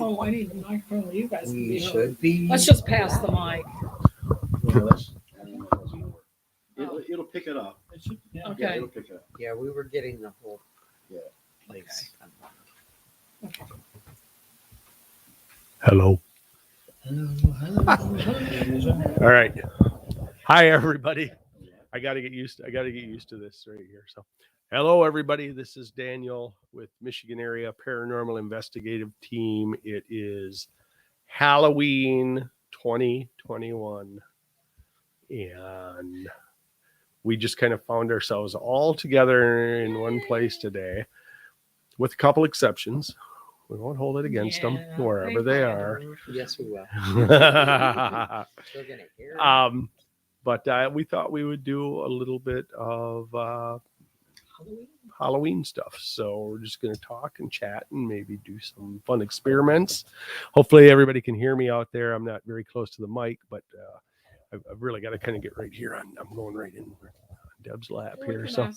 Oh, I need the microphone. You guys can We be should heard. be. Let's just pass the mic. Yeah, it'll pick it up. Okay. Yeah, it'll pick it up. Yeah, we were getting the whole Yeah. place. Okay. Hello. Hello. All right. Hi, everybody. I got to get used to this right here. So, hello, everybody. This is Daniel with Michigan Area Paranormal Investigative Team. It is Halloween 2021, and we just kind of found ourselves all together in one place today, with a couple exceptions. We won't hold it against them wherever they are. Yes, we will. Still gonna hear. But we thought we would do a little bit of Halloween stuff. So we're just going to talk and chat and maybe do some fun experiments. Hopefully everybody can hear me out there. I'm not very close to the mic, but I've really got to kind of get right here. I'm going right in Deb's lap here. So,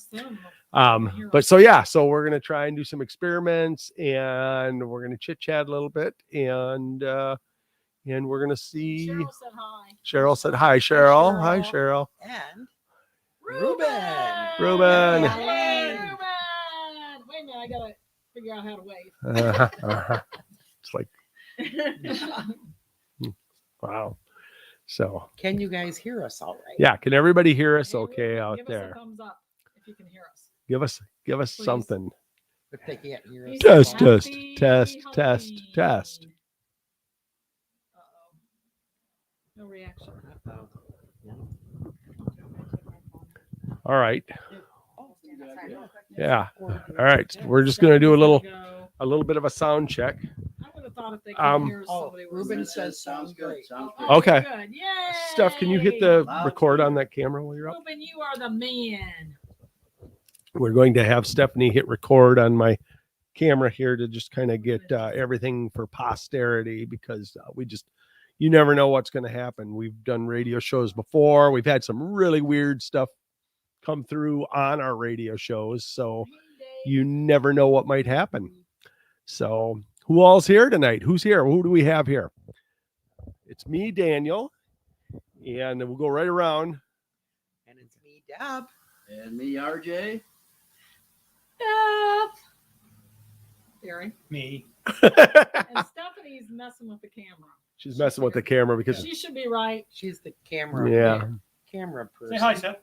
so we're going to try and do some experiments, and we're going to chit chat a little bit, and we're going to see. Cheryl said hi. Cheryl said hi, Cheryl. Hi, Cheryl. And Ruben. Ruben. Hey, Ruben. Wait a minute, I gotta figure out how to wave. It's like, wow. So, can you guys hear us all right? yeah, can everybody hear us Hey, okay Ruben, out give there? us a thumbs up if you can hear us. Give us Please. something. If they can't hear us. He Test, said, test, "Happy test, test, Halloween." test. Uh-oh. No reaction. Uh-oh. All right. Oh, Yeah. All right. We're just going to do a little bit of a sound check. I would have thought if they couldn't hear us, Oh, somebody would Ruben have says sounds great. Sounds Oh, good. Okay. Good. Yay! Steph, can you hit the record on that camera while you're up? Ruben, you are the man. We're going to have Stephanie hit record on my camera here to just kind of get everything for posterity, because you never know what's going to happen. We've done radio shows before. We've had some really weird stuff come through on our radio shows, so you never know what might happen. So who all's here tonight? Who's here? Who do we have here? It's me, Daniel, and we'll go right around. And it's me, Deb. And me, RJ. Steph. Gary. Me. And Stephanie's messing with the camera. She's messing with the camera because She should be right. She's the camera. Yeah. Camera person. Say hi, Seth.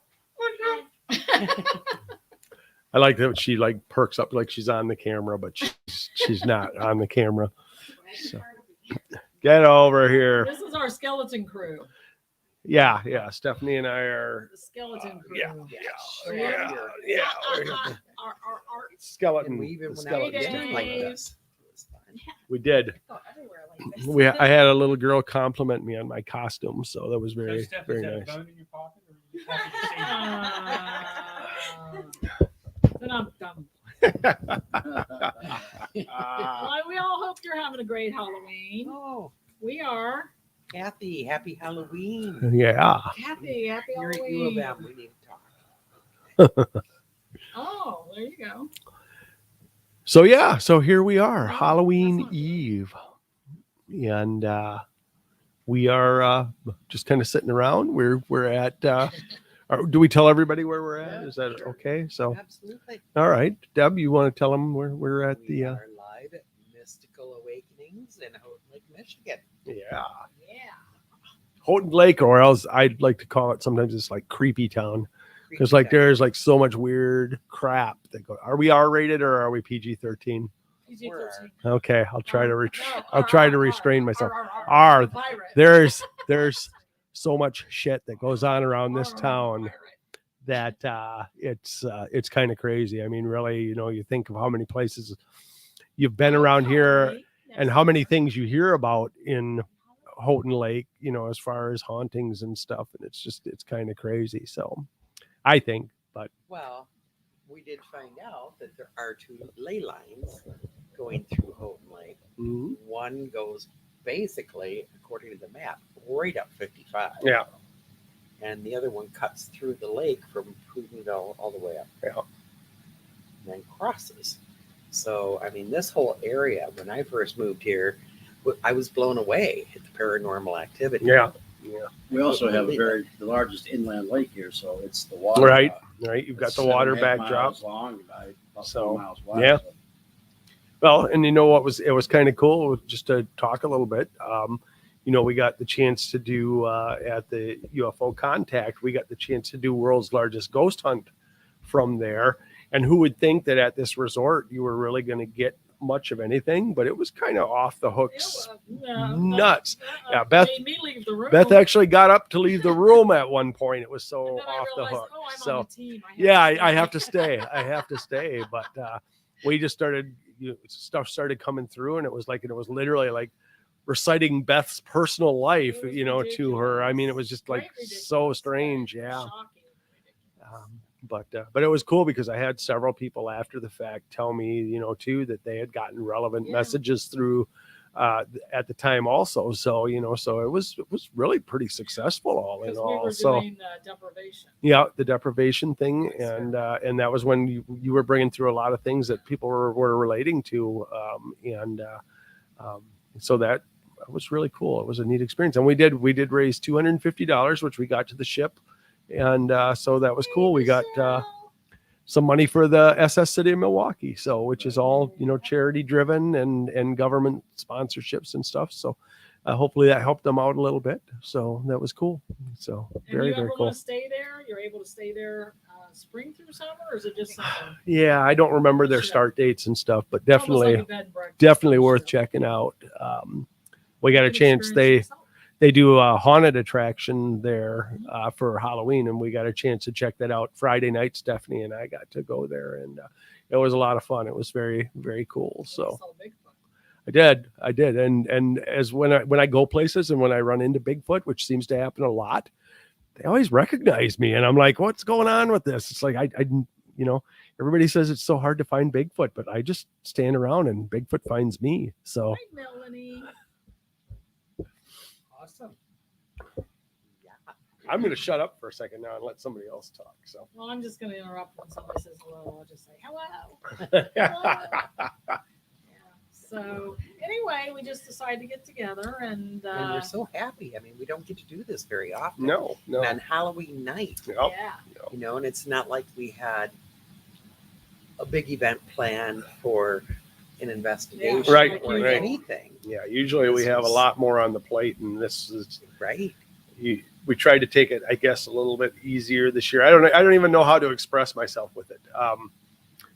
I like that she like perks up like she's on the camera, but she's not on the camera. So, get over here. This is our skeleton crew. Yeah. Stephanie and I are. The skeleton crew. Yeah. We're Yeah. Our Skeleton. And we even the went out skeleton. dinner like this. It was fun. We did. go everywhere like this. I had a little girl compliment me on my costume, so that was So, very, Steph, very is that nice. a bone in your pocket, or are you just happy to see me? Then I'm done. Well, we all hope you're having a great Halloween. Oh, We are. Kathy, happy Halloween. Yeah. Happy You're at U Halloween. of M. We need to talk. Oh, there you go. So here we are, Oh, Halloween that's not good. Eve, and we are just kind of sitting around. We're at. Do we tell everybody where we're at? Yeah, Is that sure. okay? So, Absolutely. all right, Deb, you want to tell them where we're at We the? are live at Mystical Awakenings in Houghton Lake, Michigan. Yeah, Yeah. Houghton Lake, or else I'd like to call it sometimes it's like Creepy Town, because like there's like so much weird crap that go. Are we R-rated or are we PG-13? PG-13. Okay, I'll try to No, I'll try to R, restrain myself. R. R. Pirate. There's so much shit that goes on around this R, town pirate. that it's kind of crazy. I mean, really, you think of how many places you've been around here and how many things you hear about in Houghton Lake, as far as hauntings and stuff, and it's kind of crazy. So I think, but Well, we did find out that there are two ley lines going through Houghton Lake. mhm. One goes basically, according to the map, right up 55. Yeah. And the other one cuts through the lake from Putinville all the way up. Yeah. And then crosses. So, I mean, this whole area, when I first moved here, I was blown away at the paranormal activity. Yeah. We also have the largest inland lake here, so it's the water. Right. Right. You've got It's the water 7.5 backdrop. miles long by about So, 4 miles wide. yeah. So Well, and you know what it was kind of cool just to talk a little bit. We got the chance to do at the UFO Contact, we got the chance to do world's largest ghost hunt from there. And who would think that at this resort you were really going to get much of anything? But it was kind of off the hooks, nuts. Yeah, Beth made me leave the room. Beth actually got up to leave the room at one point. It was so and then off I realized, the hook. oh, I'm So on the team. I have to stay. I have to stay. But we just started, stuff started coming through, and it was literally like reciting Beth's personal life, It was to her. I mean, it ridiculous. was just Quite like ridiculous, so strange. right? Yeah. Shocking. Ridiculous. But it was cool because I had several people after the fact tell me, too, that they had gotten relevant Yeah. messages through at the time also. So, so it was really pretty successful all in Because all. we were So doing deprivation. yeah, the deprivation thing, That's and that was when you were bringing through a lot of things that people were relating to, so that was really cool. It was a neat experience, and we did raise $250, which we got to the ship, and so that was cool. We got some money for the SS City of Milwaukee, so which is all charity driven and government sponsorships and stuff. So hopefully that helped them out a little bit. So that was cool. So And very you very ever cool. want to stay there? You're able to stay there spring through summer, or is it just something? Yeah, I don't remember their Sure. start dates and stuff, but Almost definitely like a bed and breakfast, definitely I'm worth sure. checking out. We got You a can chance. experience yourself. They do a haunted attraction there for Halloween, and we got a chance to check that out Friday night. Stephanie and I got to go there, and it was a lot of fun. It was very very cool. So Saw Bigfoot. I did, and as when I go places and when I run into Bigfoot, which seems to happen a lot, they always recognize me, and I'm like, what's going on with this? It's like I everybody says it's so hard to find Bigfoot, but I just stand around and Bigfoot finds me. So Hi, Melanie. Awesome. I'm going to shut up for a second now and let somebody else talk. So Well, I'm just going to interrupt when somebody says hello. I'll just say hello. Yeah. So anyway, we just decided to get together, and And we're so happy. I mean, we don't get to do this very often. no. And on Halloween night, Yep. yeah, and it's not like we had a big event planned for an investigation Right, or right. anything, Yeah, usually we have a lot more on the plate, and this is right? we tried to take it, I guess, a little bit easier this year. I don't even know how to express myself with it.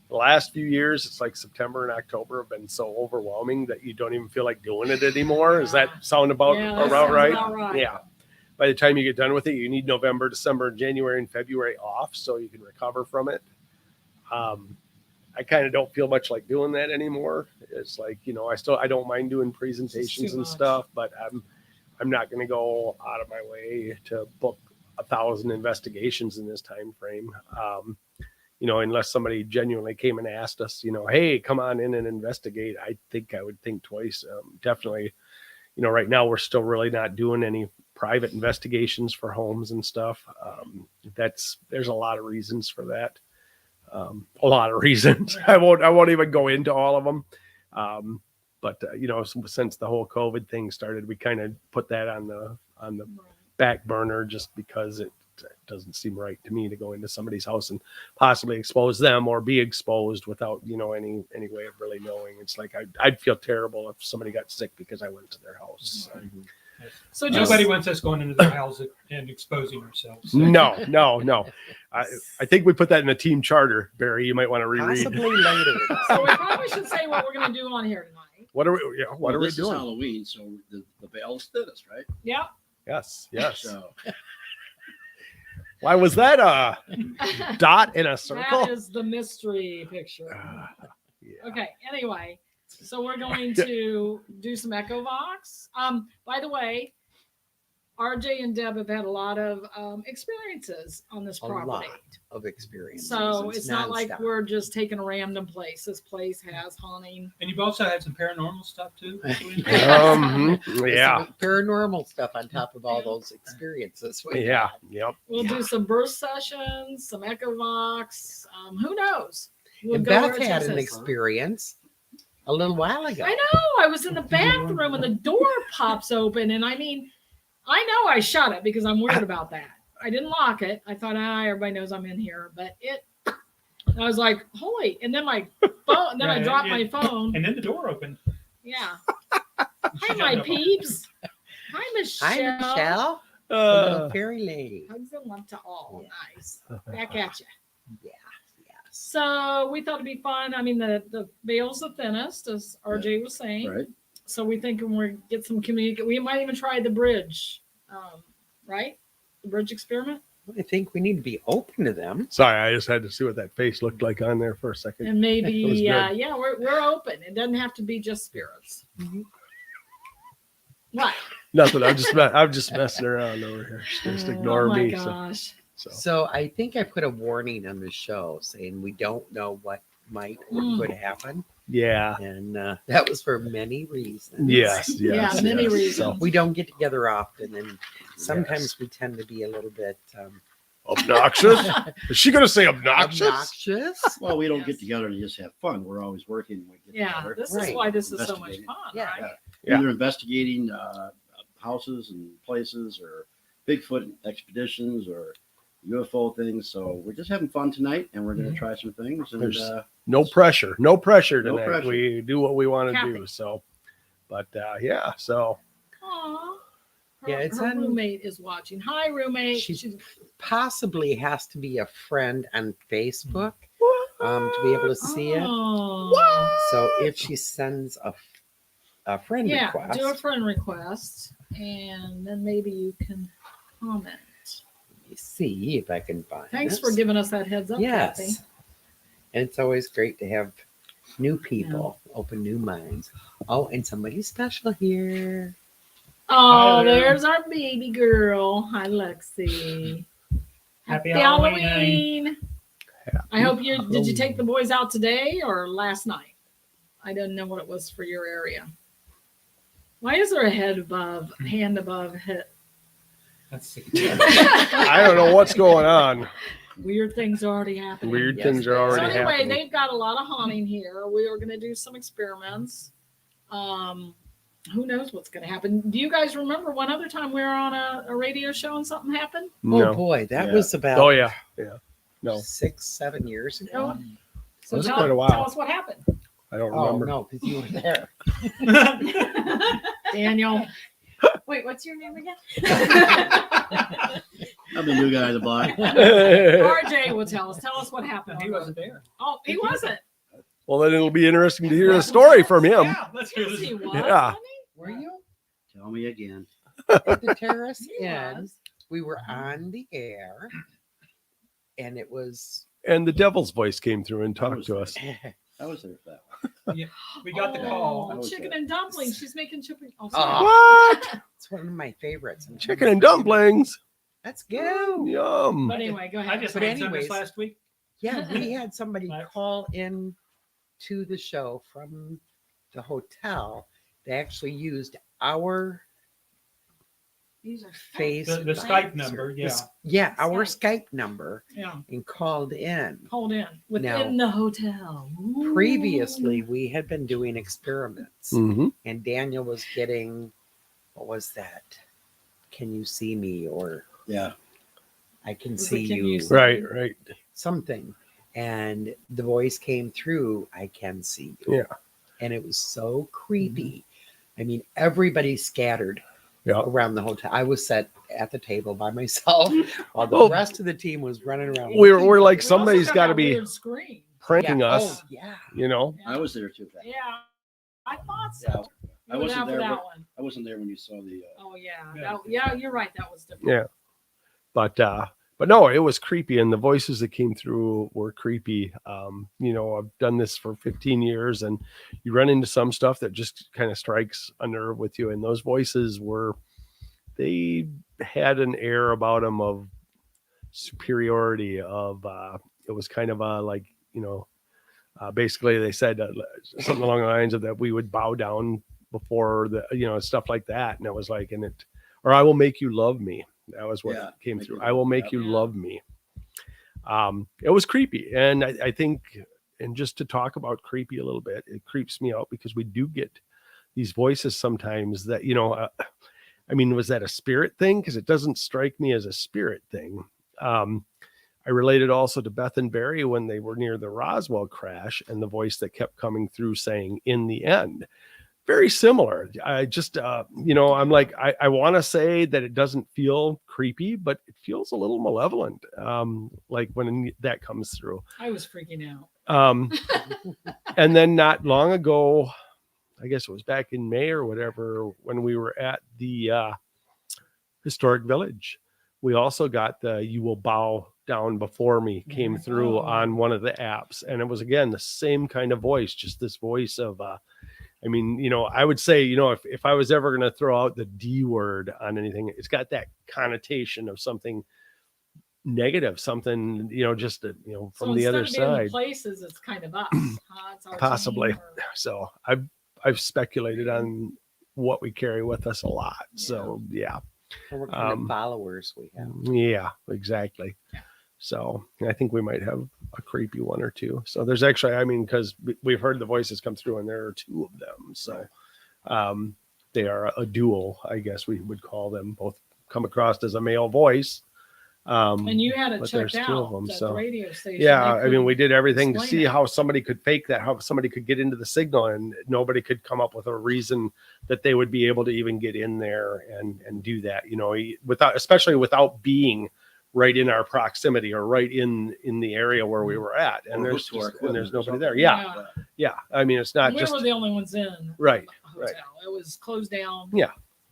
The last few years, it's like September and October have been so overwhelming that you don't even feel like doing it anymore. Does that sound about Yeah, that around sounds right? about right. Yeah. By the time you get done with it, you need November, December, January, and February off so you can recover from it. I kind of don't feel much like doing that anymore. It's like, I don't mind doing presentations and much. stuff, but I'm not going to go out of my way to book 1,000 investigations in this time frame. Unless somebody genuinely came and asked us, hey, come on in and investigate. I think I would think twice. Definitely, right now we're still really not doing any private investigations for homes and stuff. There's a lot of reasons for that. A lot of reasons. I won't even go into all of them. But since the whole COVID thing started, we kind of put that on the back burner just because it doesn't seem right to me to go into somebody's house and possibly expose them or be exposed without any way of really knowing. It's like I'd feel terrible if somebody got sick because I went to their house. So just Nobody wants us going into their house and exposing ourselves. So. No. I think we put that in a team charter, Barry. You might want to reread. Possibly later. so we probably should say what we're going to do on here tonight. What are we? Yeah, what are we this is doing? Halloween, so the veils did us, right? Yeah. Yes. So Why was that a dot in a circle? That is the mystery picture. Yeah. Okay. Anyway, so we're going to do some Echo Vox. By the way, RJ and Deb have had a lot of experiences on this A property. lot of experience. So it's not like we're just taking a random place. This place has haunting. And you've also had some paranormal stuff too. Yeah. Paranormal stuff on top of all those experiences. Yeah. Yep. We'll do some birth sessions, some Echo Vox. Who knows? We'll And go Beth where it had takes an us. experience a little while ago. I know. I was in the bathroom and the door pops open, and I mean, I know I shut it because I'm weird about that. I didn't lock it. I thought, everybody knows I'm in here, but I was like, holy! And then my phone. Then I dropped my phone. And then the door opened. Yeah. Hi, my peeps. Hi, Michelle. Hi, Michelle. The little fairy lady. Hugs and love to all. Yeah. Nice. Back at you. Yeah. So we thought it'd be fun. I mean, the veil's the thinnest, as RJ was saying. Right. So we think we get some communicate. We might even try the bridge, right? The bridge experiment, I think we need to be open to them. Sorry, I just had to see what that face looked like on there for a second. and maybe That was good. yeah, we're open. It doesn't have to be just spirits. Mhm. What? Nothing. I'm just messing around over here. Just ignore oh my me. gosh. So I think I put a warning on the show saying we don't know what might or could happen. Yeah. And that was for many reasons. Yes. Yeah, many yes. reasons. So, We don't get together often, and sometimes we tend to be a little bit obnoxious. Is she gonna say obnoxious? obnoxious. Well, we don't Yes. get together to just have fun. We're always working. We get Yeah, together. this is Right. why this is so much Investigating. fun. Yeah. Right? Yeah. Either investigating houses and places, or Bigfoot expeditions, or UFO things. So we're just having fun tonight, and we're going to try some things. And There's- No pressure. No pressure No tonight. pressure. We do what we want to Happy. do. So, but yeah. So Aw. Her, Yeah, it's her on- roommate is watching. Hi, roommate. She's- She's possibly has to be a friend on Facebook to be able to see it. Oh. So if she sends a friend Yeah, request, do a friend request, and then maybe you can comment. let me see if I can find. Thanks this. for giving us that heads up, Kathy. Yes, and it's always great to have new people, open new minds. Oh, and somebody special here. Oh, Hi there. there's our baby girl. Hi, Lexi. Happy Halloween. Halloween. I hope did you take the boys out today or last night? I didn't know what it was for your area. Why is there a hand above head? That's the I don't know what's going on. Weird things are already happening. Weird Yes, things are they are. So already anyway, happening. they've got a lot of haunting here. We are going to do some experiments. Who knows what's going to happen? Do you guys remember one other time we were on a radio show and something happened? Oh No. boy, that Yeah. was about Oh yeah. No, 6-7 years ago. No. So That's tell, quite a while. tell us what happened, I don't Oh remember. no, because you were there. Daniel. Wait, what's your name again? I'm the new guy on the block. RJ will tell us. Tell us what happened. He wasn't there. Oh, he wasn't. Well, then it'll be interesting to hear a story from him. Yeah, let's hear Yes, this. he was. Yeah. wasn't Were you Tell me again. at the terrace? He And was. we were on the air, and it was. And the devil's voice came through and talked was to us. I was there for that one. We got the Oh, call. I was chicken there. and dumplings. She's making chicken. Oh, Oh. sorry. What? It's one of my favorites. Chicken and dumplings. Let's go. Yum. But anyway, go I ahead. just But made some anyways- this last week. Yeah, we had somebody Right. call in to the show from the hotel. They actually used our These are face. The Skype number, the yeah. s- yeah, our Skype. Skype number, Yeah, and called in. hold in within the hotel. Ooh. Previously, we had been doing experiments, Mm-hmm. and Daniel was getting, what was that? Can you see me? Or Yeah. I can Was it see can you. you see- Right, right. Something. And the voice came through, I can see you. Yeah. And it was so creepy. I mean, everybody scattered Yeah. around the hotel. I was sat at the table by myself while the Well, rest of the team was running around. We're like We also somebody's got got to that be weird scream. pranking Yeah. us, Oh, yeah. you know. Yeah. I was there too. Yeah, I thought Yeah. so. I You were wasn't down for there, that but- one. I wasn't there when you saw the. Oh yeah, Yeah. yeah, you're right. That was different. Yeah. But no, it was creepy, and the voices that came through were creepy. You know, I've done this for 15 years, and you run into some stuff that just kind of strikes a nerve with you. And those voices they had an air about them of superiority. Of it was kind of like, you know, basically they said something along the lines of that we would bow down before the, you know, stuff like that. And it was like, or I will make you love me. That was what Yeah, came make through. you I will love- make yeah. you love me. It was creepy. And I think And just to talk about creepy a little bit, it creeps me out because we do get these voices sometimes that, I mean, was that a spirit thing? Because it doesn't strike me as a spirit thing. I related also to Beth and Barry when they were near the Roswell crash and the voice that kept coming through saying, "In the end." Very similar. I just, I'm like, I want to say that it doesn't feel creepy, but it feels a little malevolent. Like when that comes through. I was freaking out. And then not long ago, I guess it was back in May or whatever, when we were at the historic village, we also got the "You Will Bow Down Before Me" came through on one of the apps. And it was, again, the same kind of voice, just this voice of, I mean, I would say, if I was ever going to throw out the D word on anything, it's got that connotation of something negative, something, just, from So the other instead of being side. the places, it's kind of us. It's our Possibly. team or- So I've speculated on what we carry with us a lot. So yeah. Or what kind of followers we have. Yeah, exactly. So I think we might have a creepy one or two. So there's actually, I mean, because we've heard the voices come through and there are two of them. So they are a duo, I guess we would call them. Both come across as a male voice. And you had it but checked there's two of out them, at so. the radio station. Yeah, They I mean, we did everything to explain see it. how somebody could fake that, how somebody could get into the signal, and nobody could come up with a reason that they would be able to even get in there and do that, without, especially without being right in our proximity or right in the area where we were at. And Or there's hooked to our and there's equipment or nobody there. something. Yeah. Yeah. I mean, it's not And we just were the only ones in right. the hotel. It was closed down Yeah.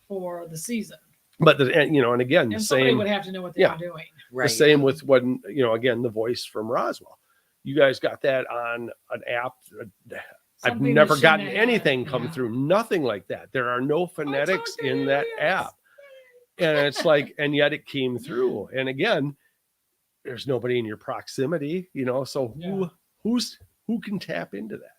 for the season. But and again, the And somebody same would have to know what they Yeah. were doing. Right. the same with when, again, the voice from Roswell. You guys got that on an app. I've Something never that gotten shouldn't have anything happened. come Yeah. through. Nothing like that. There are no phonetics talked to in that aliens. app. And it's like, and yet it came through. And again, there's nobody in your proximity, so who can tap into that?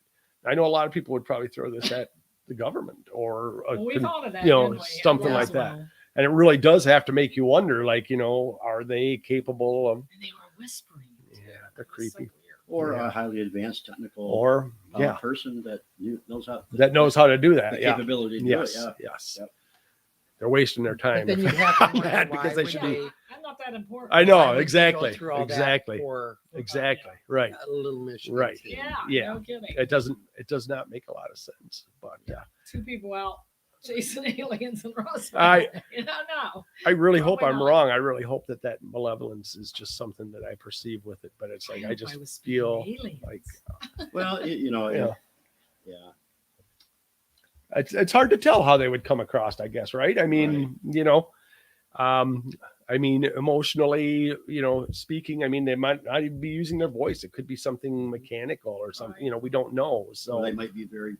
I know a lot of people would probably throw this at the government or Well, we thought of that, you know, didn't we? something like that. And it really does have to make you wonder, like, are they capable of? And they were whispering. Yeah, they're It was so creepy. Or Yeah. a highly advanced technical Or person that knows how that knows how to do the that. Yeah. capability to Yes. do it. Yes. Yep. They're wasting their But time then if you they have to on wonder that why because they would should they- be. I'm not that important. I know why would they go exactly. through all that Exactly. for Exactly. Right. a little mission. Right. Yeah. Yeah. No kidding. It does not make a lot of sense. But yeah. Two people out chasing aliens in Roswell. I no. really hope Probably I'm not. wrong. I really hope that malevolence is just something that I perceive with it. But it's like I hope just was feel speaking aliens. like Well, Yeah. yeah. it's hard to tell how they would come across, I guess, right? I mean, emotionally, speaking, I mean, they might not even be using their voice. It could be something mechanical or something, we don't know. So So, they might be very,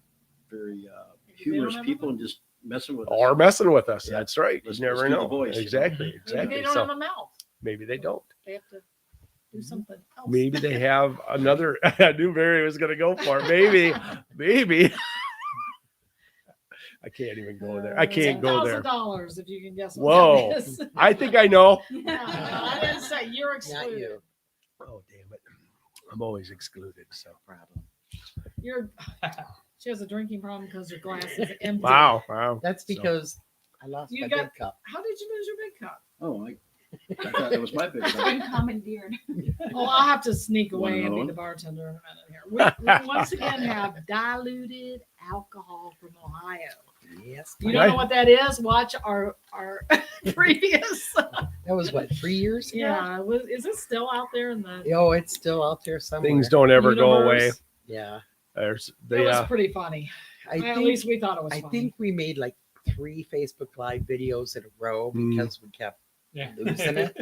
very They don't humorous have a people and just messing with us. or messing with us. Yeah. That's right. Let's- You never let's do the know. voice. Exactly. Maybe Exactly. they don't So have a mouth. maybe they don't. They have to do something else. Maybe they have another. I knew Barry was going to go for it. Maybe. I can't even go there. I can't go there. $10,000 if you can guess. Whoa. What that is. I think I know. I didn't say you're Not excluded. you. Oh, damn it. I'm always excluded. So Problem. You're. She has a drinking problem because her glass is empty. wow. That's So- because I lost You my got- big cup. How did you lose your big cup? Oh, I thought that was my big It's one. been commandeered. Well, I'll have to sneak Want away and another be one? the bartender in a minute here. We once again have diluted alcohol from Ohio. Yes. You don't know what that is? Watch our previous. That was what, 3 years ago? Yeah, is it still out there in the? Oh, it's still out there somewhere. Things don't ever go away. universe? Yeah. There's It was pretty funny. I At think least we thought it was I funny. think we made like 3 Facebook Live videos in a row Mm. because we kept Yeah. losing it.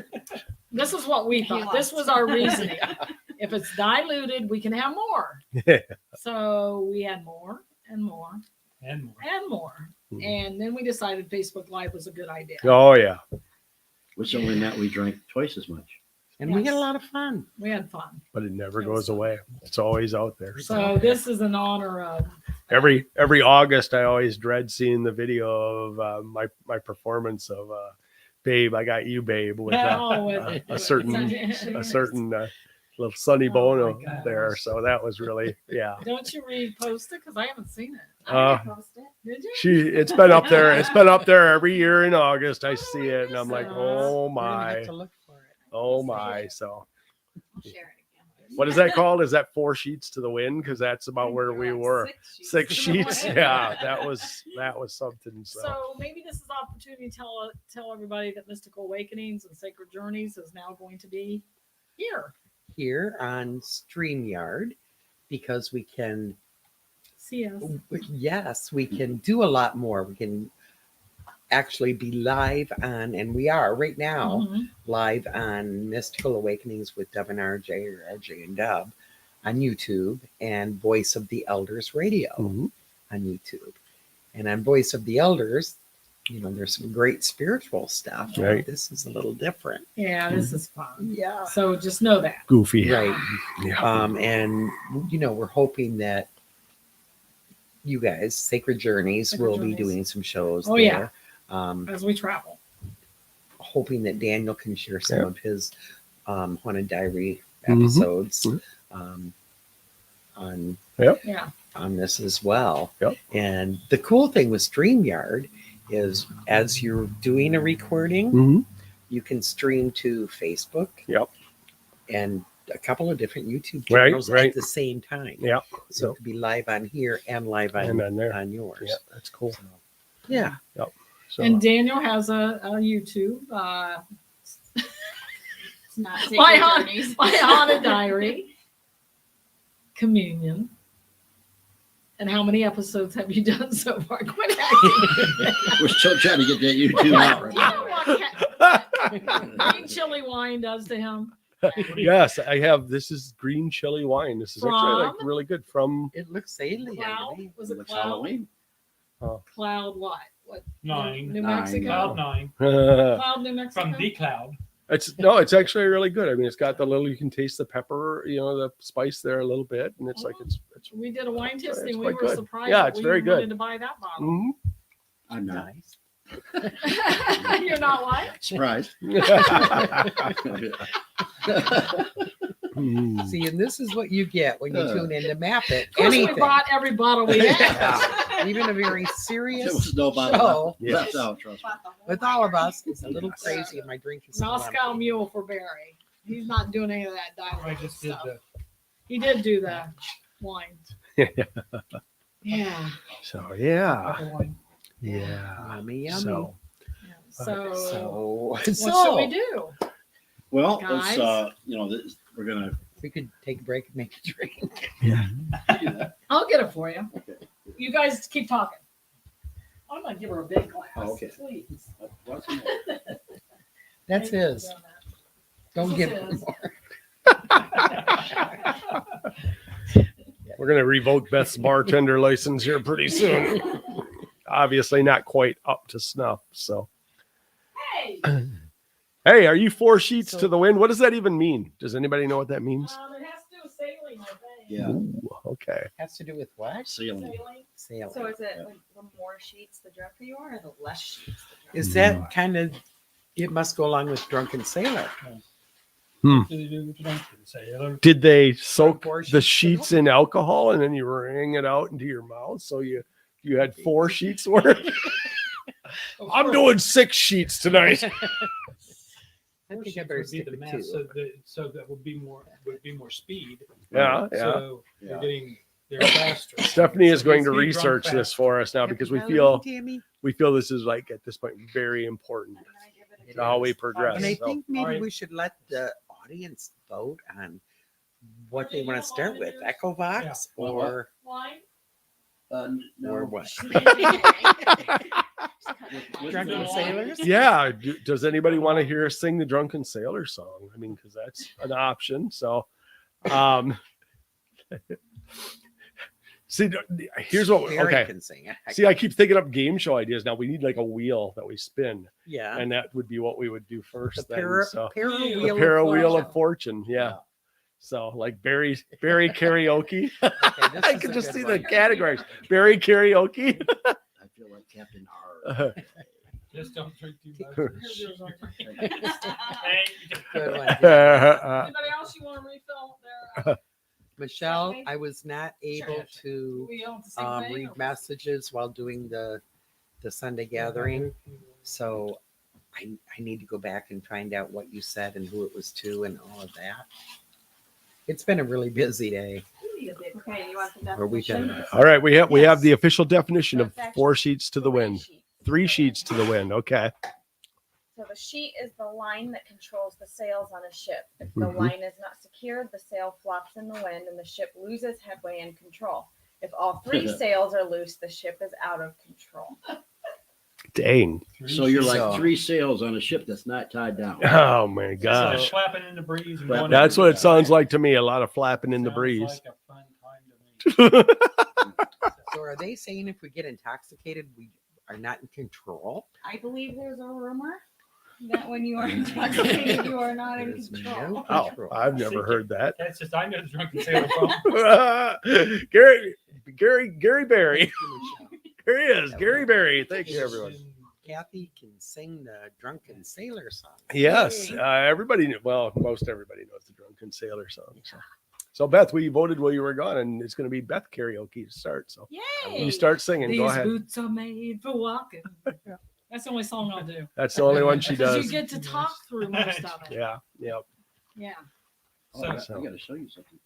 This is what we He thought. This lost. was our reasoning. If it's diluted, we can have more. Yeah. So we had more and more And more. and more. Mhm. And then we decided Facebook Live was a good idea. Oh yeah. Which only meant we drank twice as much. And we had a Yes. lot of fun. We had fun. But it never It was goes fun. away. It's always out there. So this is in honor of Every August, I always dread seeing the video of my performance of "Babe, I Got You, Babe" with Oh, a certain little Sonny Oh, Bono my gosh. there. So that was really, yeah. Don't you repost it? Because I haven't seen it. Uh, Did you? It's been up there. It's been up there every year in August. I see it, and I'm like, oh We're gonna have my, to look for it. oh my. So I'll share it again. what is that called? Is that 4 sheets to the wind? Because that's about where we were. 6 sheets. Yeah, that was something. So So maybe this is an opportunity to tell everybody that Mystical Awakenings and Sacred Journeys is now going to be here. Here on StreamYard, because we can, See us. yes, we can do a lot more. We can actually be live on, and we are right now Mhm. live on Mystical Awakenings with Dub and RJ, or RJ and Dub, on YouTube, and Voice of the Elders Radio Mhm. on YouTube. And on Voice of the Elders, there's some great spiritual stuff. but Right. This is a little different. Yeah, this is fun. Yeah. So just know that. goofy. Right. Yeah. And we're hoping that you guys, Sacred Journeys, Sacred will Journeys. be doing some shows Oh, there. yeah. As we travel. Hoping that Daniel can share some Yep. of his Haunted Diary Mhm. episodes Mhm. on Yeah. on this as well. Yep. And the cool thing with StreamYard is, as you're doing a recording, Mhm. you can stream to Facebook. Yep. And a couple of different YouTube Right, channels right. at the same time. Yeah. So it could be live on here and live on, And on there. on yours. Yeah, that's cool. So, yeah. So And Daniel has a YouTube. It's not Sacred My Journeys. Haunted Diary. Communion. And how many episodes have you done so far? Quit acting. We're still trying to get that YouTube out right You know now. what green chili wine does to him? yes, I have. This is green chili wine. This is actually like From? really good from. It looks alien. to Cloud? me. Was it It's Cloud? Halloween. Cloud what? What? 9. New Nine. Mexico? Cloud 9 Cloud, New Mexico? from the cloud. It's actually really good. I mean, it's got the little. You can taste the pepper, the spice there a little bit, and it's like it's. We did a wine It's tasting. We quite were good. surprised. Yeah, that it's we very wanted good. to buy that bottle. Mhm. I'm not Nice. You're not what? surprised. Mm. See, and this is what you get when you tune in to M.A.P.I.T. Of course, we Anything. bought every bottle we had. Yeah. Even a very There serious was no show bottle Yes. left out, trust me. with all of us. It's a little Yes. crazy in my drinking. Moscow Mule for Barry. He's not doing any of that I diet just did stuff. the He did do the wine. Yeah. So yeah, other one. yeah. Yummy, yummy. So So, So, what should we do? Well, Guys? let's we're gonna we could take a break and make a drink. do that. I'll get it for you. Okay. You guys keep talking. I'm gonna give her a big glass. Oh, okay. Please. What's in there? That's Thank you his. for doing Don't This give is him his. more. we're gonna revoke Beth's bartender license here pretty soon. Obviously, not quite up to snuff. So, that. Hey, hey, are you 4 sheets So- to the wind? What does that even mean? Does anybody know what that means? it has to do with sailing, I think. Yeah, Ooh, okay. Has to do with what? ceiling. Sailing. Sailing. So is it like the more sheets the drunker you are, or the less sheets the drunker? Is that kind of? It must go along with Drunken Sailor. What do they do with the drunken sailor? Did they soak Four the sheets sheets in alcohol and then you wring it out into your mouth? So you had 4 sheets worth? I'm doing 6 sheets tonight. I Four think I sheets better would be stick the with math, 2. so that would be more speed. Yeah, yeah. So Yeah. they're faster. Stephanie is So going they to speed drunk research this faster. for us now because we feel this is like at this point very important And then I give it a to how we taste. progress. And I So, think maybe Alright. we should let the audience vote on what they You want know to start what with, it is? Echovox Yeah. or Wine. No. or what? With Drunken the- Sailors? yeah. Does anybody want to hear us sing the Drunken Sailor song? I mean, because that's an option. So, see, here's what. Barry Okay. can sing it. See, I keep thinking up game show ideas now. We need like a wheel that we spin, Yeah. and that would be what we would do The first. Then, para, so para The wheel, the para of wheel fortune. of fortune. Yeah. So like Barry karaoke. Okay, this I is can a just good see one. the categories. Barry karaoke. I feel like Captain R. Just don't drink too much. Here's yours, RJ. Hey, Good one. Anybody else you want to refill? Michelle, Stephanie? I was not able to We all at the same thing, read or- messages while doing the Sunday gathering, so I need to go back and find out what you said and who it was to and all of that. It's been a really busy day. Okay, you want the Or we can- definition? All right, we have Yes. the official definition So of it's actually 4 sheets to the Three wind. sheets. 3 sheets to the wind. Okay. So the sheet is the line that controls the sails on a ship. If the Mhm. line is not secured, the sail flops in the wind and the ship loses headway and control. If all 3 sails are loose, the ship is out of control. Dang. So you're like So- 3 sails on a ship that's not tied down. Oh my Just gosh. flapping in the breeze. And But going That's what it everywhere. sounds like to me. A lot of flapping in the Sounds breeze. Like a fun time to me. So are they saying if we get intoxicated, we are not in control? I believe there's a rumor that when you are intoxicated, you are not in There's control. no Oh, control. I've never heard that. That's just, I know the drunken sailor problem. Gary Barry. Thank you, Michelle. Here he is, Gary Barry. Thank you, everyone. Kathy can sing the drunken sailor song. Yes, Yay. everybody. Well, most everybody knows the Drunken Sailor song. So Beth, we voted while you were gone, and it's going to be Beth karaoke to start. So Yay! you start singing. These Go ahead. boots are made for walking. That's the only song I'll do. That's the only one she Because you does. get to talk through most of it. Yeah, yeah. Yeah. Oh, I got to show you something.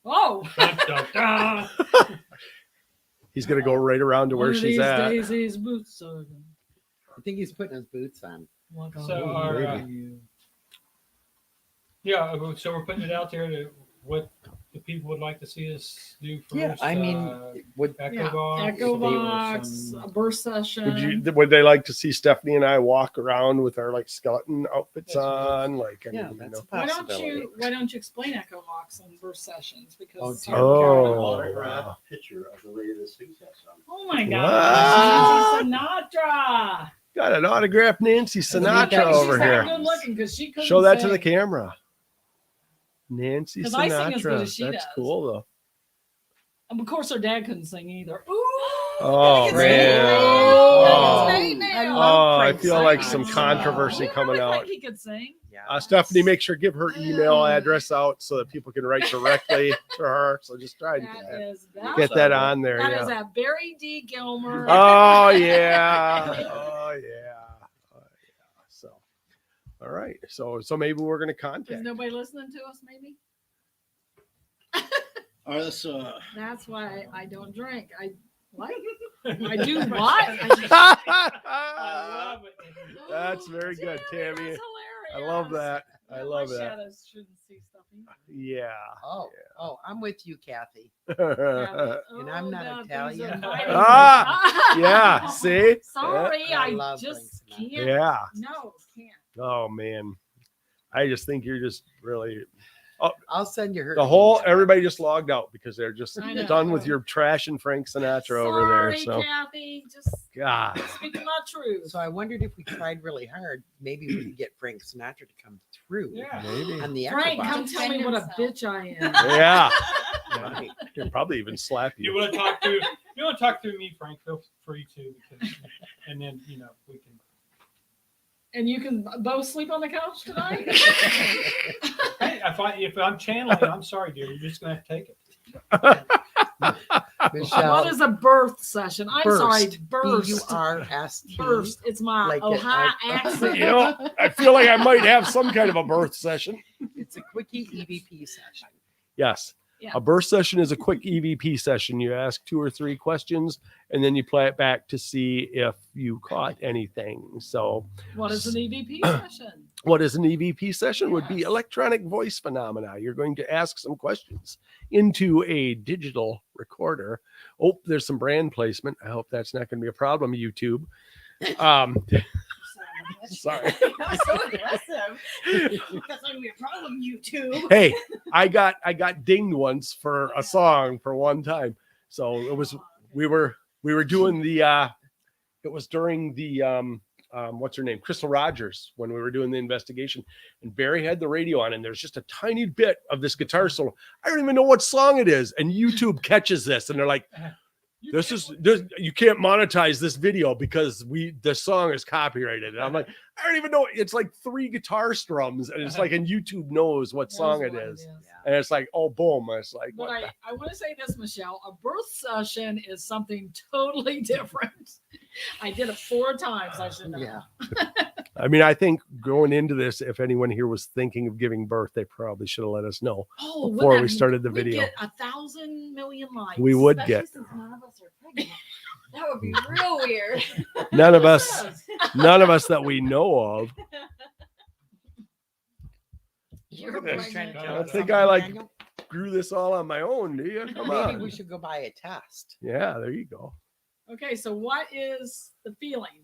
Oh. Dun, dun, dun. He's going to go right around to One where of she's these at. days, these boots are I think he's putting his boots on. walk So on our, you. Yeah, so we're putting it out there to what the people would like to see us do first. Yeah, I mean, would Echo Yeah, box. Echo maybe box, some- a burst session. Would they like to see Stephanie and I walk around with our like skeleton outfits That's on? Like, I yeah, mean, that's a why possibility. don't you explain Echo box and burst sessions? Because Oh, Autographed wow. picture of the lady that sings that song. oh my What? God, Nancy Sinatra. Got an autographed Nancy Sinatra Maybe over She's that here. good looking because she couldn't Show that to the sing. camera. Nancy 'Cause I sing as good Sinatra. as she That's does. cool though. And of course, her dad couldn't sing either. Ooh, Oh, look at man. that. Oh. Look at that. I Oh, love I Frank feel like Sinatra. some controversy You coming really out. think he could sing? Yeah. Stephanie, make sure give her email address out so that people can write directly to her. So just try to That is get that on there. That Yeah. is that Barry D. Gilmer. Oh yeah. Oh yeah. Oh, yeah. So, all right. So maybe we're gonna Is contact. nobody listening to us? Maybe All right, let's that's why I don't drink. I what? I do what? I love it. That's very good, Tammy, Tammy. That's I hilarious. love that. I Yeah, love my that. shadows shouldn't see stuff either. Yeah. Oh, I'm with you, Kathy. Yeah, And I'm not God, these Italian. inviting Ah, me. yeah. See. Sorry, I I love just Frank Sinatra. can't. Yeah. No, can't. Oh man. I just think you're just really I'll send you her. the whole email. everybody just logged out because they're just I know. done with your trash and Frank Sinatra over there. Sorry, So Kathy. Just God. speaking my truth. So I wondered if we tried really hard, maybe we could get Frank Sinatra to come through Yeah. Maybe. on the Frank, Echo come box. tell me what a Himself. bitch I am. Yeah. Right. He'll probably even slap You you. want to talk to? You want to talk to me, Frank? Feel free to, because, and then we can. And you can both sleep on the couch tonight? Hey, if I'm channeling, I'm sorry, dear. You're just gonna have to take it. Michelle, What is a birth session? I'm sorry, burst. B-U-R-S-T. Burst. It's my Like it, Ohio like- accent. You know, I feel like I might have some kind of a birth session. It's a quickie EVP session. Yes. Yeah. A birth session is a quick EVP session. You ask 2 or 3 questions and then you play it back to see if you caught anything. So, What is an EVP session? what is an EVP session? Would be Yes. electronic voice phenomena. You're going to ask some questions into a digital recorder. Oh, there's some brand placement. I hope that's not going to be a problem, YouTube. Sorry. That's so aggressive. That's not gonna be a problem, YouTube. Hey, I got dinged once for a song for one time. So it was we were doing the it was during the what's her name? Crystal Rogers, when we were doing the investigation, and Barry had the radio on, and there's just a tiny bit of this guitar solo. I don't even know what song it is. And YouTube catches this and they're like, You can't monetize this video because the song is copyrighted. And I'm like, I don't even know. It's like 3 guitar strums, and it's like, and YouTube knows what song it is. And it's like, oh, boom. It's like, but I want to say this, Michelle, a birth session is something totally different. I did it 4 times. I should know. Yeah. I mean, I think going into this, if anyone here was thinking of giving birth, they probably should have let us know before we started the video. We'd get 1,000 million likes. We would Especially get. since none of us are pregnant. That would be real weird. None of us that we know of. You're This- pregnant. I think I like grew this all on my own. Do you? Come Maybe on. we should go buy a test. Yeah, there you go. Okay, so what is the feeling?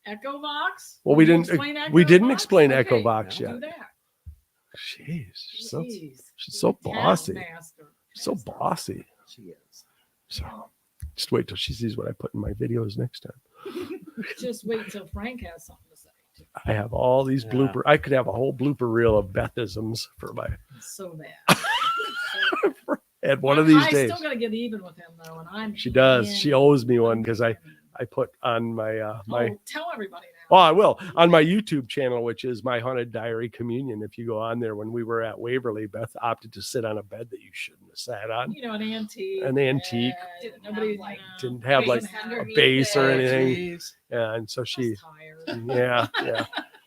Echovox? Well, we Did you didn't. explain We didn't Echovox? explain Okay, Echovox do yet. that. Jeez, she's Jeez. so bossy. Taskmaster. So bossy. She is. So just wait till she sees what I put in my videos next time. Just wait until Frank has something to say. Too. I have all these Yeah. blooper. I could have a whole blooper reel of Bethisms for my. It's so bad. At one of these I days. still gotta get even with him though, and I'm. She does. mean, She owes me one I'm because mean. I put on my my. Oh, tell everybody now. Oh, I will on my YouTube channel, which is my Haunted Diary Communion. If you go on there, when we were at Waverly, Beth opted to sit on a bed that you shouldn't have sat on. You know, an antique. An antique. Didn't Nobody have, like, Didn't have like Base a underneath base or it. anything. Jeez. Yeah, and so she, tired. yeah.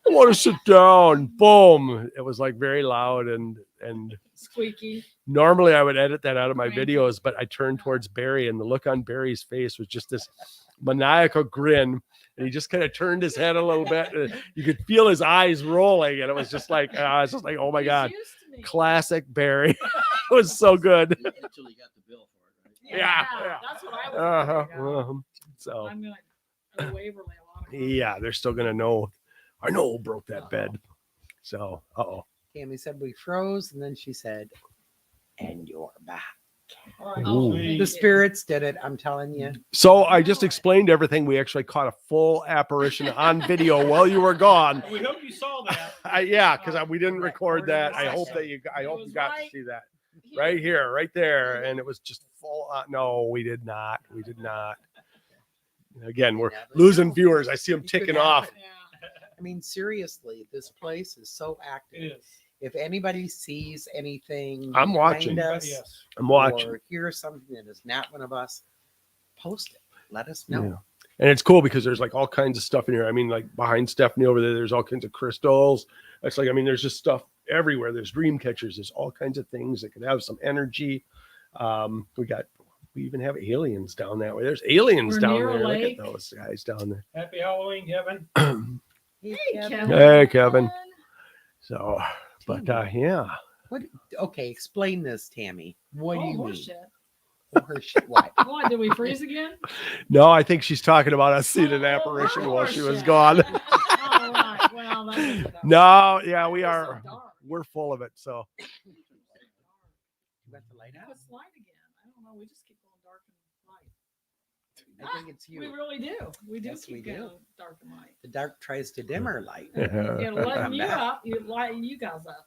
I want to sit down. Boom! It was like very loud and Squeaky. normally I would edit that out of my Cranky. videos, but I turned towards Barry, and the look on Barry's face was just this maniacal grin, and he just kind of turned his head a little bit. And you could feel his eyes rolling, and it was just like, oh my He's god, used to me. classic Barry. It was so good. Until you got the bill for it, right? Yeah. That's what I was. Uh-huh. thinking of. So I'm gonna go Waverly a lot. Of yeah, they're still gonna know. I know who broke that bed. So, Tammy said we froze, and then she said, "And you're back." All right. Ooh. Thank The you. spirits did it. I'm telling you. So I just explained everything. We actually caught a full apparition on video while you were gone. We hope you saw that. Because we didn't record that. I hope that you. I hope you got to see that right here, right there, and it was just full. No, we did not. We did not. Again, we're losing viewers. I see them ticking off. Yeah. I mean, seriously, this place is so active. It is. If anybody sees anything, I'm watching. behind us, Yes. I'm watching. or hears something that is not one of us, post it. Let us know. Yeah. And it's cool because there's like all kinds of stuff in here. I mean, like behind Stephanie over there, there's all kinds of crystals. It's like, I mean, there's just stuff everywhere. There's dream catchers. There's all kinds of things that could have some energy. We even have aliens down that way. There's aliens We're down near a there. Look lake. at those guys down there. Happy Halloween, Kevin. Hey, Hey, Kevin. Kevin. Hey, Kevin. So, but yeah. What? Okay, explain this, Tammy. What do you mean? Horseshit. Oh, her shit. What? What, did we freeze again? No, I think she's talking about us seeing an apparition while she was gone. All right. Well, that is enough. No, yeah, we It's so are. dark. We're full of it. So, You got the light Now out? it's light again. I don't know. We just keep going dark and light. I think it's We you. really do. We do Yes, we keep do. going dark and light. The dark tries to dim our light. You lighten I'm you back. up. You lighten you guys up.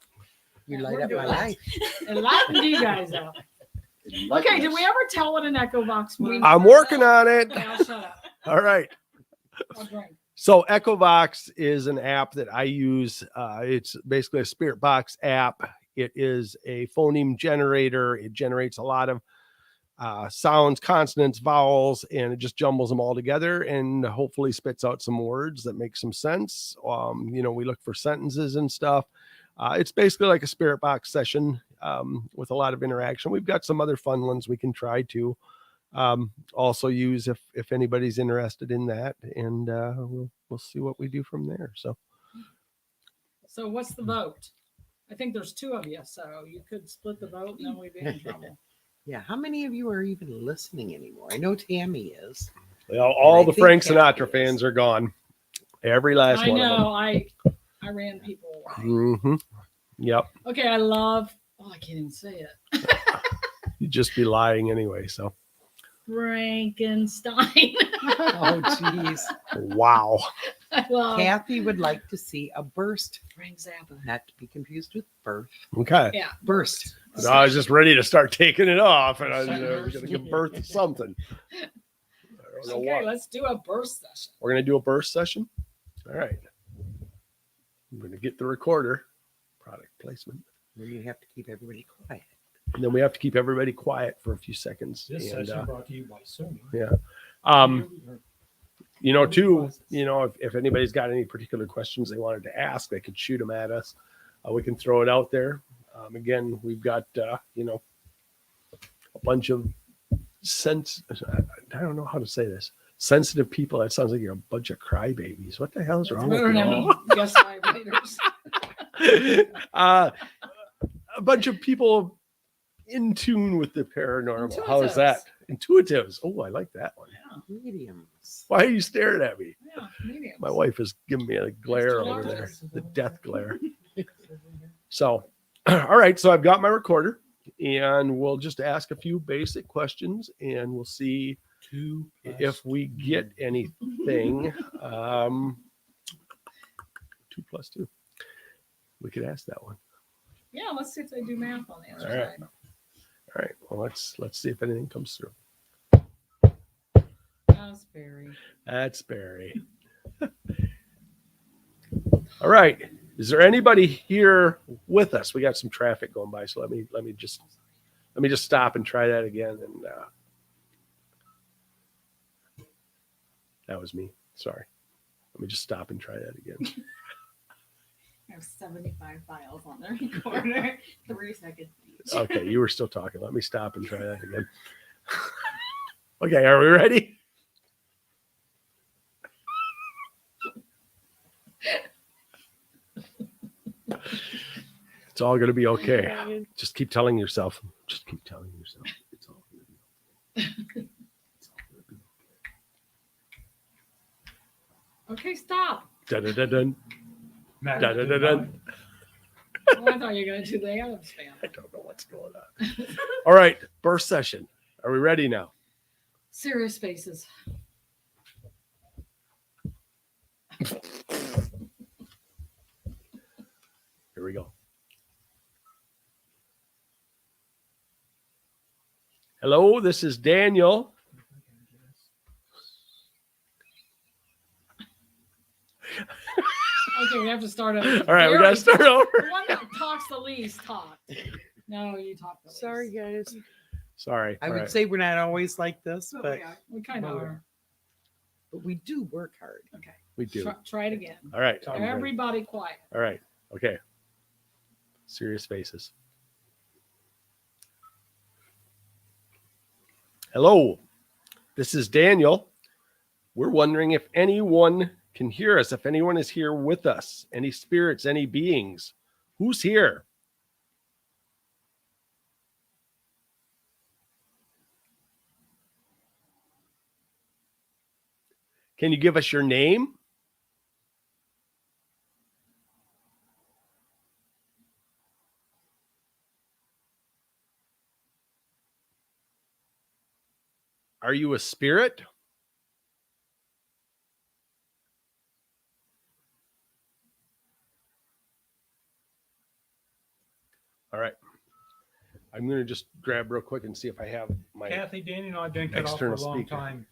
You Yeah, light we're up my doing life. And lighten you guys up. Okay, did we ever tell what an Echo Box was? I'm working on it. Okay, I'll shut up. All right. I'll drink. So Echovox is an app that I use. It's basically a spirit box app. It is a phoneme generator. It generates a lot of sounds, consonants, vowels, and it just jumbles them all together and hopefully spits out some words that make some sense. We look for sentences and stuff. It's basically like a spirit box session with a lot of interaction. We've got some other fun ones we can try to also use if anybody's interested in that, and we'll see what we do from there. So what's the vote? I think there's 2 of you, so you could split the vote and then we'd be in trouble. Yeah, how many of you are even listening anymore? I know Tammy is. all I the think Frank Kathy Sinatra is. fans are gone. Every last I one know. I ran people away. of them. Mm-hmm. Yep. Okay, I love. Oh, I can't even say it. You'd just be lying anyway. So Frankenstein. Oh, jeez. wow. I love Kathy would like to see a burst, Frank Zappa. not to be confused with birth. Okay. Yeah, Burst. So I was just ready to start taking it off, and I was going to give birth to something. I don't know Okay, what. let's do a burst session. We're going to do a burst session. All right. I'm going to get the recorder. Product placement. Where you have to keep everybody quiet. And then we have to keep everybody quiet for a few seconds. This And, session brought to you by Sony. Too, if anybody's got any particular questions they wanted to ask, they could shoot them at us. We can throw it out there. Again, we've got, a bunch of I don't know how to say this. Sensitive people. That sounds like you're a bunch of crybabies. What the hell is wrong with Better you than all? me. Guess my writers. A bunch of people in tune with the paranormal. How is that? Intuitives. Oh, I like that one. Mediums. Why are you staring at me? Yeah, mediums. My wife is giving me a glare Extra over there, large. the death glare. So, all right. So I've got my recorder, and we'll just ask a few basic questions, and we'll see if we get anything. 2 + 2. We could ask that one. Yeah, let's see if they do math on the answer. All right. All right. Well, let's see if anything comes through. That's Barry. That's Barry. All right. Is there anybody here with us? We got some traffic going by, so let me just stop and try that again. And that was me. Sorry. Let me just stop and try that again. I have 75 files on the recorder. 3 seconds each. Okay, you were still talking. Let me stop and try that again. Okay, are we ready? It's all going to be okay. Just keep telling yourself. Just keep telling yourself. It's all going to be okay. It's all going to be Okay, stop. okay. Dun-dun-dun-dun. Matt, Dun-dun-dun-dun. Well, I thought you were going to do the Adams I Family. don't know what's going on. All right, burst session. Are we ready now? Serious faces. Here we go. Hello, this is Daniel. Okay, we have to start over. All right, we got to start The over. one that talks the least talk. No, you talk the least. Sorry, guys. Sorry. I All would right. say we're not always like this, but We kind of are. we do work hard. Okay. We do. Try it again. All right. Everybody quiet. All right. Okay. Serious faces. Hello, this is Daniel. We're wondering if anyone can hear us, if anyone is here with us, any spirits, any beings. Who's here? Can you give us your name? Are you a spirit? All right. I'm going to just grab real quick and see if I have my. Kathy, Danny, and I have been cut off for a External long speaker. time.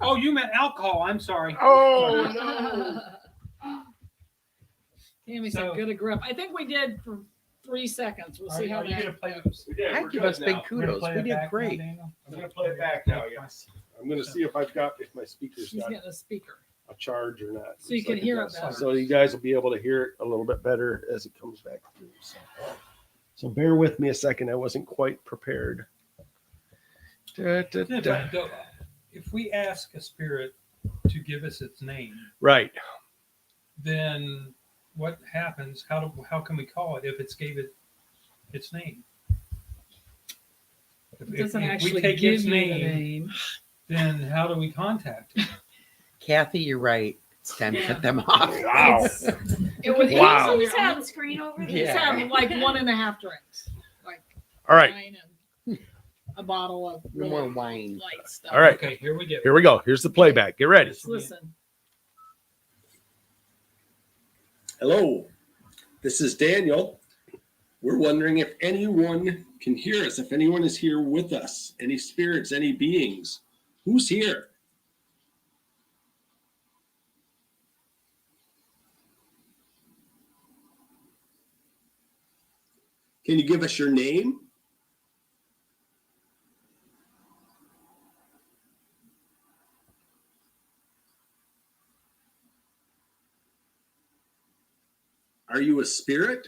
Oh, you meant alcohol. I'm sorry. Oh, no. Tammy said, So- good a grip. I think we did for 3 seconds. We'll see how Are you that gonna play? goes. I'd give us big kudos. We did great. I'm going to play it back now, yes. I'm going to see if my speaker's She's got getting a speaker. a charge or not. So you Looks can like hear it does. better. So you guys will be able to hear it a little bit better as it comes back through. So bear with me a second. I wasn't quite prepared. Da, da, da. If we ask a spirit to give us its name, Right. then what happens? How can we call it if it's gave it its name? It doesn't if actually we take give its you the name, name. then how do we contact it? Kathy, you're right. It's time to Yeah. cut them off. Wow. It would Wow. easily Just have have, the screen over there. just Yeah. have like 1.5 drinks. Like All right. wine and a bottle of No more wine. light stuff. All right. Okay, here we go. Here we go. Here's the playback. Get ready. Let's listen. Hello, this is Daniel. We're wondering if anyone can hear us, if anyone is here with us, any spirits, any beings. Who's here? Can you give us your name? Are you a spirit?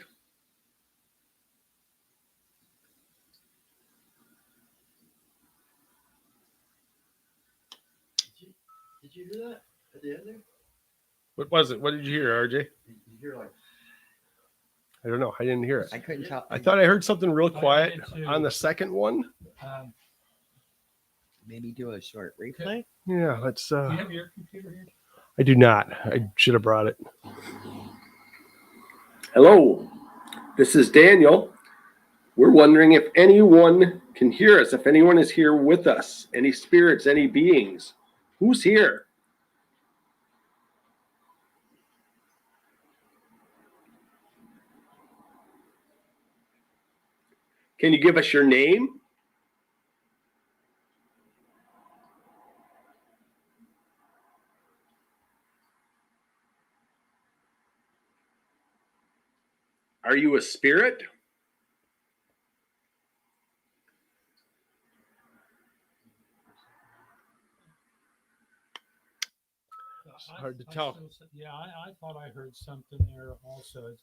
Did you hear that at the end there? What was it? What did you hear, RJ? Did you hear like? I don't know. I didn't hear it. I couldn't tell. I thought I heard something real I quiet did too. on the second one. Um, Maybe do a short replay. Yeah, let's. do you have your computer here? I do not. I should have brought it. Hello, this is Daniel. We're wondering if anyone can hear us, if anyone is here with us, any spirits, any beings. Who's here? Can you give us your name? Are you a spirit? It's hard to tell. Yeah, I thought I heard something there also. It's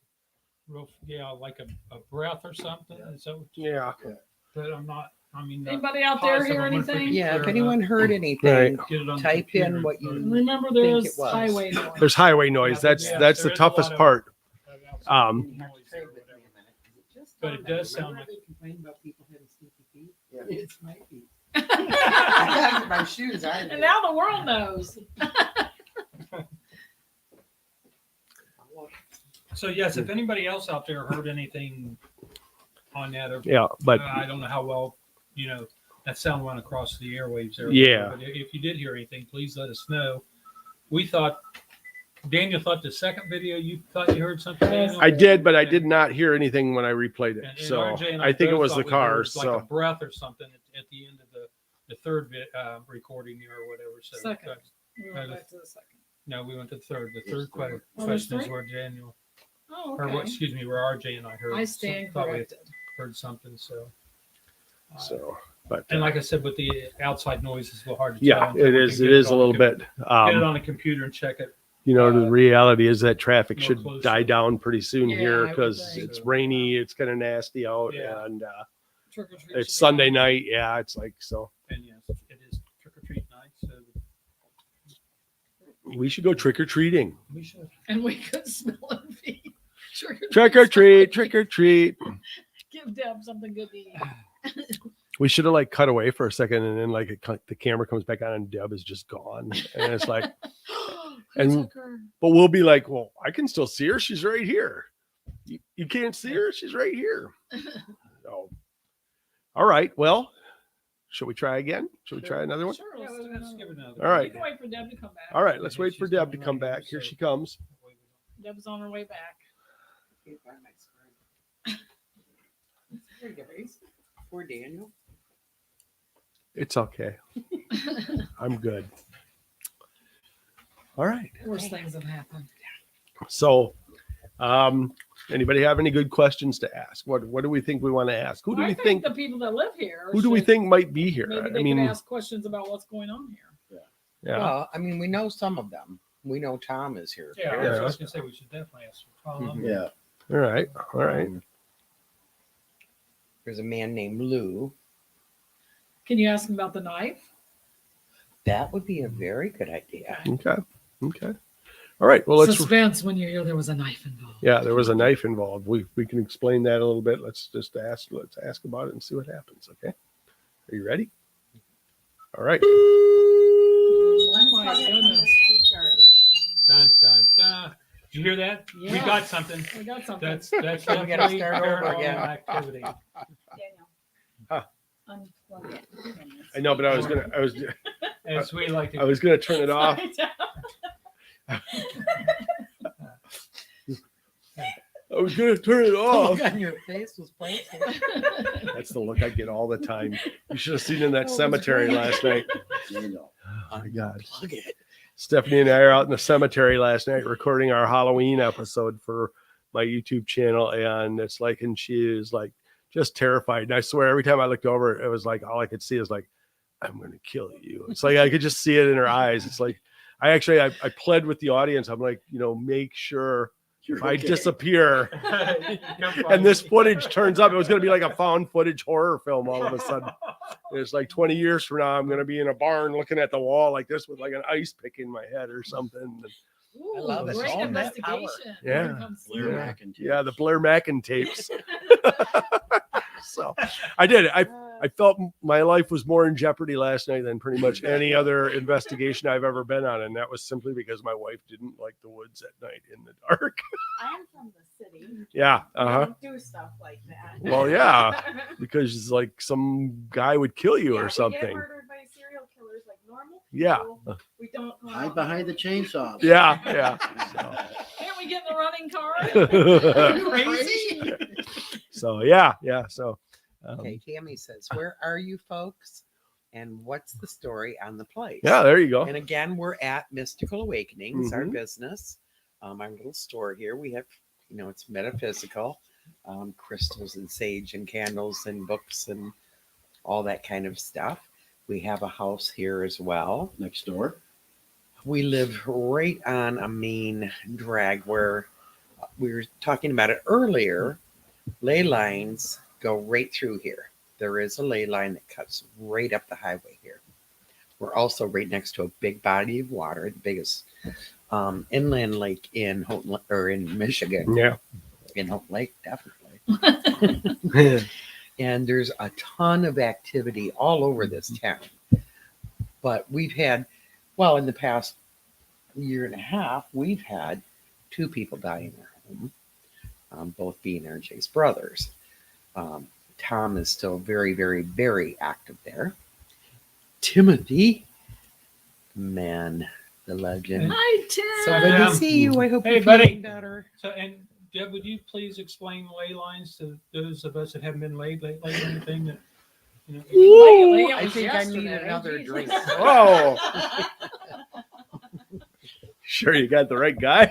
real, yeah, like a breath or something. So, Yeah. but I'm not. I mean, Anybody out there positive. hear I'm gonna anything? Yeah, if clear it anyone up. heard anything, Get it on the type computer in and what put it you And remember, think there's it was. highway noise. There's highway noise. Yeah, That's yeah, that's the there's a toughest lot of- part. outside Um, noise or whatever. But it does sound like. They complain about people having stinky feet. Yeah. It's my feet. I got my shoes. And now the world knows. So yes, if anybody else out there heard anything on that, or Yeah, but I don't know how well that sound went across the airwaves there. Yeah. But if you did hear anything, please let us know. We thought Daniel thought the second video you thought you heard something. Daniel? I did, but I did not hear anything when I replayed it. And So RJ and I think it both was thought the we cars. heard like a So breath or something at the end of the third recording here or whatever. So Second. We went back to the second. no, we went to the third. The third Oh, there's question is three? where Daniel, Oh, or what, okay. excuse me, where RJ and I heard. I stand thought we corrected. heard something. So. but And like I said, with the outside noise, it's a little hard to yeah, tell. until it we is. can It get is a on little the bit. Get it on a computer and check it. The reality is that traffic more should closely. die down pretty soon Yeah, here I would because think. it's rainy. It's kind of nasty out, Yeah. and Trick or treat should it's be Sunday on. night. Yeah, it's like so. And yes, it is trick or treat night, so We should go trick or treating. we should. And we could smell it. Trick or treat, trick or treat. Give Deb something good to eat. We should have like cut away for a second, and then like the camera comes back on, and Deb is just gone, and it's like, And- Who took her? but we'll be like, well, I can still see her. She's right here. You can't see her. She's right here. So, all right. Well, should we try again? Should we try another one? Sure, Yeah, let's do let's another give it one. another. All right. We can wait for Deb to come back. All right. Let's wait She's for Deb to coming come right back. Here so- she comes. Deb's on her way back. Poor Daniel. It's okay. I'm good. All right. Worst things have happened. So, anybody have any good questions to ask? What do we think we want to ask? Who do I we think? the people that live here? Who do we should- think might be here? Maybe I they mean, can ask questions about what's going on here. yeah. Well, I mean, we know some of them. We know Tom is here. Yeah, Yeah. I was gonna say we should definitely ask Tom. Mhm. Yeah. All right. All right. There's a man named Lou. Can you ask him about the knife? That would be a very good idea. Okay. Okay. All right. Well, let's. Suspense when you hear there was a knife involved. Yeah, there was a knife involved. We can explain that a little bit. Let's ask about it and see what happens. Okay. Are you ready? All right. Oh my goodness. Dun, dun, dun. Did you hear that? We Yeah. got something. We got something. That's We gotta definitely start over paranormal again. activity. Daniel. Huh. Unplug it. I know, but I was As we like to. gonna turn it off. I was gonna turn it The off. look on your face was priceless. That's the look I get all the time. You should have seen in that Oh, it was cemetery great. last night. Daniel. Oh my God. Plug it. Stephanie and I are out in the cemetery last night recording our Halloween episode for my YouTube channel. And it's like, and she is like just terrified. And I swear every time I looked over, it was like, all I could see is like, I'm going to kill you. It's like, I could just see it in her eyes. It's like, I pled with the audience. I'm like, make sure You're if I okay. disappear and this footage turns up, it was going to be like a found footage horror film all of a sudden. It's like 20 years from now, I'm going to be in a barn looking at the wall like this with like an ice pick in my head or something. Ooh, I love it. Great All that power. investigation. Yeah. Here comes Blair Yeah. Mac and Yeah, the tapes. Blair Mackin tapes. So I did it. I felt my life was more in jeopardy last night than pretty much any other investigation I've ever been on. And that was simply because my wife didn't like the woods at night in the dark. I'm from the city. Yeah. We don't do stuff like that. Well, yeah, because it's like some guy would kill you Yeah, or we get something. murdered by serial killers like normal Yeah. people. We don't go Hide out behind the and- chainsaws. Yeah. Yeah. Can't we get in the running car? So, Crazy. so yeah. So, Okay, Tammy says, where are you folks? And what's the story on the place? yeah, there you go. And again, we're at Mystical Awakenings, our Mhm. business, our little store here. We have, it's metaphysical, crystals and sage and candles and books and all that kind of stuff. We have a house here as well. Next door. We live right on a main drag where we were talking about it earlier. Ley lines go right through here. There is a ley line that cuts right up the highway here. We're also right next to a big body of water, the biggest inland lake in Houghton, or in Michigan. Yeah. In Houghton Lake, definitely. And there's a ton of activity all over this town. But we've had, well, in the past year and a half, we've had 2 people die in their home, both being RJ's brothers. Tom is still very, very, very active there. Timothy, man, the legend. Hi, Tim. So good to see you. I hope Hey, you're buddy. feeling better. So, and Deb, would you please explain ley lines to those of us that haven't been laid lately? Anything that Lately, it I was think I need yesterday. another Jesus. drink. Whoa. Sure, you got the right guy.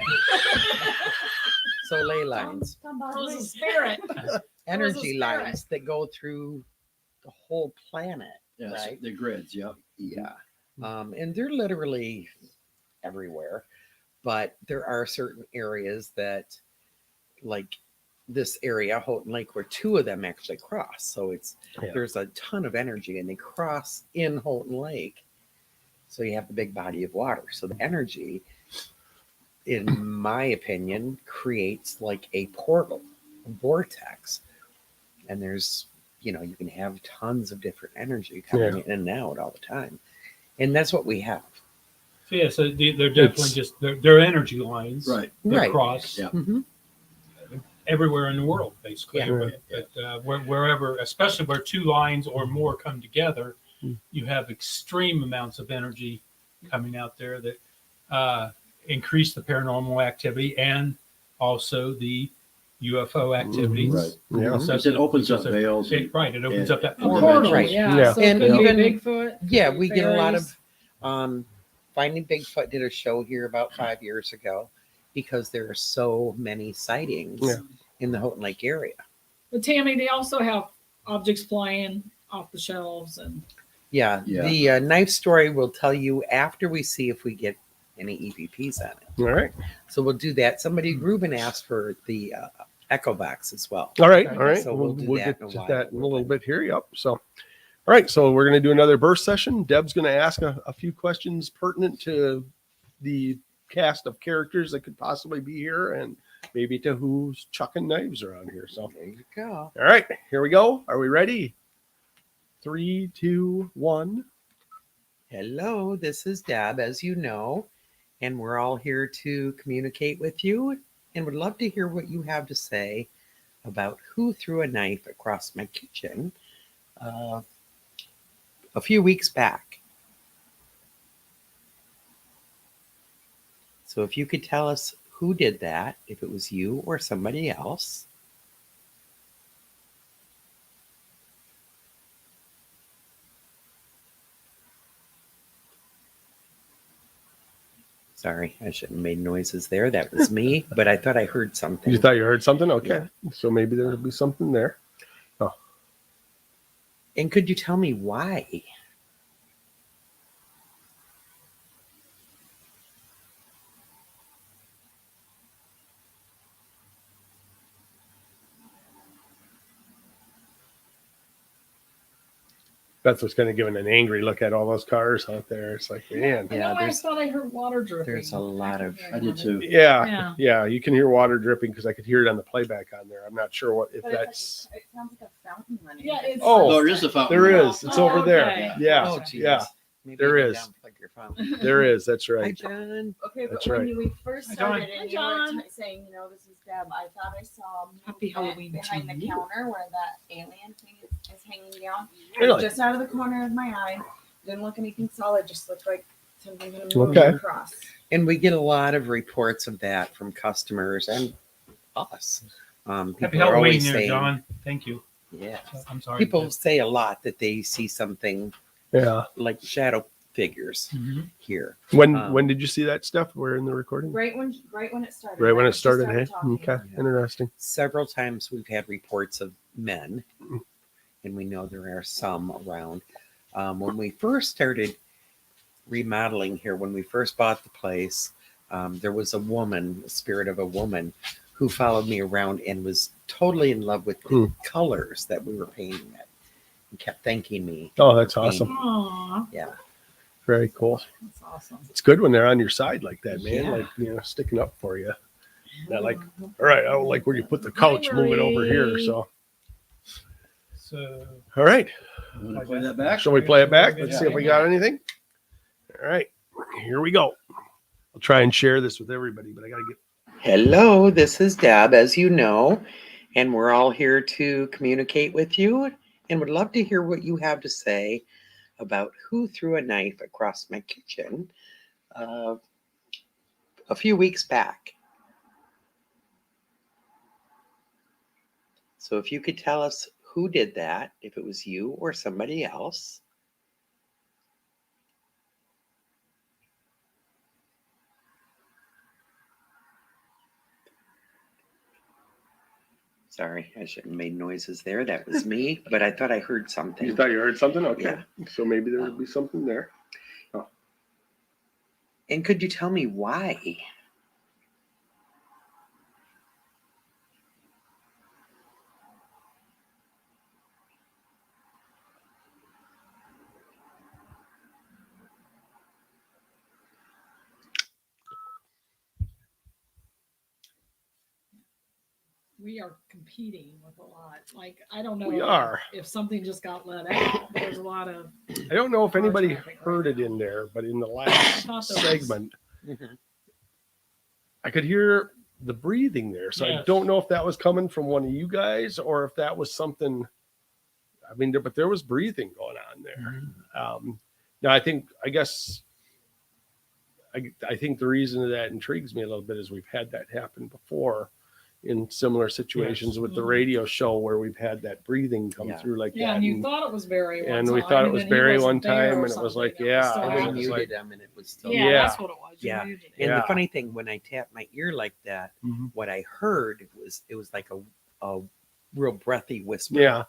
So ley lines, There was a spirit. energy spirit. lines that go through the whole planet. Yes, Right. the grids. Yep. Yeah. And they're literally everywhere. But there are certain areas that, like this area, Houghton Lake, where 2 of them actually cross. So there's a ton of energy and they cross in Houghton Lake. So you have the big body of water. So the energy, in my opinion, creates like a portal, a vortex. And there's, you can have tons of different energy coming in and out all the time. And that's what we have. So yeah, so they're definitely they're energy lines Right. that Right. cross Yeah. Mhm. everywhere in the world, basically. Yeah. Right. But wherever, especially where 2 lines or more come together, you have extreme amounts of energy coming out there that increase the paranormal activity and also the UFO activity. Right. Yeah. Because it opens up veils. and- It opens up that A portal. portal, Right. yeah. Yeah. So And it could even- be Bigfoot. could Yeah, be we get a lot fairies. of Finding Bigfoot did a show here about 5 years ago because there are so many sightings Yeah. in the Houghton Lake area. But Tammy, they also have objects flying off the shelves and Yeah, Yeah. the knife story will tell you after we see if we get any EVPs on it. All right. So we'll do that. Somebody, Ruben, asked for the Echo Box as well. All right. Okay. All right. So we'll we'll do we'll that get in a to while, that in a little Ruben. bit here. Yep. So, all right. So we're going to do another burst session. Deb's going to ask a few questions pertinent to the cast of characters that could possibly be here and maybe to who's chucking knives around here. So, There you go. all right. Here we go. Are we ready? 3, 2, 1. Hello, this is Deb, as you know, and we're all here to communicate with you and would love to hear what you have to say about who threw a knife across my kitchen a few weeks back. So if you could tell us who did that, if it was you or somebody else. Sorry, I shouldn't have made noises there. That was me, but I thought I heard something. You thought you heard something? Okay. So maybe there'll be something there. And could you tell me why? Beth was kind of giving an angry look at all those cars out there. It's like, man. I Yeah, know I there's- thought I heard water dripping. there's a lot of- I did too. Yeah. Yeah. Yeah. You can hear water dripping because I could hear it on the playback on there. I'm not sure what if But that's. it sounds like a fountain running. Yeah, it's. Oh, Oh, there is a fountain. There running. is. It's over there. okay. Yeah. Oh, Okay. geez. Yeah. Maybe There you is. downplug your phone. There is. That's Hi, right. John. Okay, That's but when right. we first Hi, John. started Hi, and you were John. saying, this is Deb, I thought I saw Happy movement Halloween behind to the you. counter where that alien thing is hanging down. Really? Just out of the corner of my eye. Didn't look anything solid, just looked like something gonna move Okay. across. And we get a lot of reports of that from customers and us. Happy People are Halloween always there, saying, John. Thank you. yeah. I'm sorry. People say a lot that they see something Yeah. like shadow figures Mhm. here. When did you see that stuff? We're in the recording. Right when it started. Right when it she started. Hey. talking. Okay. Yeah. Interesting. Several times we've had reports of men, Mm. and we know there are some around. When we first started remodeling here, when we first bought the place, there was a woman, the spirit of a woman, who followed me around and was totally in love with the Hmm. colors that we were painting it, and kept thanking me. Oh, that's awesome. Aw, Yeah. Very cool. that's awesome. It's good when they're on your side like that, man. Yeah. Like, sticking up for you. Not like, all right, I don't like where you put the couch, move it over here. Marie. So, So all right. You want to play that back? Shall we play it back? Let's see if Yeah. we got anything. All right. Here we go. I'll try and share this with everybody, but I got to get. Hello, this is Deb, as you know, and we're all here to communicate with you and would love to hear what you have to say about who threw a knife across my kitchen a few weeks back. So if you could tell us who did that, if it was you or somebody else. Sorry, I shouldn't have made noises there. That was me, but I thought I heard something. You thought you heard something? Okay. Yeah. So maybe there would be something there. And could you tell me why? We are competing with a lot. Like, I don't know. We are. If something just got let out. There's a lot of. I don't know if Car anybody traffic right heard it now. in there, but in the I last thought there was- segment, Mhm. I could hear the breathing there. So I Yes. don't know if that was coming from one of you guys or if that was something. I mean, but there was breathing going on there. Now, I guess I think the reason that intrigues me a little bit is we've had that happen before in similar situations Yes. with the radio show where we've had that breathing come Yeah. through like Yeah, that. and you And- thought it was Barry. One and time, we thought it was and then he Barry wasn't one there time, or and it was something, like, and yeah, still And it we happened. was muted like- them and it was still. Yeah, Yeah. that's what it was. You Yeah. muted it. And Yeah. the funny thing, when I tapped my ear like that, Mhm. what I heard was like a real breathy whisper. Yeah.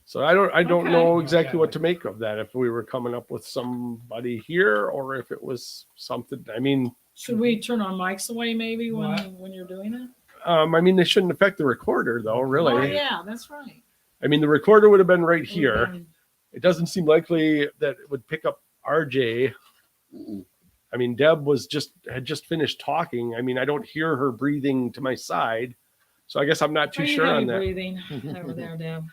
So I don't Okay. know exactly what to make of that. If we were coming up with somebody here or if it was something. I mean, Should we turn our mics away maybe What? when you're doing it? I mean, they shouldn't affect the recorder though, really. Oh yeah, that's right. I mean, the recorder would have been right Would've here. been- It doesn't seem likely that it would pick up RJ. Mm-mm. I mean, Deb had just finished talking. I mean, I don't hear her breathing to my side. So I guess I'm not too Are you sure heavy on that. breathing over there, Deb?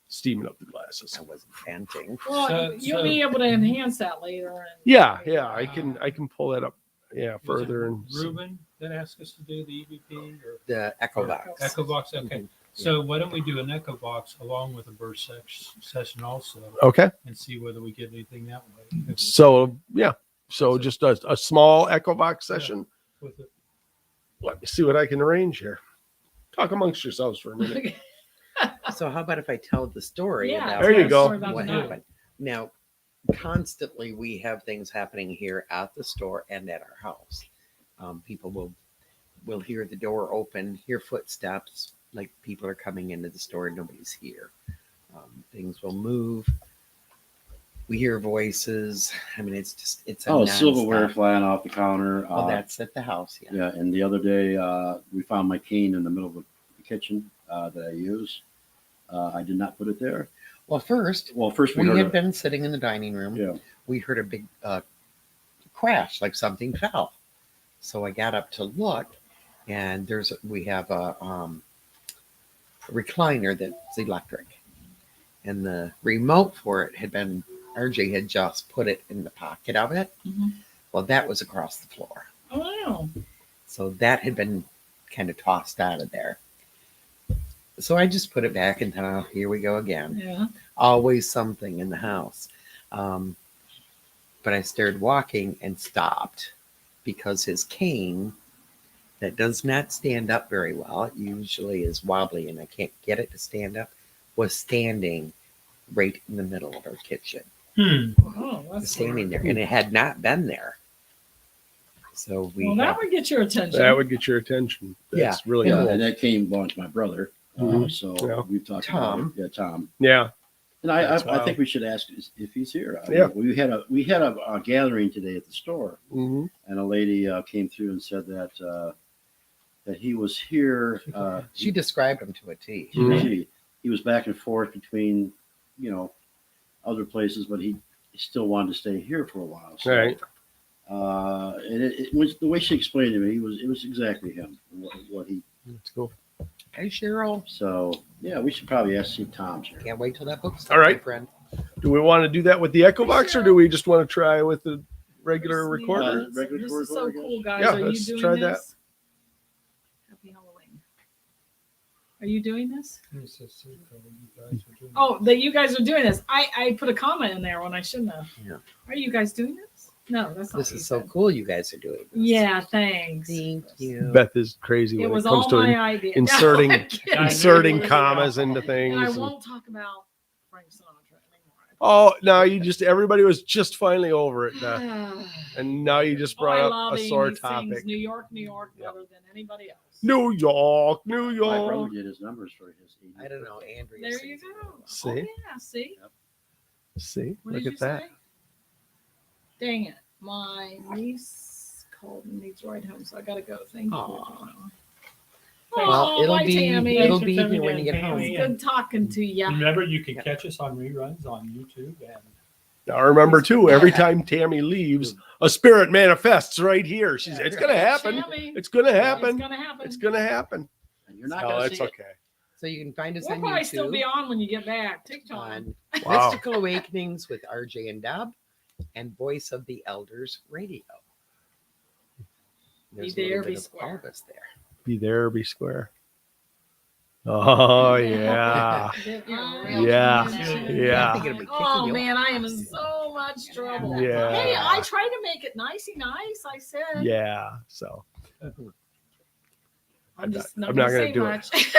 Steaming up the glasses. I wasn't panting. Well, So- you'll so- be able to enhance that later. And, Yeah, I can pull that up. Yeah, was it further and Ruben that asked us to do the EVP or The Echo Box. Echo Box. Okay. Mhm. So why don't we do an Echo Box along with a burst session also, okay. and see whether we get anything that way. So yeah, so just a small Echo Box session. With it. Let me see what I can arrange here. Talk amongst yourselves for a minute. So how about if I tell the story Yeah, about There you go. story about what the dog. happened? Now, constantly we have things happening here at the store and at our house. People will hear the door open, hear footsteps, like people are coming into the store and nobody's here. Things will move. We hear voices. I mean, it's a Silverware nonstop. flying off the counter. Well, that's at the house. Yeah. Yeah, and the other day we found my cane in the middle of the kitchen that I use. I did not put it there. Well, first First we heard had a- been sitting in the dining room. Yeah. We heard a big crash, like something fell. So I got up to look, and we have a recliner that's electric, and the remote for it RJ had just put it in the pocket of it. Mhm. Well, that was across the floor, Oh, wow. so that had been kind of tossed out of there. So I just put it back and thought, oh, here we go again. Yeah. Always something in the house. But I started walking and stopped because his cane that does not stand up very well, it usually is wobbly and I can't get it to stand up, was standing right in the middle of our kitchen. Oh, that's Standing there. And it had not been there. So Well, that would get your attention. That would get your attention. That's really Yeah, cool. and that cane belonged to my brother. Mhm. So Yeah. we've talked Tom. about it. Yeah, Tom. Yeah. And That's I wild. think we should ask if he's here. Yeah. We had a gathering today at the store, Mm-hmm. and a lady came through and said that he was here. She described him to a T. Mhm. He was back and forth between, other places, but he still wanted to stay here for a while. So, Right. and it was the way she explained to me. It was exactly him. What he. That's cool. Hey, Cheryl. So yeah, we should probably see Tom's here. Can't wait till that book's All right. my friend. Do we want to do that with the Echo Box, or do we just want to try with the regular recorder? Regular This is so recorder, I cool, guys. Yeah, Are you let's doing try this? Happy Halloween. Are you doing this? Oh, that you guys are doing this. I put a comment in there when I shouldn't have. Yeah. Are you guys doing this? No, that's not This what you is so said. cool you guys are doing this. Yeah, thanks. Thank you. Beth is crazy It when it was comes all to my idea. inserting- No, I'm kidding. inserting commas into things. And I and- won't talk about Frank Sinatra anymore. Oh, now everybody was just finally over it. And now you just brought I up love a him. sore He topic. sings New York Yep. better than anybody else. New York, New My brother York. did his numbers for his. I don't know, Andrea. There you sings it. go. See? Oh, yeah, see? See, What look did at you that. say? Dang it. My niece called and needs to ride home, so I gotta go. Thank you. Aw. Well, Well, it'll bye, be Tammy. it'll be here when you get home. It's good talking to you. Remember, you can catch us on reruns on YouTube and Now remember too, every time Tammy leaves, a spirit manifests right here. She's it's gonna happen. Tammy, It's gonna It's happen. gonna happen. It's gonna happen. And you're not Oh, gonna that's see it. okay. So you can find us We'll on probably YouTube still be on when you get back. Take time. on Wow. Mystical Awakenings with RJ and Dub and Voice of the Elders Radio. There's Be a little there, bit be of square. all of us there. Be there, be square. Oh yeah. Yeah. Yeah. I think it'll be kicking Oh you man, I am in so much trouble. Yeah. Hey, I tried to make it nicey nice. I said. Yeah. So I'm just I'm not, not gonna gonna say do it. much.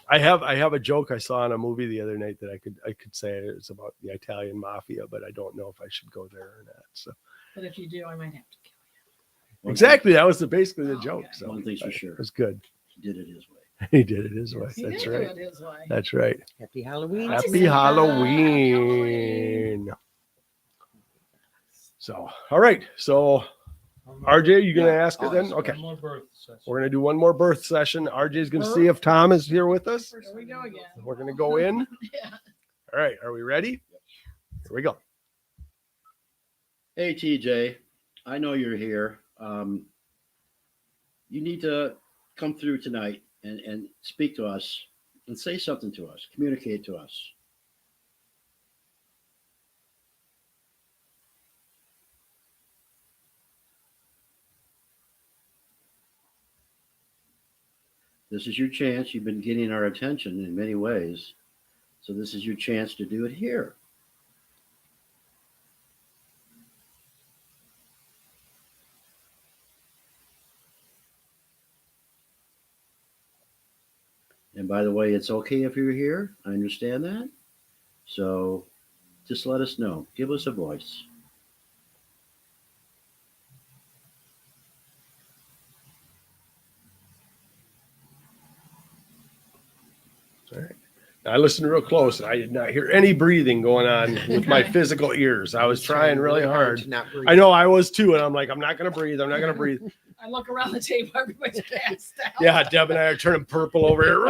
I have a joke I saw in a movie the other night that I could say it's about the Italian mafia, but I don't know if I should go there or not. So But if you do, I might have to kill exactly, that was basically the Oh, joke. okay. So One thing's for sure. it was good. He did it his way. He did it his way. you. He That's did right. do it his way. That's right. Happy Halloween. Happy Happy Halloween. So, all right. So, RJ, you gonna ask it then? Okay. One more birth session. We're gonna do one more birth session. RJ's gonna see if Tom is here with us. Here we go again. We're gonna go in. Yeah. All right. Are we ready? Here we go. Hey TJ, I know you're here. You need to come through tonight and speak to us and say something to us, communicate to us. This is your chance. You've been getting our attention in many ways. So this is your chance to do it here. And by the way, it's okay if you're here. I understand that. So just let us know. Give us a voice. All right. I listened real close and I did not hear any breathing going on with my Okay. physical ears. I was trying really hard. to not breathe. I know I was too. And I'm like, I'm not going to breathe. I'm not going to breathe. I look around the table, everybody's passed out. Yeah. Deb and I are turning purple over here.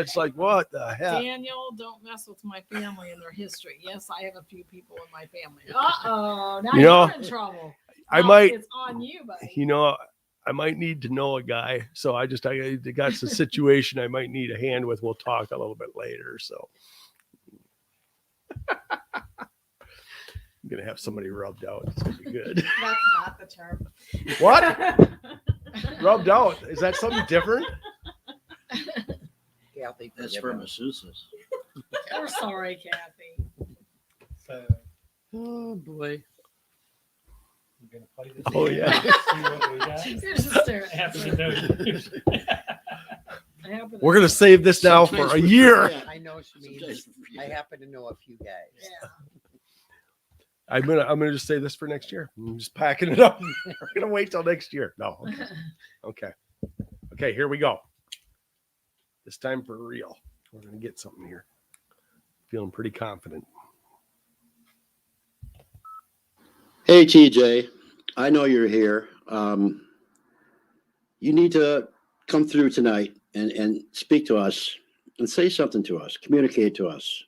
It's like, what the heck? Daniel, don't mess with my family and their history. Yes, I have a few people in my family. Uh-oh, now You know, you're in trouble. I No, might, It's on you, buddy. you know, I might need to know a guy. So I got some situation I might need a hand with. We'll talk a little bit later. So I'm going to have somebody rubbed out. It's going to be good. That's not the term. What? Rubbed out? Is that something different? Kathy, That's forgive for him. masseuses. We're sorry, Kathy. So Oh boy. we're gonna play this. Oh, game, yeah. see what we got. You're just staring at After me. the note. I happen to- We're going to save this now for Sometimes a we year. forget. I know she means. Sometimes we forget. I happen to know a few guys. Yeah. I'm gonna just say this for next year. I'm just packing it up. We're gonna wait till next year. No. Okay. Here we go. This time for real. We're gonna get something here. Feeling pretty confident. Hey, TJ, I know you're here. You need to come through tonight and speak to us and say something to us, communicate to us.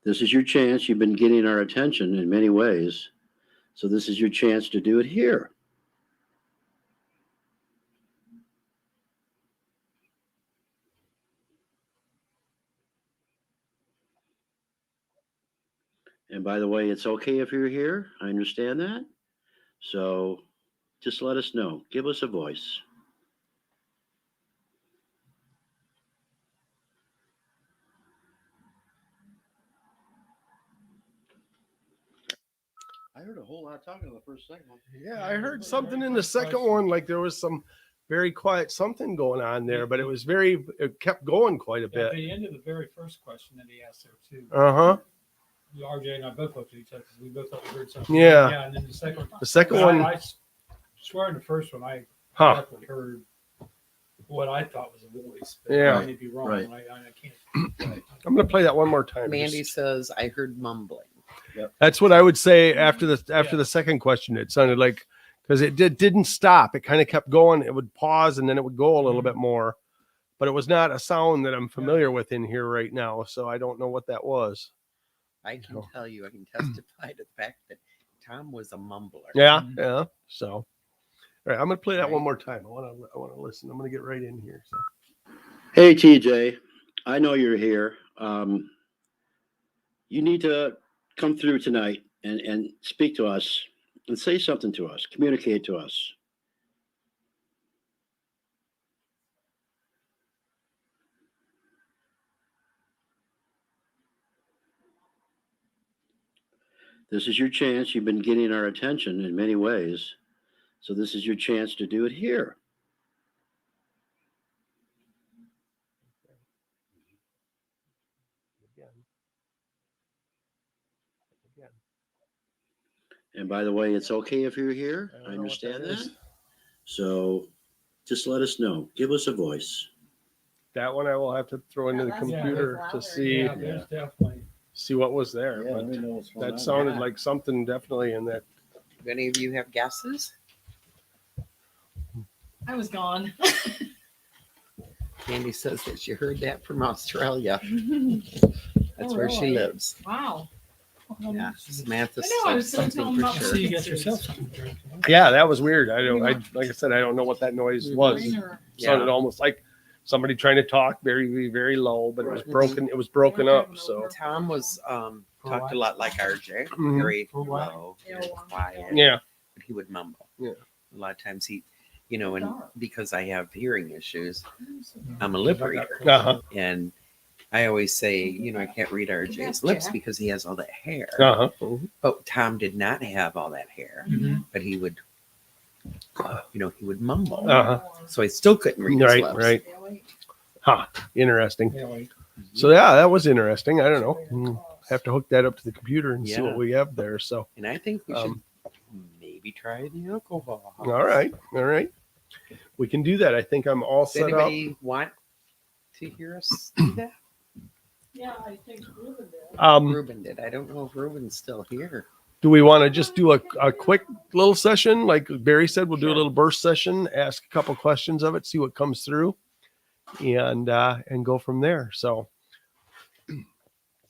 This is your chance. You've been getting our attention in many ways. So this is your chance to do it here. And by the way, it's okay if you're here. I understand that. So just let us know. Give us a voice. I heard a whole lot of talking in the first segment. Yeah, I heard something in the second one, like there was some very quiet something going on there, but it kept going quite a At bit. the end of the very first question that he asked there too, Uh-huh. RJ and I both looked at each other because we both thought we heard something. Yeah. Yeah, and then the second one. The second But one, I swear in the first one, I huh? definitely heard what I thought was a voice. But Yeah. I may be wrong. Right. I can't. I'm gonna play that one more time. Mandy says I heard mumbling. That's what I would say after the second question. It sounded like, because it didn't stop. It kind of kept going. It would pause and then it would go a little bit more, but it was not a sound that I'm familiar with in here right now. So I don't know what that was. I can tell you, I can testify to the fact that Tom was a mumbler. Yeah, yeah. So, all right, I'm gonna play that one more time. I want to listen. I'm gonna get right in here. So. Hey, TJ, I know you're here. You need to come through tonight and speak to us and say something to us, communicate to us. This is your chance. You've been getting our attention in many ways. So this is your chance to do it here. And by the way, it's okay if you're here. I understand that. So just let us know. Give us a voice. That one I will have to throw into the that's computer louder. to see Yeah, there's definitely. see what was there. Yeah, but let me know what's going that on. sounded Yeah. like something definitely in that. Do any of you have guesses? I was gone. Mandy says that she heard that from Australia. That's Oh, where she really? lives. Wow. Yeah, Samantha I know, I was said gonna tell something him for not to sure. See, you got yourself something to drink. Yeah, that was weird. Like I said, I don't know what that noise was. It Minor. sounded almost like somebody trying to talk very, very low, but it was broken. It was broken up. So Tom was talked a lot like RJ, Mhm. very For what? low, very Yeah. quiet. yeah, But he would mumble. Yeah. A lot of times he, and because I have hearing issues, I'm a lip reader, uh-huh. and I always say, I can't read RJ's Yes, lips Jack. because he has all that hair. Uh-huh. But Tom did not have all that hair, Mhm. but he would, he would mumble. Uh-huh. So I still couldn't read his Right, lips. right. Huh. Interesting. Yeah, like, So yeah, that was interesting. I don't know. Have to hook that up to the computer and see Yeah. what we have there. So, And I think we should um, maybe try the alcohol. all right. We can do that. I think I'm all Does set up. anybody want to hear us do that? Yeah, I think Ruben did. Ruben did. I don't know if Ruben's still here. Do we want to just do a quick little session? Like Barry said, we'll do a Sure. little burst session, ask a couple questions of it, see what comes through, and go from there. So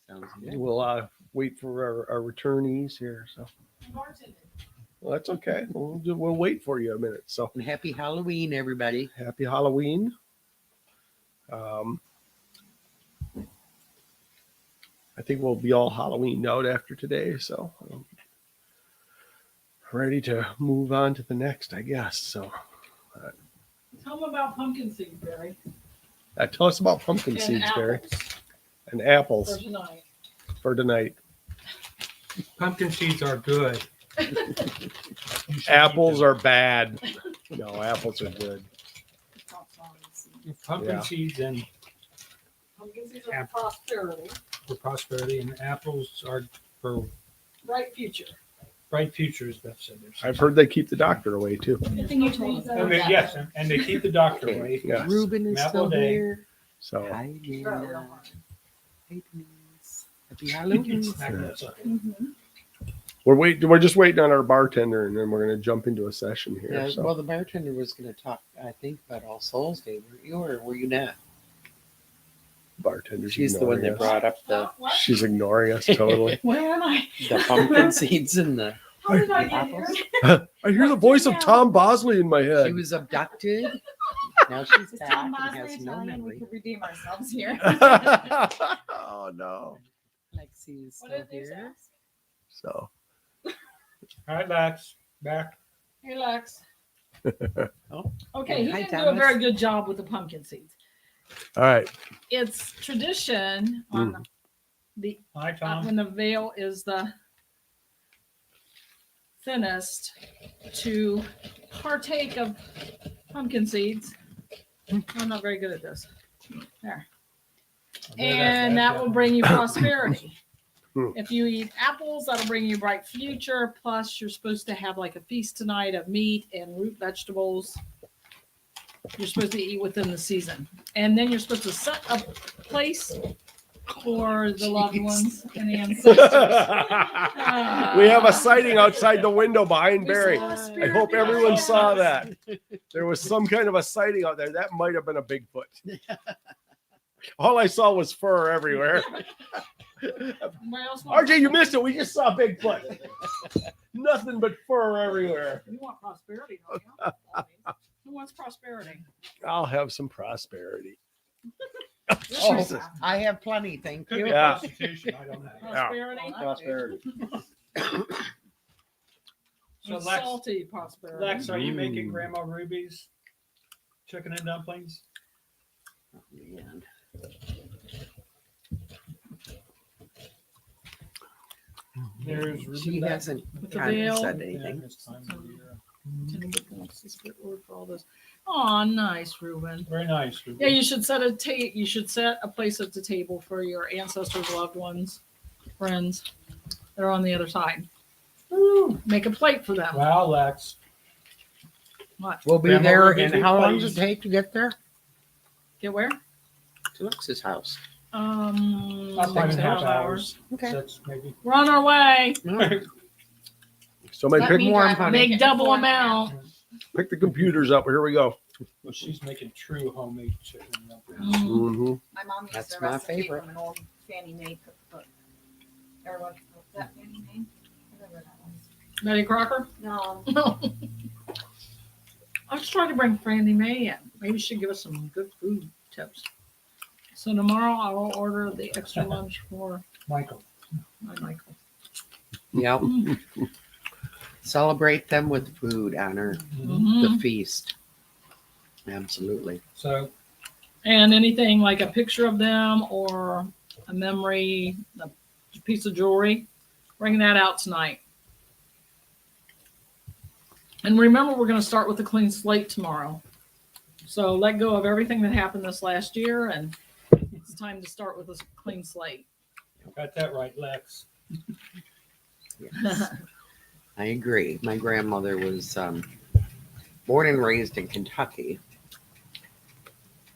Sounds good. we'll wait for our returnees here. So well, that's okay. We'll wait for you a minute. So And happy Halloween, everybody. happy Halloween. I think we'll be all Halloweened out after today. So ready to move on to the next, I guess. So Tell them about pumpkin seed, Barry. tell us about pumpkin And seeds, Barry, apples and for apples tonight. for tonight. pumpkin seeds are good. You should Apples eat them. are bad. No, apples are good. Pumpkin Yeah. seeds and Pumpkin seeds are for prosperity, for prosperity, and apples are for bright future. bright futures. Beth said. I've heard they keep the doctor away too. Good thing you told us that. And they, yes, and they keep the doctor away. Yes. Ruben is Apple still day. here. So Hi, Right, Nana. right. Hey, Denise. Happy Halloween. we're just waiting on our bartender, and then we're gonna jump into a session here. Yeah, So well, the bartender was going to talk, I think, about All Souls Day. Were you or were you not? bartender's She's the one ignoring that us. brought up the, What? She's ignoring us totally. Where am I? the pumpkin seeds and the How did I get here? apples. I hear the voice of Tom Bosley in my She head. was abducted. Now she's Is back Tom and Bosley has no Italian? We memory. could redeem ourselves here. Oh no. Lexi is What still did you say? here. So All right, Lex, back. Hey, Lex. Oh, Okay, he hi, didn't do a Thomas. very good job with the pumpkin seeds. all right. It's tradition on the Hi, Tom. when the veil is the thinnest to partake of pumpkin seeds. I'm not very good at this. There. And that will bring you prosperity. If you eat apples, that'll bring you bright future. Plus, you're supposed to have like a feast tonight of meat and root vegetables. You're supposed to eat within the season. And then you're supposed to set a place for the loved Jeez. ones and the ancestors. We have a sighting outside the window behind There's Barry. a lot of I spirit hope behind everyone it. saw that. There was some kind of a sighting out there. That might have been a Bigfoot. All I saw was fur everywhere. Anybody else want- RJ, you missed it. We just saw Bigfoot. Nothing but fur everywhere. You want prosperity, don't you? Who wants prosperity? I'll have some prosperity. Oh, Jesus. I have plenty, thank Could you. be Yeah. prostitution. I don't know. Prosperity? Prosperity. So And Lex, salty prosperity. Lex, are you Mm. making Grandma Ruby's chicken and dumplings? Oh, man. There's She Ruby. hasn't With the kind of veil. said Yeah, anything. this time of year. What's the spirit word for all this? Oh, nice, Ruben. Very nice. Ruby. Yeah, you should set you should set a place at the table for your ancestors, loved ones, friends that are on the other side. Make a plate for them. Wow, Lex. What? We'll be Grandma there. Ruby's And how long does place. it take to get there? Get where? To Lex's house. Not 6 5.5 hours. Okay. 6 maybe. We're on our way. Somebody Let pick, me warm, drive. honey. Make Make it double before amount. pick the computers up. Here we go. Well, she's making true homemade chicken and dumplings. Mm. Mm-hmm. My mom used That's the my recipe favorite. from an old Fannie Mae cookbook. Or what? Was that Fannie Mae? Whatever that was. Betty Crocker? No. Let's try to bring Franny Mae in. Maybe she should give us some good food tips. So tomorrow I will order the extra lunch for Michael. my Michael. Yep. Mm. Celebrate them with food, honor Mhm. the feast. Absolutely. So And anything like a picture of them or a memory, a piece of jewelry, bring that out tonight. And remember, we're going to start with a clean slate tomorrow. So let go of everything that happened this last year, and it's time to start with a clean slate. Got that right, Lex. Yes, I agree. My grandmother was born and raised in Kentucky,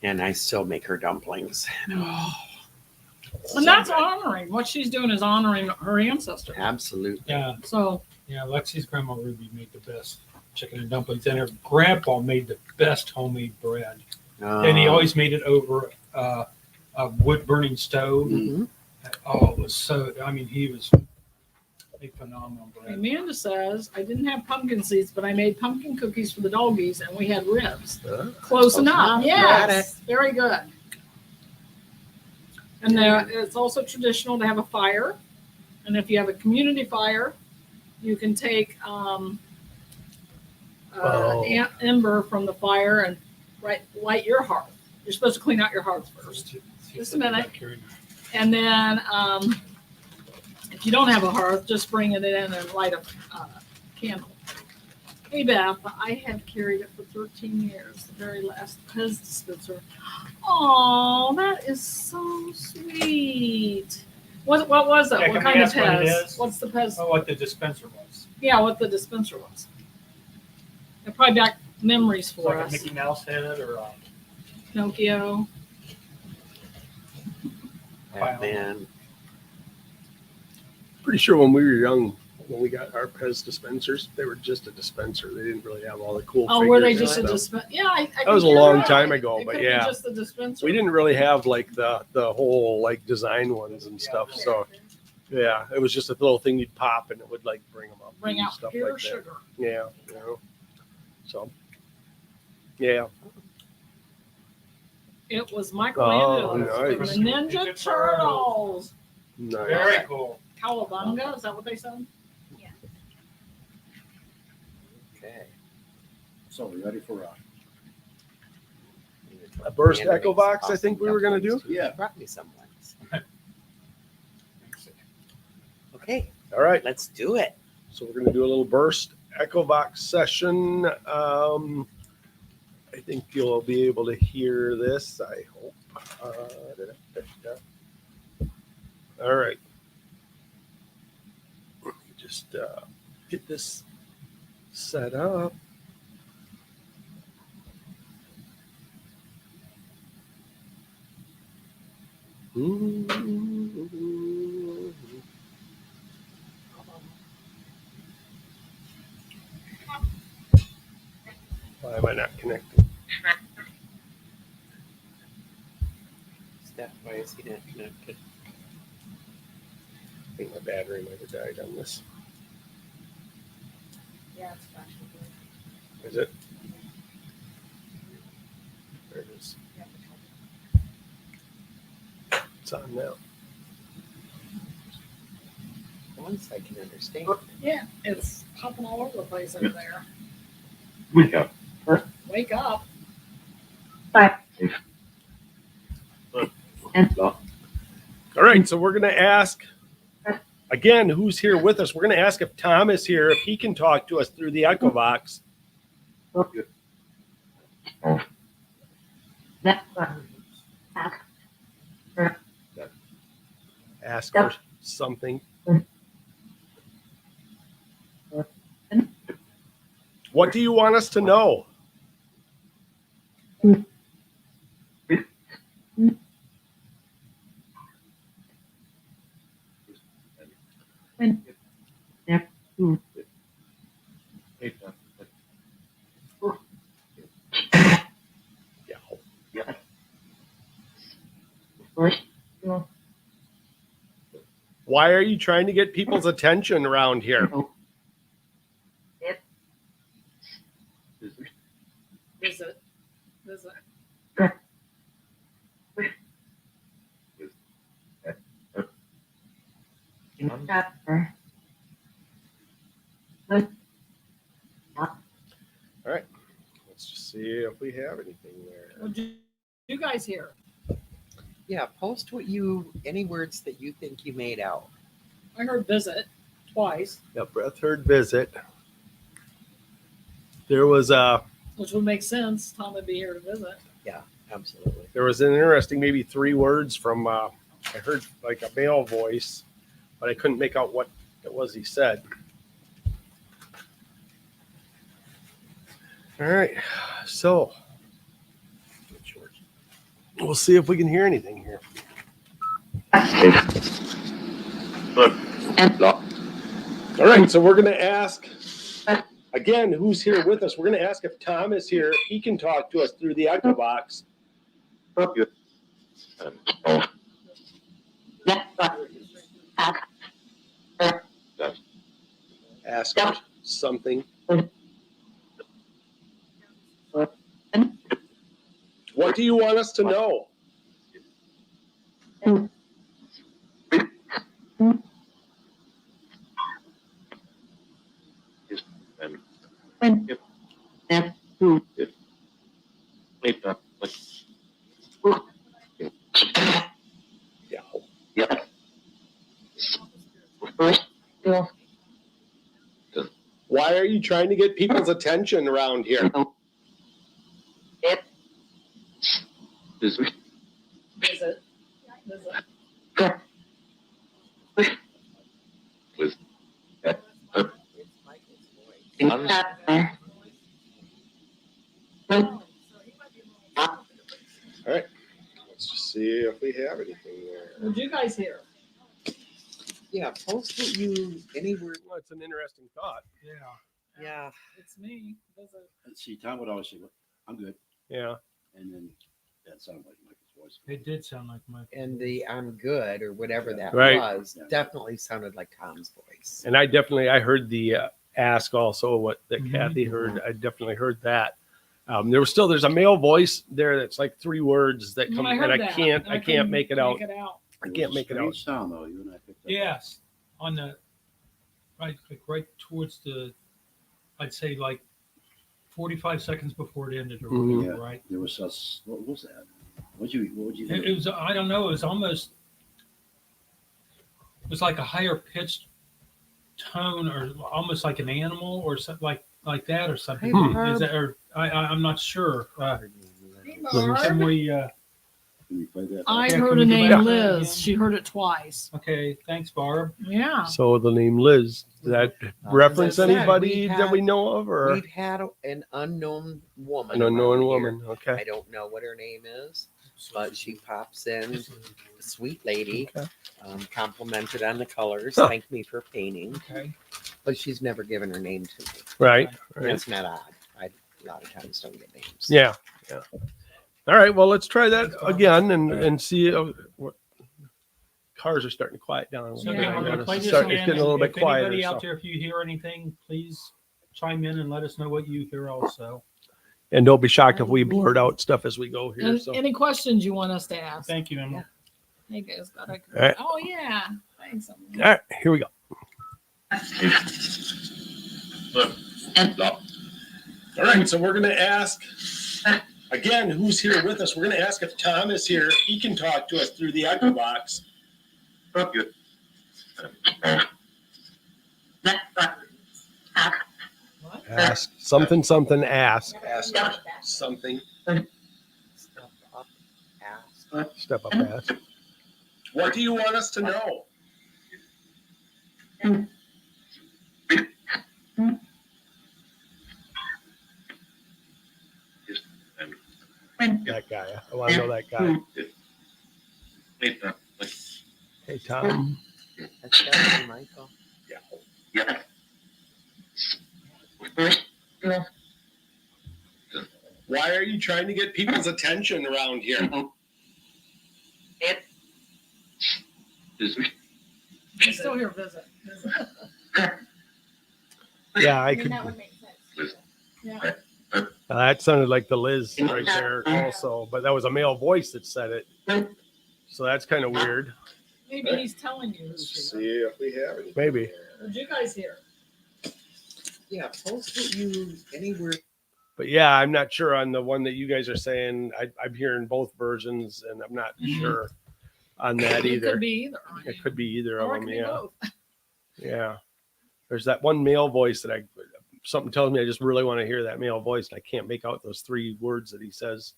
and I still make her dumplings. And that's honoring. What she's doing is honoring her ancestor. Absolutely. Yeah, So yeah. Lexi's grandma Ruby made the best chicken and dumplings, and her grandpa made the best homemade bread. And he always made it over a wood burning stove. Mhm. Oh, it was so. I mean, he was a phenomenal bread. Amanda says, I didn't have pumpkin seeds, but I made pumpkin cookies for the doggies, and we had ribs. Close enough. enough. Yes. Very good. And it's also traditional to have a fire. And if you have a community fire, you can take ember from the fire and light your hearth. You're supposed to clean out your hearth first. Just a minute. And then if you don't have a hearth, just bring it in and light a candle. Hey, Beth, I have carried it for 13 years, the very last Pez dispenser. Oh, that is so sweet. What was it? Yeah, What can we kind of ask what it Pez? is? What's the Pez? Oh, what the dispenser was. Yeah, what the dispenser was. It probably back memories It's for like a us. Mickey Mouse head or a Pinocchio. Batman. Pretty sure when we were young, when we got our Pez dispensers, they were just a dispenser. They didn't really have all the cool Oh, were they figures just a and stuff. dispenser? Yeah, I That was a think you're long right. time ago, It but could be yeah. just the dispenser. We didn't really have like the whole like design ones and stuff. So yeah, it was just a little thing you'd pop and it would like bring them up. Bring and out stuff pure like that. sugar. Yeah, you know. So yeah. It was Michelangelo's Oh, from nice. the Ninja Turtles. Nice. very cool. Cowabunga, is that what they said? Okay. So we ready for A burst Amanda echo makes box, I awesome think we were gonna do. dumplings, too. Yeah. She brought me some once. Okay, All right. let's do it. So we're going to do a little burst echo box session. I think you'll be able to hear this. I hope. All right. Let me just get this set up. Why am I not connecting? Steph, why is he not connected? I think my battery might have died on this. Yeah, it's flashing blue. Is it? There it is. It's on now. Once I can understand. Yeah, it's popping all over the place over there. Wake up. Wake up. All right, so we're going to ask again who's here with us. We're going to ask if Tom is here, if he can talk to us through the echo box. Ask for something. What do you want us to know? Why are you trying to get people's attention around here? Visit. All right, let's just see if we have anything there. Would you You guys hear? Yeah, post any words that you think you made out. I heard visit twice, Yeah, Beth heard visit. There was which would make sense. Tom would be here to visit. Absolutely. an interesting maybe 3 words from I heard like a male voice, but I couldn't make out what it was he said. All right, so we'll see if we can hear anything here. All right, so we're going to ask again who's here with us. We're going to ask if Tom is here. He can talk to us through the echo box. Ask something. What do you want us to know? Why are you trying to get people's attention around here? Visit. Visit. All right, let's just see if we have anything there. Would you guys hear? Yeah, post any word. Well, it's an interesting thought. Yeah. It's me. Visit. Let's see, Tom would always say, I'm good. Yeah. And then that sounded like Michael's voice. It did sound like Mike. And the I'm good or whatever that Right. was definitely sounded like Tom's voice. And I heard the ask also what that Mhm. Kathy heard. I definitely heard that. There's a male voice there that's like 3 words that come, I and heard I that. can't couldn't make it out. Make it out. I can't make it out. Strange sound though, you and I picked up. Yes, on the right towards the, I'd say like 45 seconds before it ended, or Mhm. whatever, Yeah. right? There was what was that? What would you It was, I don't know, it was almost, it was like a higher pitched tone, or almost like an animal, or something like that, or something. Hey, Barb. Is that, or I'm not sure. Hey, Can Barb. we? Can you play that? I Yeah, heard can a we go name back to that Liz. again? She heard it twice. Okay, thanks, Barb. Yeah. So the name Liz, does that reference as I said, anybody that we know of, or We've had an unknown woman. an unknown around woman? here. Okay. I don't know what her name is, but she pops in. Sweet lady. Okay. Complimented on the colors. Huh. Thanked me for painting. Okay. But she's never given her name to me. Right. And Right. it's not odd. I a lot of times don't get names. Yeah. Yeah. All right. Well, let's try that Thanks, Barb. again and see what cars are starting to quiet down. So Yeah, again, we're yeah, going to play this It's again. getting a little bit If anybody quieter. out So. there, if you hear anything, please chime in and let us know what you hear also. And don't be shocked if we blurt out stuff as we go here. And So. any questions you want us to ask? Thank you, Emma. Hey guys, got a. All right. Oh yeah. Thanks. All right. Here we go. All right, so we're going to ask again who's here with us. We're going to ask if Tom is here. He can talk to us through the echo box. Ask something. Ask. Ask something. Step up, ask. Step up. Ask. What do you want us to know? That guy. I want to know that guy. Hey, Tom. That's definitely Michael. Why are you trying to get people's attention around here? I still hear visit. Yeah, I I mean, could. that would make sense. Yeah. That sounded like the Liz right there, also, but that was a male voice that said it. So that's kind of weird. Maybe he's telling you Let's who's see here. if we have anything. Maybe. Would you guys hear? Yeah, post any word. But yeah, I'm not sure on the one that you guys are saying. I'm hearing both versions, and I'm not sure on that It either. could be either. It could be either Or of it them. could be Yeah, both. yeah. There's that one male voice that something tells me I just really want to hear that male voice, and I can't make out those 3 words that he says.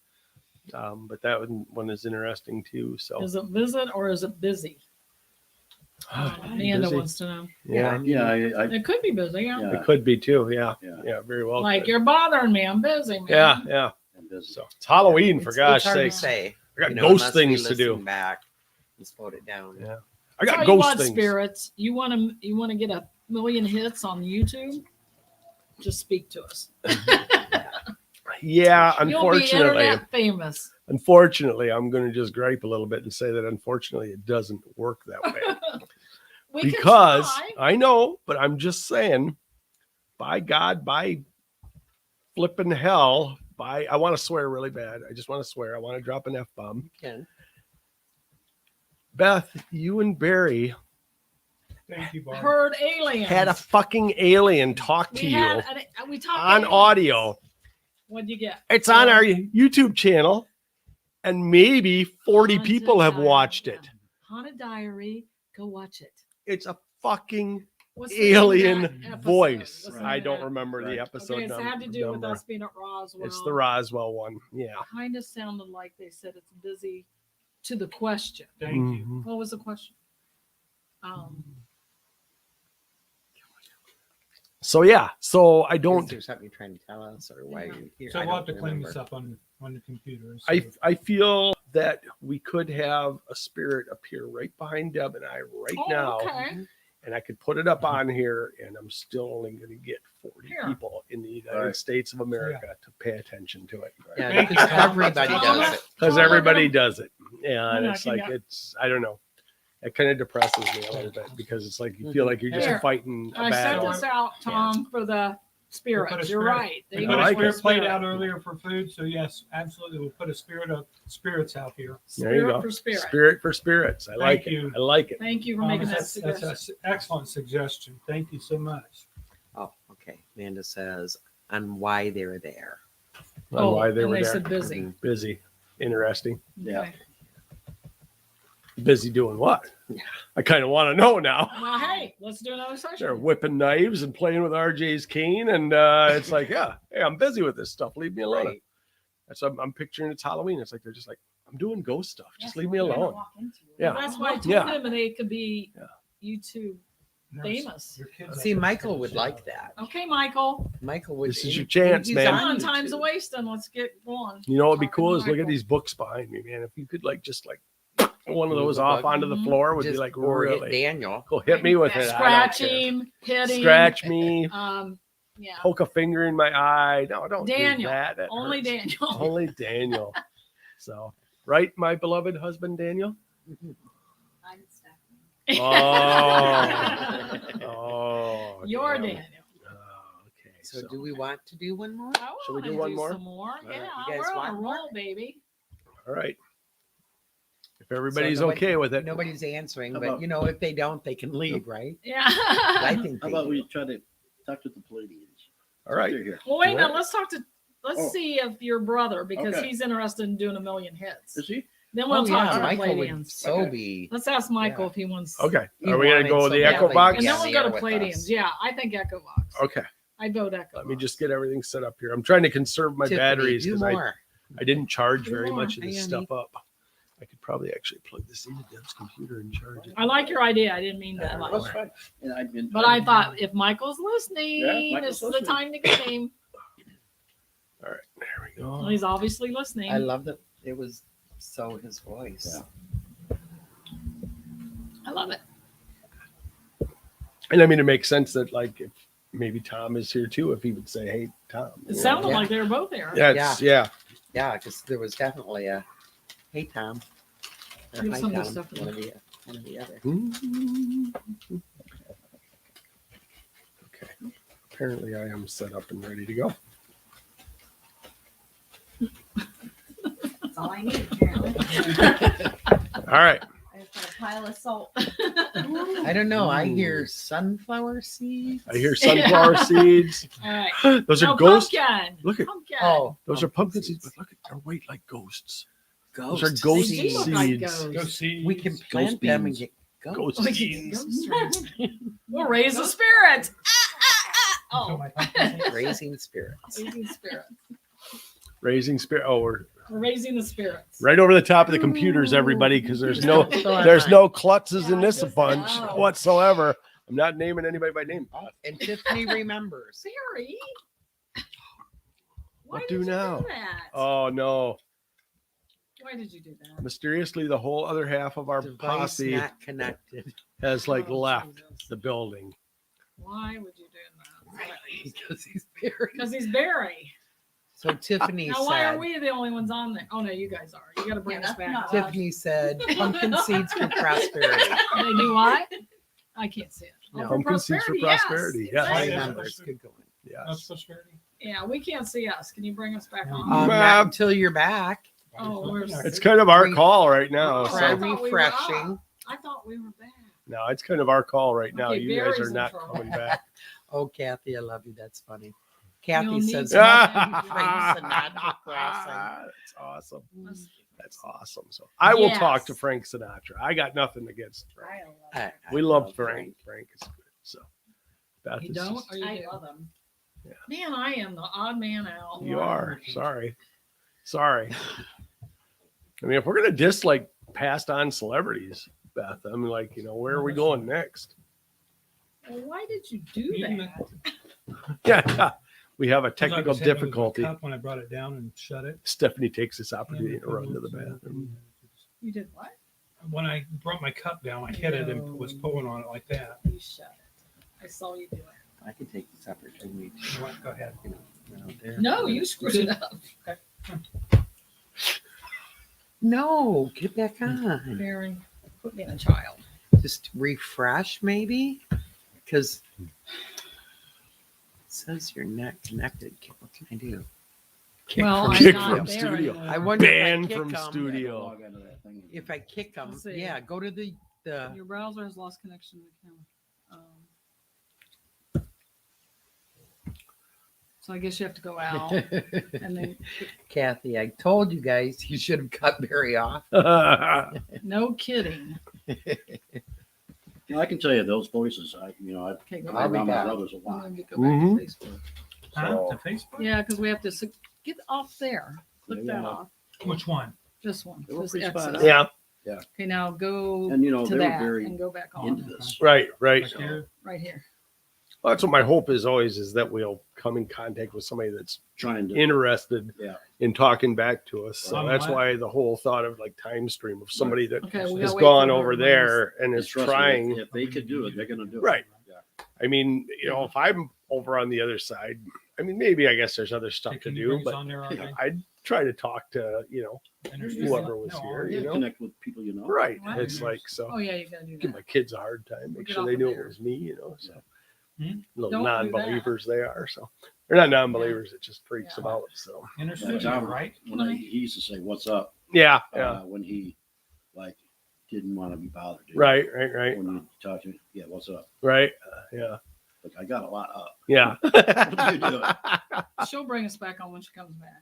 But that one is interesting too. So Is it visit or is it busy? Amanda Busy. wants to know. Yeah, Yeah, I It could be busy. Yeah. Yeah. it could be too. Yeah, Yeah. yeah, very well. Like could. you're bothering me. I'm busy, man. Yeah, yeah. am busy. So it's Halloween, for It's gosh hard to sakes. say. I got you know, ghost unless we things to listen do. Back and slow it down. Yeah. I got Tell you ghost what, things. spirits. You want to get 1 million hits on YouTube? Just speak to us. Yeah, You'll be unfortunately. internet famous. Unfortunately, I'm going to just gripe a little bit and say that unfortunately it doesn't work that way. We can Because try. I know, but I'm just saying, by God, by flipping hell, I want to swear really bad. I just want to swear. I want to drop an F-bomb. Okay. Beth, you and Barry Thank you, Barb. Heard aliens. had a fucking alien talk to we you had we talked on aliens. audio. What'd you get? It's on our YouTube channel, and maybe 40 Haunted people have Diary. watched it. Yeah. Haunted Diary. Go watch it. It's a fucking What's the name of alien that episode? voice. What's the name I of don't that? remember the Right. episode Okay, so it had to do with number. us being at Roswell. It's the Roswell one. Yeah. Kind of sounded like they said it's busy to the question. Thank you. Mhm. What was the question? So yeah, so I Is don't. there something you're trying to tell us, or why you're here? So I we'll have don't to clean remember. this up on the computer. So I feel that we could have a spirit appear right behind Deb and I right Oh, now, okay. and I could put it up on here, and I'm still only going to get 40 Here. people in the United Right. States of America to pay attention to it. Yeah, Thank because you, Tom. everybody Tom. does it. Because Oh, we're everybody gonna- does it. Yeah, and Yeah, it's I like can- I don't know. It kind of depresses me a little bit because it's like you feel like you're just Here. fighting a I sent battle. this out, Tom, for the spirits. We'll put a You're spirit- right. We They put I a like spirit it. plate out earlier for food, so yes, absolutely, we'll put a spirits out here. There you Spirit go. for spirit. Spirit for spirits. I like you. it. I like it. Thank you for making that That's suggestion. an excellent suggestion. Thank you so much. Oh, okay. Amanda says on why they're there. On why they and were they there. said busy. Mhm. Busy. Interesting. Yeah. Okay. Busy doing what? Yeah. I kind of want to know now. Well, hey, let's do another They're session. whipping knives and playing with RJ's cane, and it's like, yeah, hey, I'm busy with this stuff. Leave me alone. Right. That's what I'm picturing. It's Halloween. It's like they're just like, I'm doing ghost stuff. Just Yes, leave me we're gonna alone. walk into it. Yeah. Well, that's why I told Yeah. him they could be Yeah. YouTube famous. Your kids See, have to Michael finish would it like up. that. Okay, Michael. Michael would. This is your and chance, he's man. Come on on, time's a YouTube. wasting. Let's get going. You know what would be Talking cool to is look at Michael. these books behind me, man. If you could like just like one of Move those the off book. onto the Mhm. floor would be Just like or hit really Daniel. go hit me with it. I don't Scratch care. him, hit him. Scratch me, Yeah. poke a finger in my eye. No, don't Daniel. do that. That Only hurts. Daniel. Only Daniel. So, right, my beloved husband Daniel. Oh, oh, You're damn. Daniel. Oh, okay. So, do we want to do one more? I Shall we wanna do one more? Some more. right. Yeah, You guys we're on want a more? roll, baby. All right. If everybody's nobody- okay with it, Nobody's answering, How but about- you know, if they don't, they can leave, right? Yeah. I think. How they about do. we try to talk to the Palladians? all right. They're here. Well, wait a minute. Right. Let's Oh. see if your brother, because Okay. he's interested in doing 1,000,000 hits. Is he? Then we'll Oh, talk yeah, to the Michael would Palladians. so Okay. be. Let's ask Michael Yeah. if he wants. Okay. He Are we gonna wanted go so with the badly Echo to Box? And then on we'll the go air to with Palladians. us. Yeah, I think Echo Box. Okay. I vote Echo. Let me Box. just get everything set up here. I'm trying to conserve my Tiffany, batteries do because more. I didn't charge Do very more. much of this Hey, stuff up. I could probably actually plug this into Deb's computer and charge it. I like your idea. I didn't mean that. That's fine. And I've been. But I thought if Michael's listening, Yeah, Michael's this is the listening. time to get him. All right, there we Well, go. he's obviously listening. I love that it was so his voice. Yeah. I love it. And I mean, it makes sense that like if maybe Tom is here too, if he would say, "Hey, Tom." It sounded Yeah. like they were both there. Yeah, it's, yeah. Yeah, because there was definitely a, hey Tom. Or, Give hi some of this Tom. stuff to One or the other. Okay. Apparently, I am set up and ready to go. That's all I need, apparently. All right. I just gotta pile of salt. I don't know. I Ooh. hear sunflower seeds. I hear sunflower seeds. All right. Those are No, ghosts. pumpkin. Look at Pumpkin. Oh, those are pumpkin seeds, but look at they're white like ghosts. ghost Those are ghost They do look like seeds. ghosts. Go see. We can plant them and get ghosts. Ghost We can seeds. get ghost trees. We'll raise the spirits. Oh, Raising spirits. raising spirits. Raising spirit. Oh, we're We're raising the spirits. right over the top of the computers, everybody, because there's no Still there's online. no klutzes in Yeah, this just- bunch wow. whatsoever. I'm not naming anybody by name. And Tiffany remembers. Barry. Why What did do you now? do that? Oh no! Why did you do that? Mysteriously, the whole other half of our Device posse not connected. has like Oh, left Jesus. the building. Why would you do that? Because he's buried. Because he's Barry. So Tiffany Now, why are said. we the only ones on there? Oh no, you guys are. You got to bring Yeah, us that's back. not on. Tiffany said pumpkin seeds for prosperity. They do what? I can't see it. Oh, No. for Pumpkin seeds for prosperity, prosperity, yes. Yes. I exactly. remember. It's good going. That's Yes. prosperity. Yeah, we can't see us. Can you bring us back on? Not Map. until you're back. Oh, where's- It's kind of our call right now. Try I So thought we were refreshing. up. I thought we were back. no, it's kind of our call right now. Okay, You guys Barry's are in not trouble. coming back. Oh, Kathy, I love you. That's funny. You'll Kathy need says to- Frank Sinatra crossing. That's awesome. Must- That's awesome. So I will talk Yes. to Frank Sinatra. I got nothing against Frank. I love I- it. I We love love Frank. Frank is good. So Beth You is don't? just- Or you I do? love them. Man, I am the odd man out. you are. Sorry. Sorry. I mean, if we're gonna diss like passed on celebrities, Beth, I'm like, where are we going next? Well, why did you do You that? Yeah. We have a I was technical hitting it with my difficulty. cup when I brought it down and shut it. Stephanie takes this opportunity to run to the bathroom. bathroom. You did what? When I brought my cup down, I hit it and was pulling on it like that. You shut it. I saw you do it. I can take this opportunity You want- Go ahead. to out there. No, you screwed it up. No, get back on. Barry, quit being a child. Just refresh, maybe, because it says you're not connected. What can I do? Well, I'm Kick not from there studio. anymore. I wonder Banned if I from kick 'em, studio. Log into that thing. If I kick them, Let's see. yeah, go to the Your browser has lost connection to the camera. So I guess you have to go out and then Kathy, I told you guys you should have cut Barry off. no kidding. Well, I can tell you those voices. I've Okay, go been I'll be around my back. brothers a I'm lot. going to go back Mhm. to Facebook. Huh? So- To Facebook? Yeah, because we have to get off there. Click Yeah, that yeah. off. Which one? This one. They were This pretty spot X's. on. Yeah. Okay, now go And to they were that very and go back into on. this. Right. Right. Like here? Right here. Well, that's what my hope is always, is that we'll come in contact with somebody that's Trying to interested Yeah. in talking back to us. So Right. that's why the whole thought of like time stream of somebody that Okay, we has gotta wait gone for over her there and is trust me, trying. If they could do it, they're gonna do it. Right. Yeah. I mean, if I'm over on the other side, I mean, maybe I guess there's other stuff to Can you do, bring us but on there, RJ? I'd try to talk to, Introduce whoever us? was No, here, Yeah, you know? connect with people you know. Right. Wow. It's like, so Oh, yeah, you got to do give that. my kids a hard time, We'll make get sure off they of knew there. it was me, so Hmm? little Don't do that. non-believers they are. So they're not non-believers. It just freaks Yeah. them out. So Introduce Like you, Tom, right? he used to say, "What's up?" yeah, yeah. When he like didn't want to be bothered. dude. Right. When you talk to him, yeah, what's up? Right. Yeah. Like, I got a lot up. Yeah. What are you doing? She'll bring us back on when she comes back.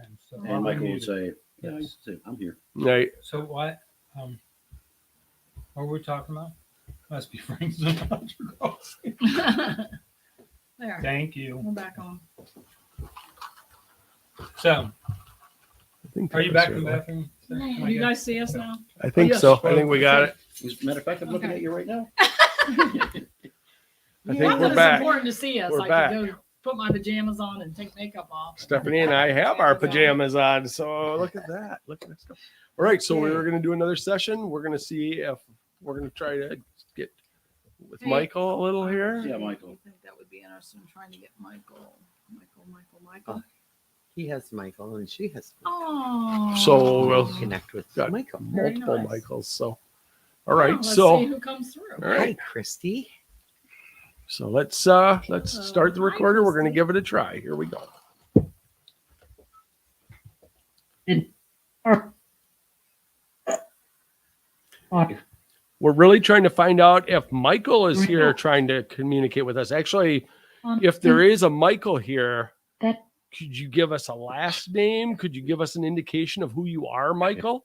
Okay, so And I'm And Michael would muted. say, "Yeah, Yes. I'm here." Right. So what? What were we talking about? Must be Frank Sinatra. There. Thank you. We're back on. So, I think are you that back was in the it. bathroom? Do you guys see us now? I think yes. so. I think we got it. As a matter of fact, I'm looking Okay. at you right now. I think Not that we're it's back. important to see us. We're I back. could go put my pajamas on and take makeup off. Stephanie and I have our pajamas on, so look at that. Look at that stuff. All right, so we're going to do another session. We're going to see if we're going to try to get with Hey. Michael a little here. Yeah, Michael. I think that would be interesting, trying to get Michael. He has Michael and she has Oh. So we'll connect with got Michael. Very multiple nice. Michaels. So, all right, Let's see so who comes through. all right, Hi, Christy. so let's start the Hi, recorder. We're going to Christy. give it a try. Here we go. We're really trying to find out if Michael is here trying to communicate with us. Actually, if there is a Michael here, could you give us a last name? Could you give us an indication of who you are, Michael?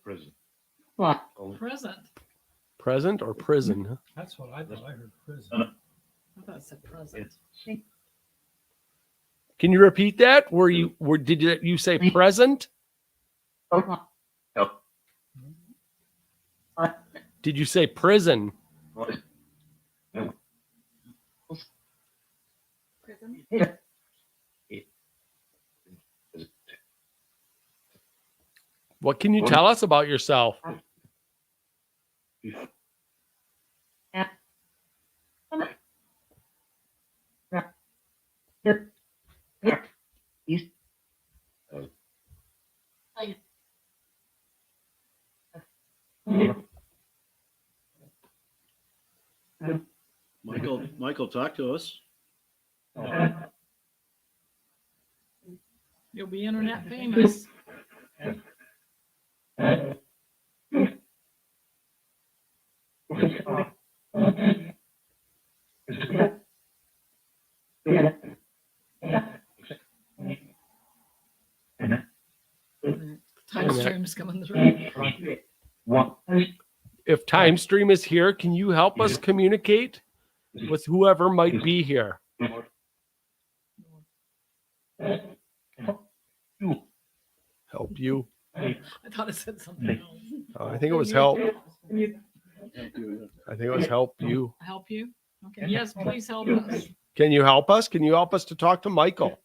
Prison. Present. Present or prison? Huh? That's what I thought. I heard prison. I thought it said present. Can you repeat that? Did you say present? Did you say prison? Prison? What can you tell us about yourself? Michael, talk to us. You'll be internet famous. Time stream's coming through. If Time Stream is here, can you help us communicate with whoever might be here? Help you. I thought it said something else. I think it was help. I think it was help you. Help you? Okay. Yes, please help us. Can you help us? Can you help us to talk to Michael?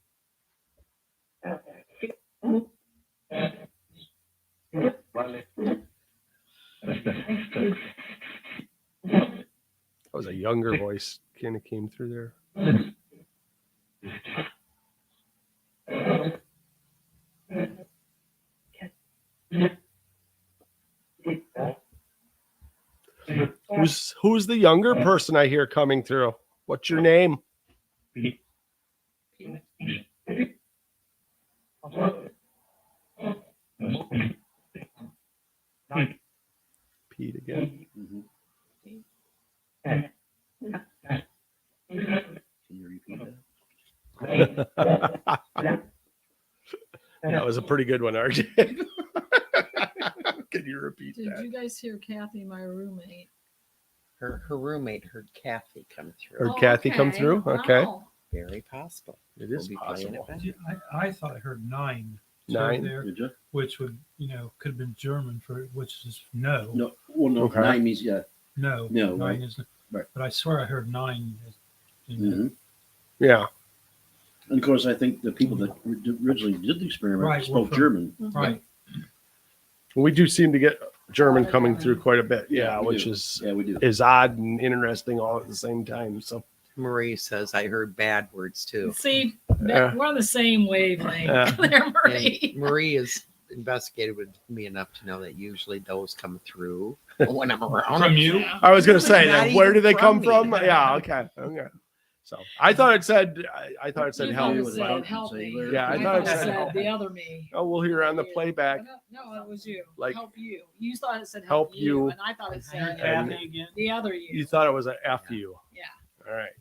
That was a younger voice kind of came through there. Who's the younger person I hear coming through? What's your name? Pete again. Can you repeat that? That was a pretty good one, RJ. Can you repeat Did that? you guys hear Kathy, my roommate? Her roommate heard Kathy come through. Heard Kathy come through? Okay. Wow. Very possible. It is We'll be playing possible. it back. I thought I heard 9. Nine? There, Did you? which would, could have been German for which is no. No. Well, no. Okay. 9 means yeah. No. No, 9 right. is. Right. But I swear I heard 9. Mhm. Yeah. And of course, I think the people that originally did the experiment Right, spoke were from- German. Right. We do seem to get German coming through quite a bit. Yeah, we which do. is Yeah, we do. odd and interesting all at the same time. So Marie says, I heard bad words too. See, Yeah. we're on the same wavelength. Yeah. There, And Marie. Marie has investigated with me enough to know that usually those come through when I'm around. From you? I was going to say Not that. Where even do they come from from? me. Yeah. Okay. Okay. So I thought it said. I thought it said You help. thought it with said help help and say me. where- Yeah, I I thought it thought it said said help. the other me. Oh, we'll hear on the playback. No, it was you. Like- Help you. You thought it said Help help you, you. and I thought it And- said Kathy again. the other you. You thought it was a F you. Yeah. All right.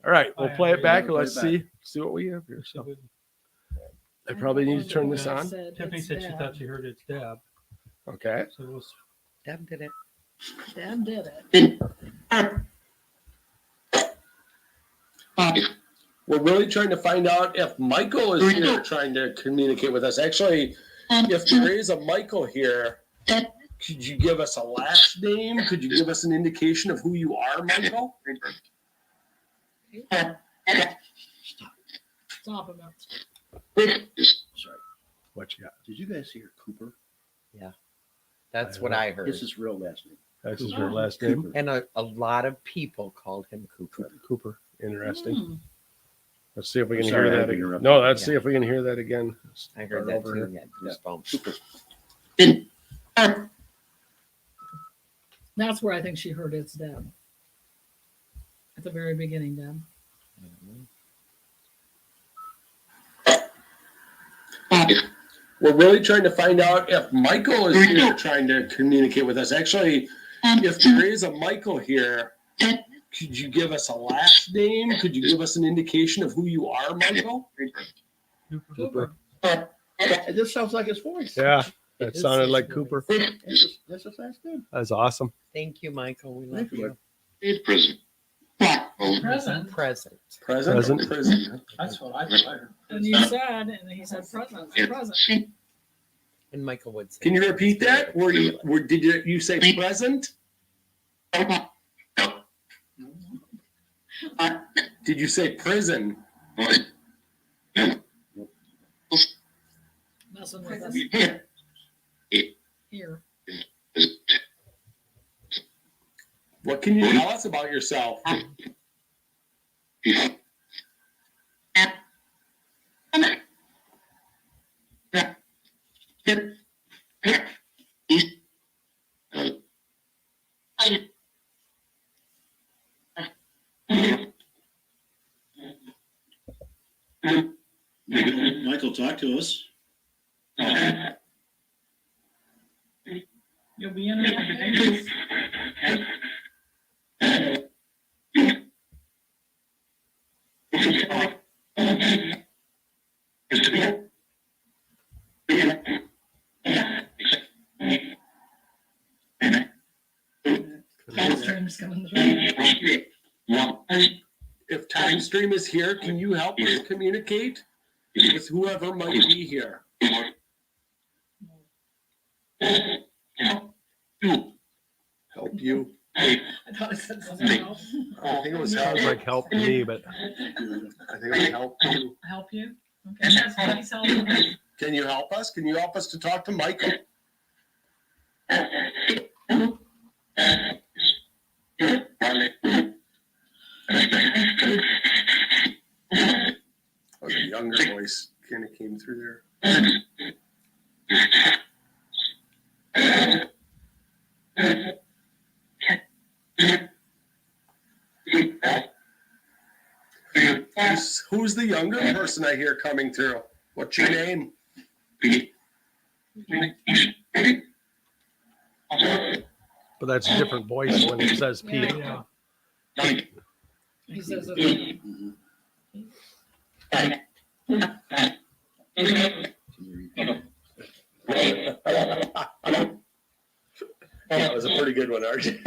All right. We'll play it back and Play it let's back. see what we have here. So So I probably need to turn this on. Tiffany said she thought she heard it's Deb. Okay. So it was Deb did it. Deb did it. We're really trying to find out if Michael is here trying to communicate with us. Actually, if there is a Michael here, could you give us a last name? Could you give us an indication of who you are, Michael? Stop about. Sorry. What you got? Did you guys hear Cooper? That's what I heard. It's his real last name. That's his Oh. last name. Cooper. And a lot of people called him Cooper. Cooper. Interesting. Hmm. Let's see if we can Sorry, hear I that. had to interrupt No, you. let's see if we can hear that again. I heard Start that over too. here. and got goosebumps. That's where I think she heard it's Deb. At the very beginning, Deb. We're really trying to find out if Michael is here trying to communicate with us. Actually, if there is a Michael here, could you give us a last name? Could you give us an indication of who you are, Michael? Cooper. It just sounds like his voice. Yeah, that It is sounded his like voice. Cooper. That's just sounds good. That's awesome. Thank you, Michael. We love Thank you. you. Present. Present. Present. Present. Or prison. That's what I heard. And you said, and he said present. Present. And Michael would say. Can you repeat that? Did you say present? Did you say prison? Messing with us. Here. What can you tell us about yourself? Michael, talk to us. You'll be in it. Stream's coming through. If Time Stream is here, can you help us communicate with whoever might be here? Help you. I thought it said something else. I think it was help. Sounds like help to me, but I think it was help you. Help you? Okay, that's nice help. Can you help us? Can you help us to talk to Michael? Oh, the younger voice kind of came through there. Who's the younger person I hear coming through? What's your name? but that's a different voice when it says Pete. Yeah. He says it. That was a pretty good one, RJ.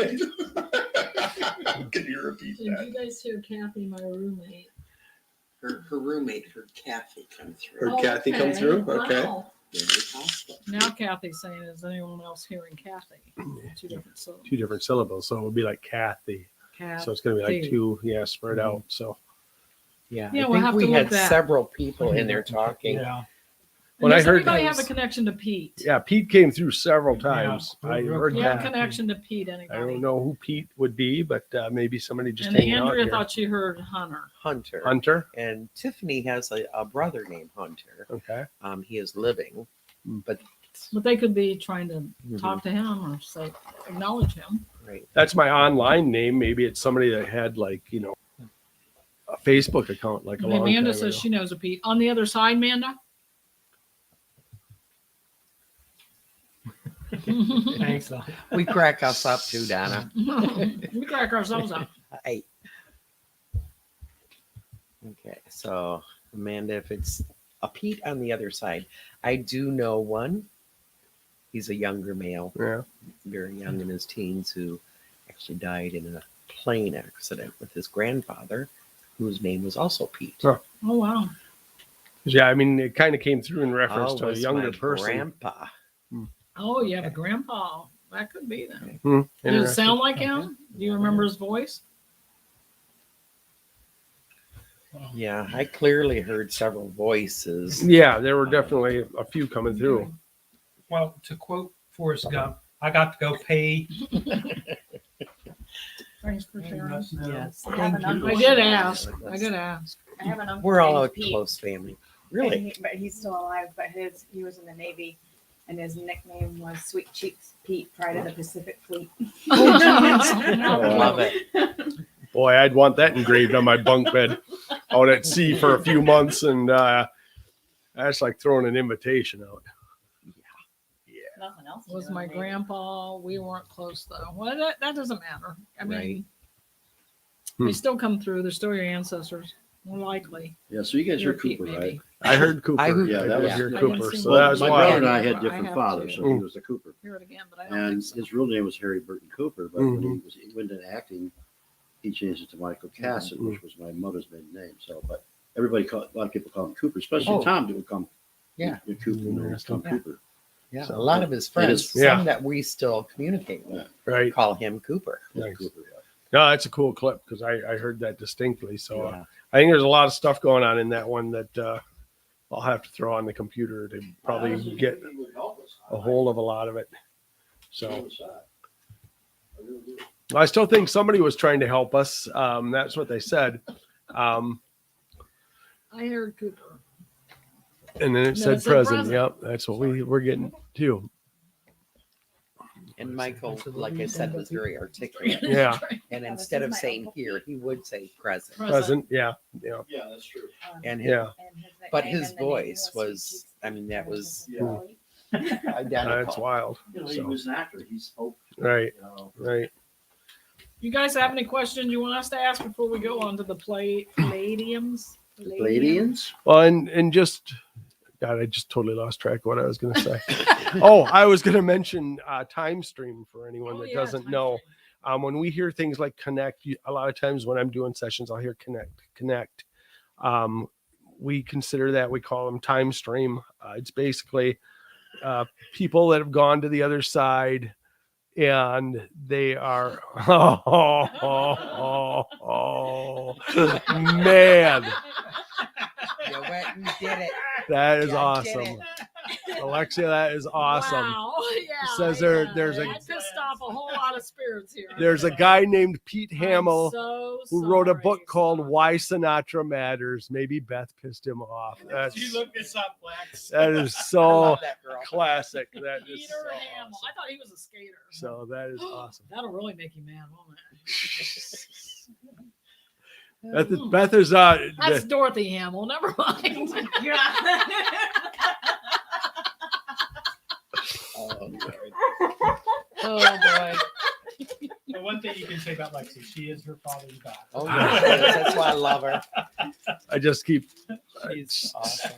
Can you repeat Did that? you guys hear Kathy, my roommate? Her roommate, her Kathy, come through. Heard Kathy come through? Okay. Wow. Now Kathy's saying, is anyone else hearing Kathy? Two different syllables. Two different syllables, so it would be like Kathy. Kathy. So it's going to be like two, spread out. So Yeah, Yeah, I we'll think have to we look had that. several people in there talking. Yeah. When I Does heard anybody that- have a connection to Pete? yeah, Pete came through several times. Yeah. I heard You have a that. connection to Pete, I anybody? don't know who Pete would be, but maybe somebody just And hanging out Andrea here. thought she heard Hunter. Hunter. Hunter. And Tiffany has a brother named Hunter. Okay. He is living, but But they could be trying to Mhm. talk to him or say, acknowledge him. right. That's my online name. Maybe it's somebody that had like, a Facebook account like a long Amanda time says ago. she knows a Pete. On the other side, Amanda? Thanks. We crack us up too, Donna. We crack ourselves up. Hey. Okay, so Amanda, if it's a Pete on the other side, I do know one. He's a younger male, Yeah. very young in his teens, who actually died in a plane accident with his grandfather, whose name was also Pete. Huh. Oh, wow. Yeah, I mean, it kind of came through in reference to a was younger my person. grandpa. Oh, you have a grandpa. That could be then. Hmm, Does it interesting. sound like him? Do you remember his voice? Yeah, I clearly heard several voices. Yeah, there were definitely a few coming through. Well, to quote Forrest Gump, I got to go pay. Thanks for sharing. Yes, I have thank an you. uncle. I did ask. I did ask. I have an uncle We're all a named Pete, close family. and Really? but he's still alive. But he was in the Navy, and his nickname was Sweet Cheeks Pete, Pride of the Pacific Fleet. Love it. Boy, I'd want that engraved on my bunk bed out at sea for a few months. And that's like throwing an invitation out. was my grandpa. We weren't close though. Well, that doesn't matter. I mean, Right. they still come through. They're still your ancestors, more likely. Yeah, so you guys Your heard Pete, Cooper, maybe. right? I heard Cooper. I heard- Yeah, that was I hear yeah. Cooper. I So Well, that's my why. brother and I I had have different to fathers, so he was the Cooper. Hear it again, but I don't And think so. his real name was Harry Burton Cooper, but when he went into acting, he changed it to Michael Cassett, which was my mother's maiden name. So, but a lot of people call him Cooper, especially Oh. Tom would come. Yeah. Cooper, Tom Yeah. Cooper. Yeah, So- a lot of his And friends, his- Yeah. some that we still communicate with, Right. call him Cooper. Nice. Cooper, yeah. No, that's a cool clip because I heard that distinctly. So Yeah. I think there's a lot of stuff going on in that one that I'll have to throw on the computer to probably get a hold of a lot of it. So I still think somebody was trying to help us. That's what they said. I heard Cooper. And then it No, said it said present. present. Yep, that's what we're getting too. And Michael, like I said, was very articulate. Yeah, And instead of saying here, he would say present. present. Yeah, yeah, Yeah, that's true. And yeah. but his voice was, I mean, that was identical. That's wild. You know, he So, was an actor. He spoke. right, You know, right. You guys have any questions you want us to ask before we go on to the Palladiums? Palladians. Well, and just, God, I just totally lost track of what I was going to say. Oh, I was going to mention time stream for anyone Oh, that yeah, doesn't time know. stream. When we hear things like connect, a lot of times when I'm doing sessions, I'll hear connect. We consider that, we call them time stream. It's basically people that have gone to the other side and they are, man, You went and did it. that is Yeah, I did awesome. Alexia, that is awesome. Wow. Yeah, Says there's a- I pissed off a whole lot of spirits here. There's a guy named Pete I'm Hamill so who wrote a sorry, book called son. Why Sinatra Matters. Maybe Beth pissed him off. You That's look this up, Lex. that is I so love that girl. classic. That is Peter so Hamill. awesome. I thought he was a skater. So that is awesome. That'll really make you mad, won't it? Beth is That's Dorothy Hamill. Never mind. Oh boy. The one thing you can say about Lexi, she is her father's daughter. Oh yeah. That's why I love her. I just keep She's awesome.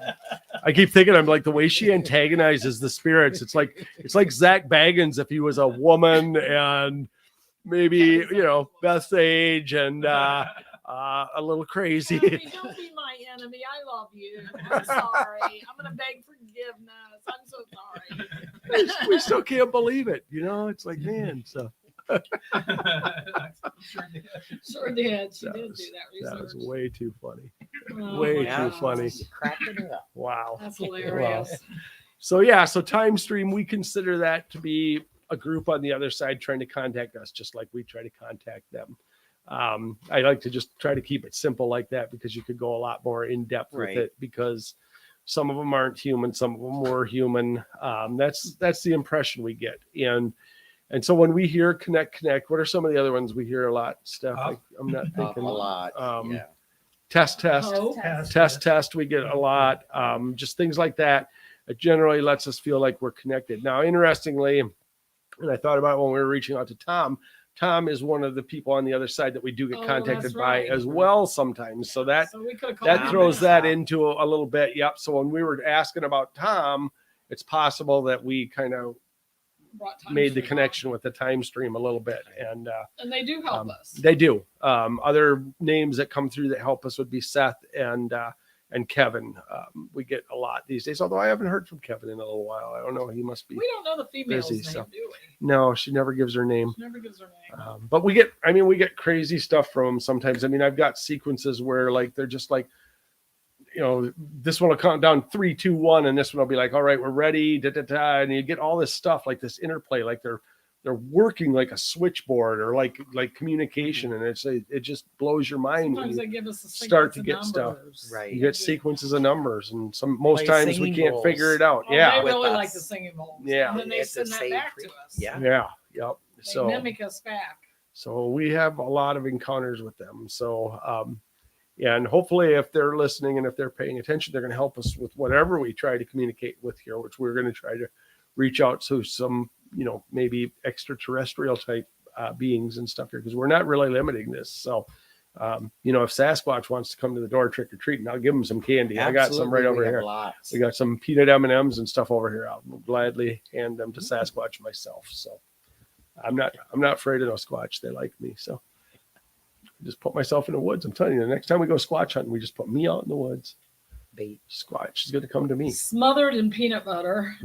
I keep thinking I'm like the way she antagonizes the spirits. It's like Zach Baggins if he was a woman and maybe Beth's age and a little crazy. Dorothy, don't be my enemy. I love you. I'm sorry. I'm gonna beg forgiveness. I'm so sorry. We still can't believe it. It's like, man. So Sure did. Sure did. She That did was- do that that research. was way too funny. Oh, way my too funny. gosh. You cracked it up. Wow. That's hilarious. So yeah, so time stream, we consider that to be a group on the other side trying to contact us, just like we try to contact them. I like to just try to keep it simple like that because you could go a lot more in depth with Right. it because some of them aren't human, some of them were human. That's the impression we get. And so when we hear connect, what are some of the other ones we hear a lot? Steph, I'm not A thinking. lot. Yeah. Test. Hope. Test we get a lot. Just things like that. It generally lets us feel like we're connected. Now, interestingly, and I thought about it when we were reaching out to Tom is one of the people on the other side that we do get Oh, contacted that's by right. as well sometimes. So that So we could have called him throws back. that into a little bit. Yep. So when we were asking about Tom, it's possible that we kind of Brought time made the stream on. connection with the time stream a little bit. And And they do help us. they do. Other names that come through that help us would be Seth and Kevin. We get a lot these days, although I haven't heard from Kevin in a little while. I don't know. He must be. We don't know the female's busy, name, so. do we? No, she never gives her name. She never gives her name. But we get crazy stuff from them sometimes. I mean, I've got sequences where like they're just like, this one will count down 3, 2, 1, and this one will be like, all right, we're ready, and you get all this stuff like this interplay, like they're working like a switchboard or like communication, and it just blows your mind when Sometimes you they give us the start to sequence of get stuff. numbers. Right. you get sequences of numbers, and most Play times we singing can't bowls. figure it out. Oh, Yeah, they with really us. like the singing bowls. Yeah. And then they It's the send that same back treat. to us. Yeah. yep. They So mimic us back. So we have a lot of encounters with them. So, and hopefully if they're listening and if they're paying attention, they're going to help us with whatever we try to communicate with here, which we're going to try to reach out to some, maybe extraterrestrial type beings and stuff here, because we're not really limiting this. So, if Sasquatch wants to come to the door trick or treating, I'll give them some candy. I got some right Absolutely, over we have here. lots. We got some peanut M&Ms and stuff over here. I'll gladly hand them to Sasquatch myself. So I'm not afraid of no Squatch. They like me. So I just put myself in the woods. I'm telling you, the next time we go Squatch hunting, we just put me out in the woods. Bait. Squatch is going to come to me. Smothered in peanut butter.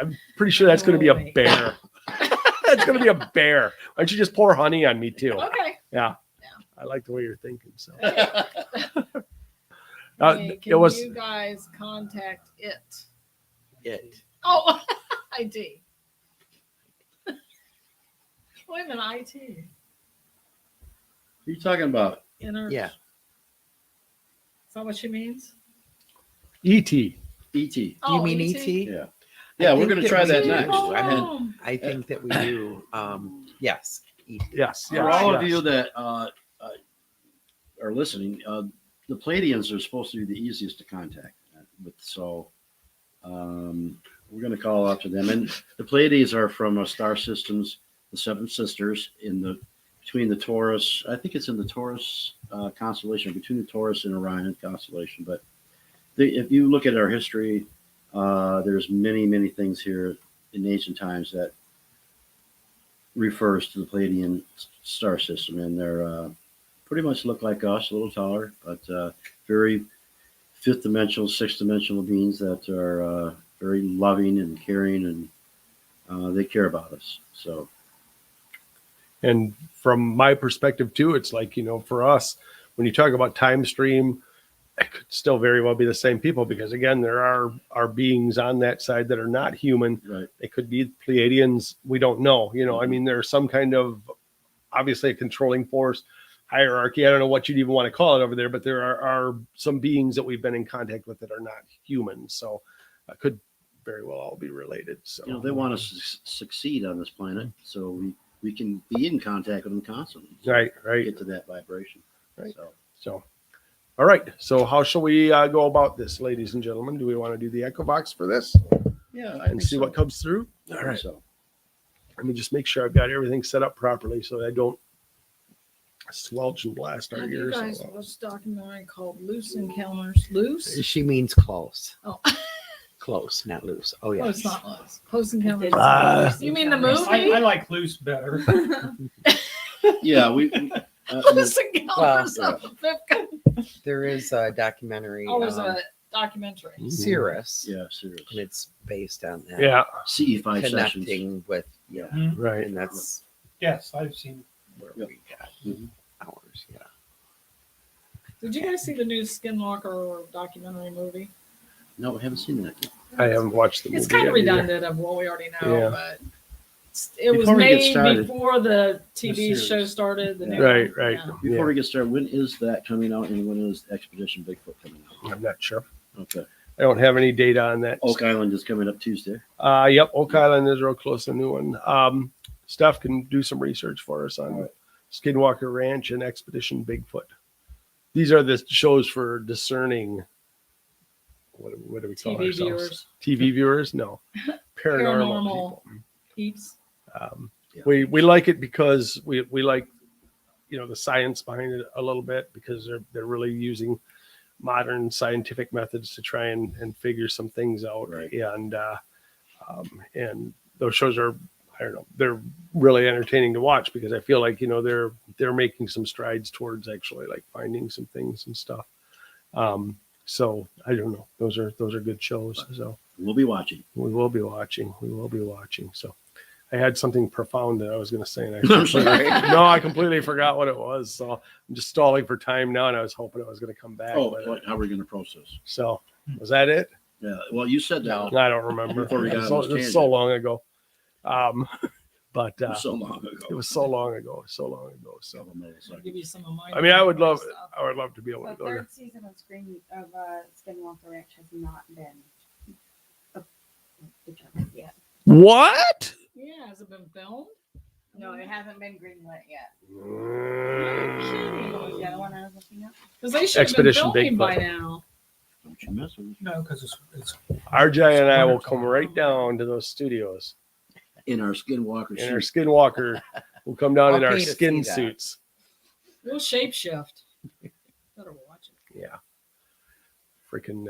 I'm pretty sure that's going to be a Holy. bear. That's going to be a bear. Why don't you just pour honey on me too? Okay. Yeah. I like the way you're thinking. So Hey, it can was you guys contact it? It. Oh, IT. Wait a minute, IT. What are you talking about? Inner. Yeah. Is that what she means? E.T. E.T. Do you mean ET? ET? Yeah. Yeah, we're think going to try we that do. next. Oh. I think that we do. Yes. ET. Yes. For all of yes. you that are listening, the Pleiadians are supposed to be the easiest to contact. So we're going to call out to them. And the Pleiades are from star systems, the Seven Sisters, between the Taurus. I think it's in the Taurus constellation, between the Taurus and Orion constellation. But if you look at our history, there's many, many things here in ancient times that refers to the Pleiadian star system, and they're pretty much look like us, a little taller, but very fifth dimensional, sixth dimensional beings that are very loving and caring, and they care about us. So, And from my perspective too, it's like, for us, when you talk about time stream, it could still very well be the same people, because again, there are beings on that side that are not human. right. They could be Pleiadians. We don't know. I mean, there's some kind of, obviously, a controlling force, hierarchy. I don't know what you'd even want to call it over there, but there are some beings that we've been in contact with that are not human. So could very well all be related. So They want us to succeed on this planet, so we can be in contact with them constantly. So right. Get to that vibration. Right. So All right. So how shall we go about this, ladies and gentlemen? Do we want to do the Echo Box for this yeah, I and think see so. what comes through? I All think right. So. Let me just make sure I've got everything set up properly so that I don't squelch and blast our Have you ears. guys all out. watched a documentary called Loose Encounters? Loose? She means close. Oh. Close, not loose. Oh, Oh, yeah. it's not loose. Close Encounters. You mean the I movie? like loose better. Yeah, Close Encounters Well, of the Fifth Kind. There is a documentary, Oh, there's a documentary. Cirrus, yeah, serious. and it's based on that. Yeah. CE5 sessions. Connecting with, yeah. Right. And that's Yes, I've seen. where Yep. we got ours, yeah. Did you guys see the new Skinwalker documentary movie? No, I haven't seen that yet. I haven't watched the movie. It's kind of yet either. redundant of what we already know, Yeah. but it was Before we get made started- before the TV series. show started. The Yeah. new Right, one. right. Yeah. Before we get started, when is that coming out, and when is Expedition Bigfoot coming out? I'm not sure. Okay. I don't have any data on that. Oak Island is coming up Tuesday. Yep. Oak Island is real close, a new one. Steph can do some research for us on Skinwalker Ranch and Expedition Bigfoot. These are the shows for discerning. What do we call TV ourselves? viewers, TV viewers? No, paranormal Paranormal. people. peeps. Yeah. We like it because we like the science behind it a little bit, because they're really using modern scientific methods to try and figure some things out. Right. And those shows are, I don't know, they're really entertaining to watch, because I feel like they're making some strides towards actually like finding some things and stuff. So I don't know, those are good shows. So We'll be watching. we will be watching. So I had something profound that I was going to say, and I'm sorry. I completely forgot what it was. So I'm just stalling for time now, and I was hoping it was going to come back. Oh, but- how are we going to process? so was that it? Yeah. Well, you said that I don't remember. Before we got on It this was so tangent. long ago. But so long ago. it was so long ago. So Several milliseconds. I'll give you some of mine. I mean, I would love to be able The to go there. third season of Skinwalker Ranch has not been determined yet. What? Yeah, has it been filmed? No, it hasn't been greenlit yet. What Mm. was the other one I was looking at? Because they should have been Expedition filming Bigfoot. by now. I'm Don't you mess with us. No, because it's RJ and I will come right down to those studios In our Skinwalker in our suit. Skinwalker. We'll come down in I'll our pay to skin see that. suits. We'll shapeshift. Better watch it. Yeah. Freaking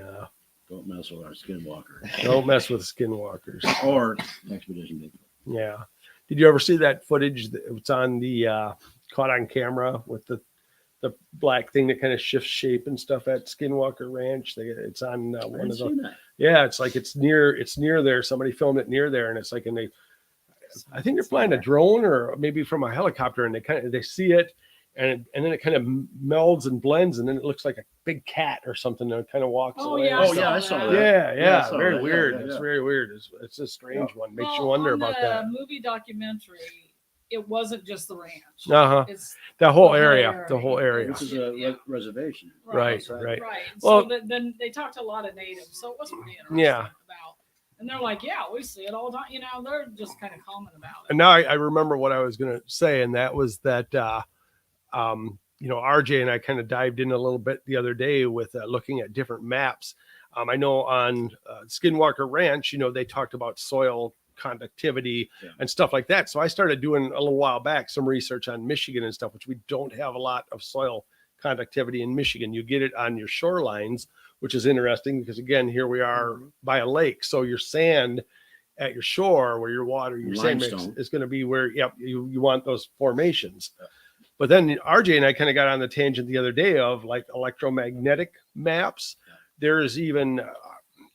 Don't mess with our Skinwalker. don't mess with Skinwalkers. Or Expedition Bigfoot. Yeah. Did you ever see that footage that it's on the caught on camera with the black thing that kind of shifts shape and stuff at Skinwalker Ranch? It's on I one didn't of see the that. yeah. It's like it's near there. Somebody filmed it near there, and it's like I think they're flying a drone or maybe from a helicopter, and they see it, and then it kind of melds and blends, and then it looks like a big cat or something that kind of walks Oh, away. yeah, Oh, yeah, I saw that. Yeah, Yeah, I saw very that. Yeah, weird. yeah, It's yeah. very weird. It's a strange one. Makes you Well, wonder on about the that. movie documentary, it wasn't just the ranch. Uh-huh. It's The whole whole area. area. The whole area. This is a reservation. Right, outside. right. Right. Well- So then they talked to a lot of natives, so it was pretty interesting Yeah. about. And they're like, yeah, we see it all the time. You know, they're just kind of common about it. And now I remember what I was going to say, and that was that, RJ and I kind of dived in a little bit the other day with looking at different maps. I know on Skinwalker Ranch, they talked about soil conductivity and stuff like that. So I started doing a little while back some research on Michigan and stuff, which we don't have a lot of soil conductivity in Michigan. You get it on your shorelines, which is interesting because, again, here we are by a lake. So your sand at your shore where your water, your sand mix Limestone. is going to be where, you want those formations. But then RJ and I kind of got on the tangent the other day of like electromagnetic maps. There's even,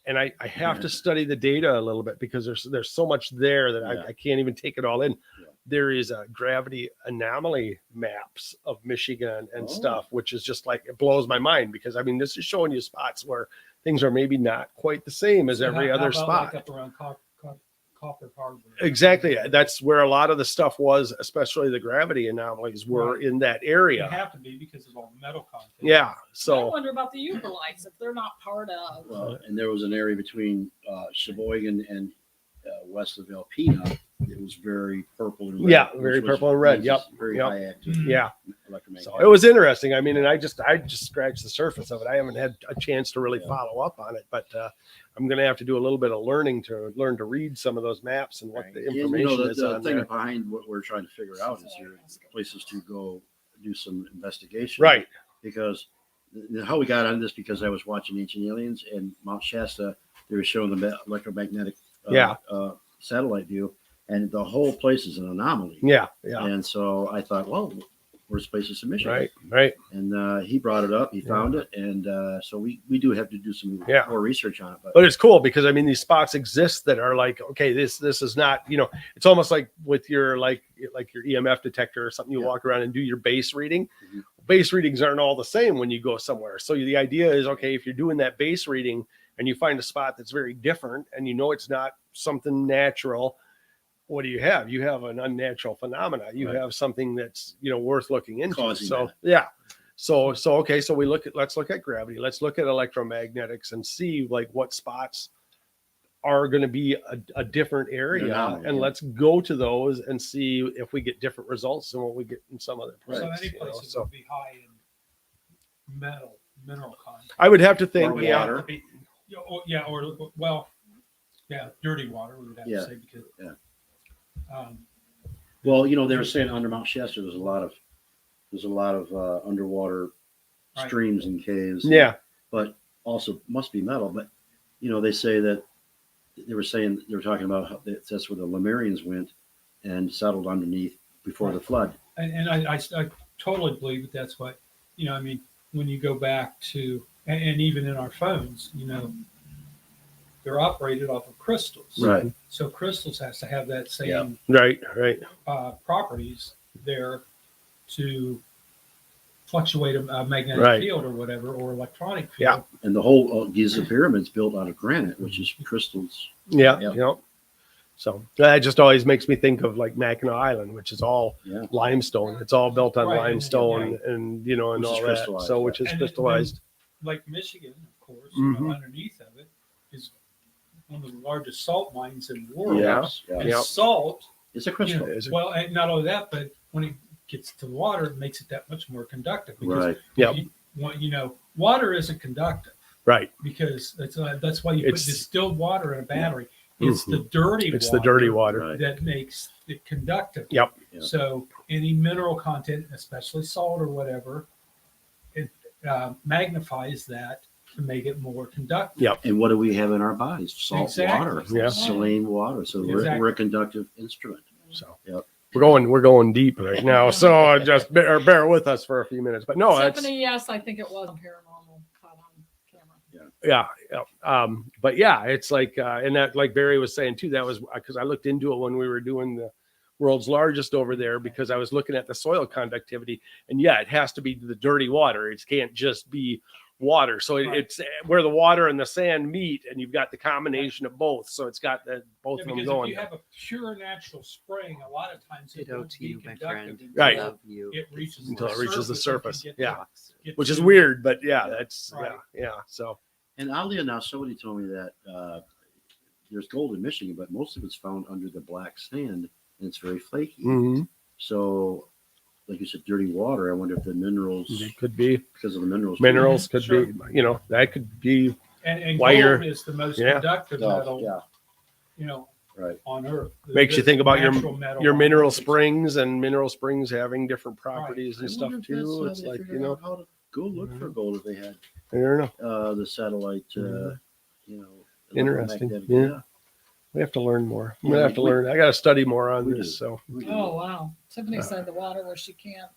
and I have to study the data a little bit because there's so much there that I can't even take it all in. Yeah. There is a gravity anomaly maps of Michigan and stuff, which is just like, it blows my mind because I mean, this is showing you spots where things are maybe not quite the same as So every how other about spot. like up around Copper Harbor. Exactly. That's where a lot of the stuff was, especially the gravity anomalies were Right. in that They area. have to be because of all the metal content. Yeah. I So wonder about the Uberlites if they're not part of. Well, and there was an area between Sheboygan and west of Alpena. It was very purple and red. Yeah, which very was purple and red. just Yep, Very yep. high activity. yeah. Electromagnetic. So it was interesting. I mean, and I just scratched the surface of it. I haven't had a chance to really follow up on it, but I'm going to have to do a little bit of learning to learn to read some of those maps and what Right. the And, information is the on thing there. behind what we're trying to figure out is your places to go do some investigation. Right. Because how we got on this because I was watching Ancient Aliens and Mount Shasta. They were showing the electromagnetic satellite view, and the whole place is an anomaly. Yeah. Yeah. And so I thought, well, where's places in Michigan? Right. Right. And he brought it up. He found it, and so we do have to do some more research on it. But it's cool because I mean these spots exist that are like, okay, this is not, it's almost like with your like your EMF detector or something, you walk around and do your base reading. Mhm. Base readings aren't all the same when you go somewhere. So the idea is, okay, if you're doing that base reading and you find a spot that's very different and it's not something natural, what do you have? You have an unnatural phenomena. You have something that's, worth looking into. Causing So that. yeah. So okay, so let's look at gravity, let's look at electromagnetics and see like what spots are going to be a different area, Anomaly, and yeah. let's go to those and see if we get different results than what we get in some other So places. any places So would be high in mineral content. I would have to think, Or yeah, water. Dirty water, we would have Yeah. to say because Well, they were saying under Mount Shasta, there's a lot of underwater Right. streams and caves. yeah, But also must be metal. But they say that they were talking about how that's where the Lemurians went and settled underneath before the flood. and I totally believe that that's what I mean when you go back to and even in our phones, they're operated off of crystals. Right. So crystals has to have that same right, properties there to fluctuate a magnetic Right. field or whatever, or electronic Yeah. field. And the whole Giza pyramid's built out of granite, which is crystals. yeah, Yeah. So that just always makes me think of like Mackinac Island, which is all Yeah. limestone. It's all built on Right, limestone, and Which and all is that. crystallized, So yeah. which is And then crystallized. Lake Michigan, of course, Mhm. underneath of it is one of the largest salt mines in the world. Yeah. Yeah. And Yeah. salt, It's a crystal. Is it- well, and not only that, but when it gets to water, it makes it that much more conductive. Because Right. Yep. water isn't conductive. Right. because that's why you put It's- distilled water in a battery. It's Mhm. the dirty It's water the dirty water. Right. that makes it conductive. Yep. Yep. So any mineral content, especially salt or whatever, it magnifies that to make it more conductive. Yep. And what do we have in our bodies? Salt Exactly. water, Yeah. saline water. So Exactly. we're a conductive instrument. So Yep. we're going deep right now. So just bear with us for a few minutes. But no, it's Stephanie, yes, I think it was paranormal caught on camera. yeah. But yeah, it's like and that, like Barry was saying too, that was because I looked into it when we were doing the world's largest over there, because I was looking at the soil conductivity, and yeah, it has to be the dirty water. It can't just be water. So Right. it's where the water and the sand meet, and you've got the combination of both. So it's got both Yeah, of them because going. if you have a pure natural spring, a lot of times it Ditto won't to be you, my conductive friend. until Right. Love you. it reaches Until it reaches the surface. and Yeah. get Which is to- weird, but yeah, that's Right. yeah. So And oddly enough, somebody told me that there's gold in Michigan, but most of it's found under the black sand, and it's very flaky. mhm. So, like you said, dirty water. I wonder if the minerals, It could be because of the minerals, minerals, could Sure. be, that could be And Why gold you're- is the most yeah. conductive Oh, metal, yeah, right. on Earth. Makes you think about Natural metal your on mineral Earth. springs, and mineral springs having different properties I and stuff wonder if too. that's It's how they like, figured out how to go look for gold if they had I don't know. the satellite, Interesting. electromagnetic- Yeah. We have to learn more. I'm Yeah, gonna have to we- learn. I got to study more on we this. do. So We do. Oh wow! Tiffany said the water where she can't.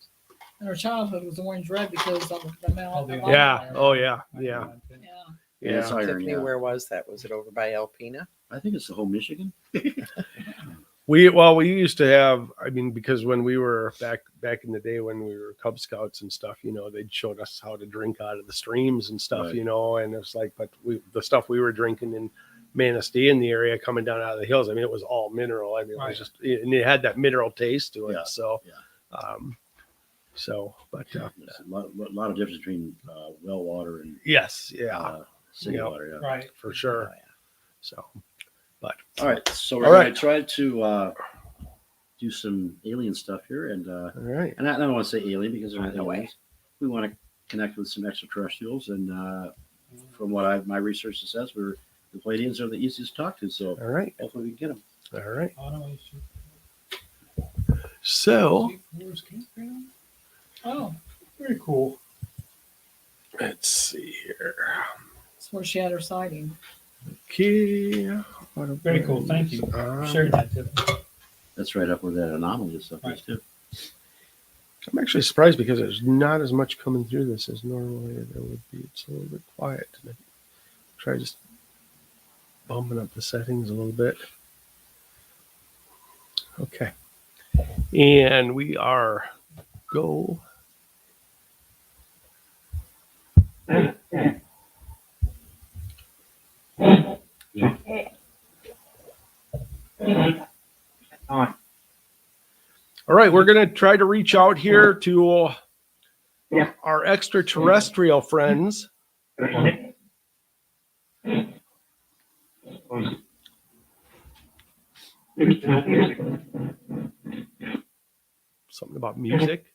In her childhood was orange red because of the amount. the of yeah. iron. Oh yeah. I Yeah. know. Yeah. Yeah, it's Yeah. iron, Tiffany, yeah. where was that? Was it over by Alpena? I think it's the whole Michigan. We used to have, I mean, because when we were back in the day when we were Cub Scouts and stuff, they'd showed us how to drink out of the streams and stuff, Right. and it's like, but the stuff we were drinking in Manistee in the area coming down out of the hills, I mean, it was all mineral. I mean, it Right. was just, and it had that mineral taste to it. Yeah, So, yeah. But There's a lot of difference between well water and yes, yeah, city Yeah. water. Yeah. Right. for sure. Oh, yeah. So, but All right, so we're All going right. to try to do some alien stuff here, and all right. I don't want to say alien because they're not On the way. aliens. We want to connect with some extraterrestrials, and from what my research says, the Pleiadians are the easiest to talk to. So All right. hopefully we can get them. All right. I don't know, So Where's campground? Oh, Very cool. let's see here. that's where she had her sighting. Okay. Very cool. Thank you for sharing that, Tiffany. That's right up where that anomaly and stuff is Right. too. I'm actually surprised because there's not as much coming through this as normally there would be. It's a little bit quiet tonight. Try just bumping up the settings a little bit. Okay. And we are go. All right, we're going to try to reach out here to our extraterrestrial friends. Something about music.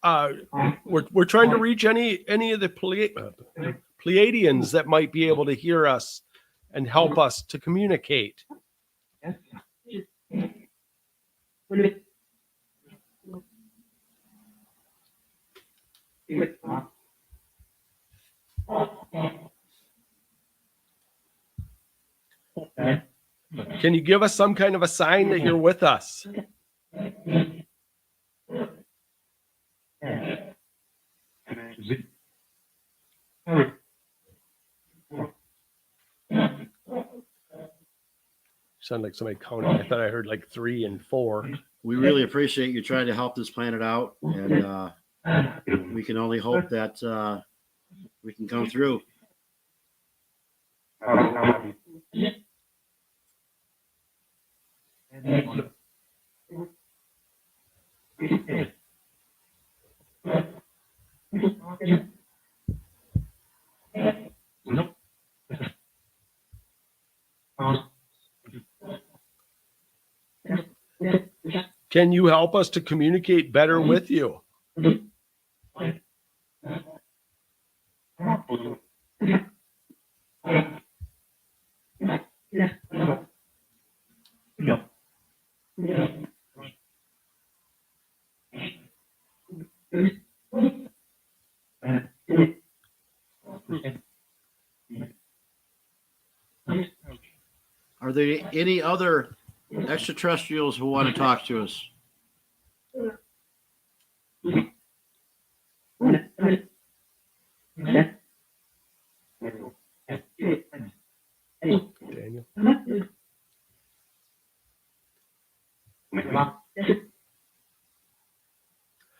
We're trying to reach any of the Pleiadians that might be able to hear us and help us to communicate. Can you give us some kind of a sign that you're with us? Sound like somebody counting. I thought I heard like 3 and 4. We really appreciate you trying to help this planet out, and we can only hope that we can come through. Can you help us to communicate better with you? Are there any other extraterrestrials who want to talk to us? Daniel.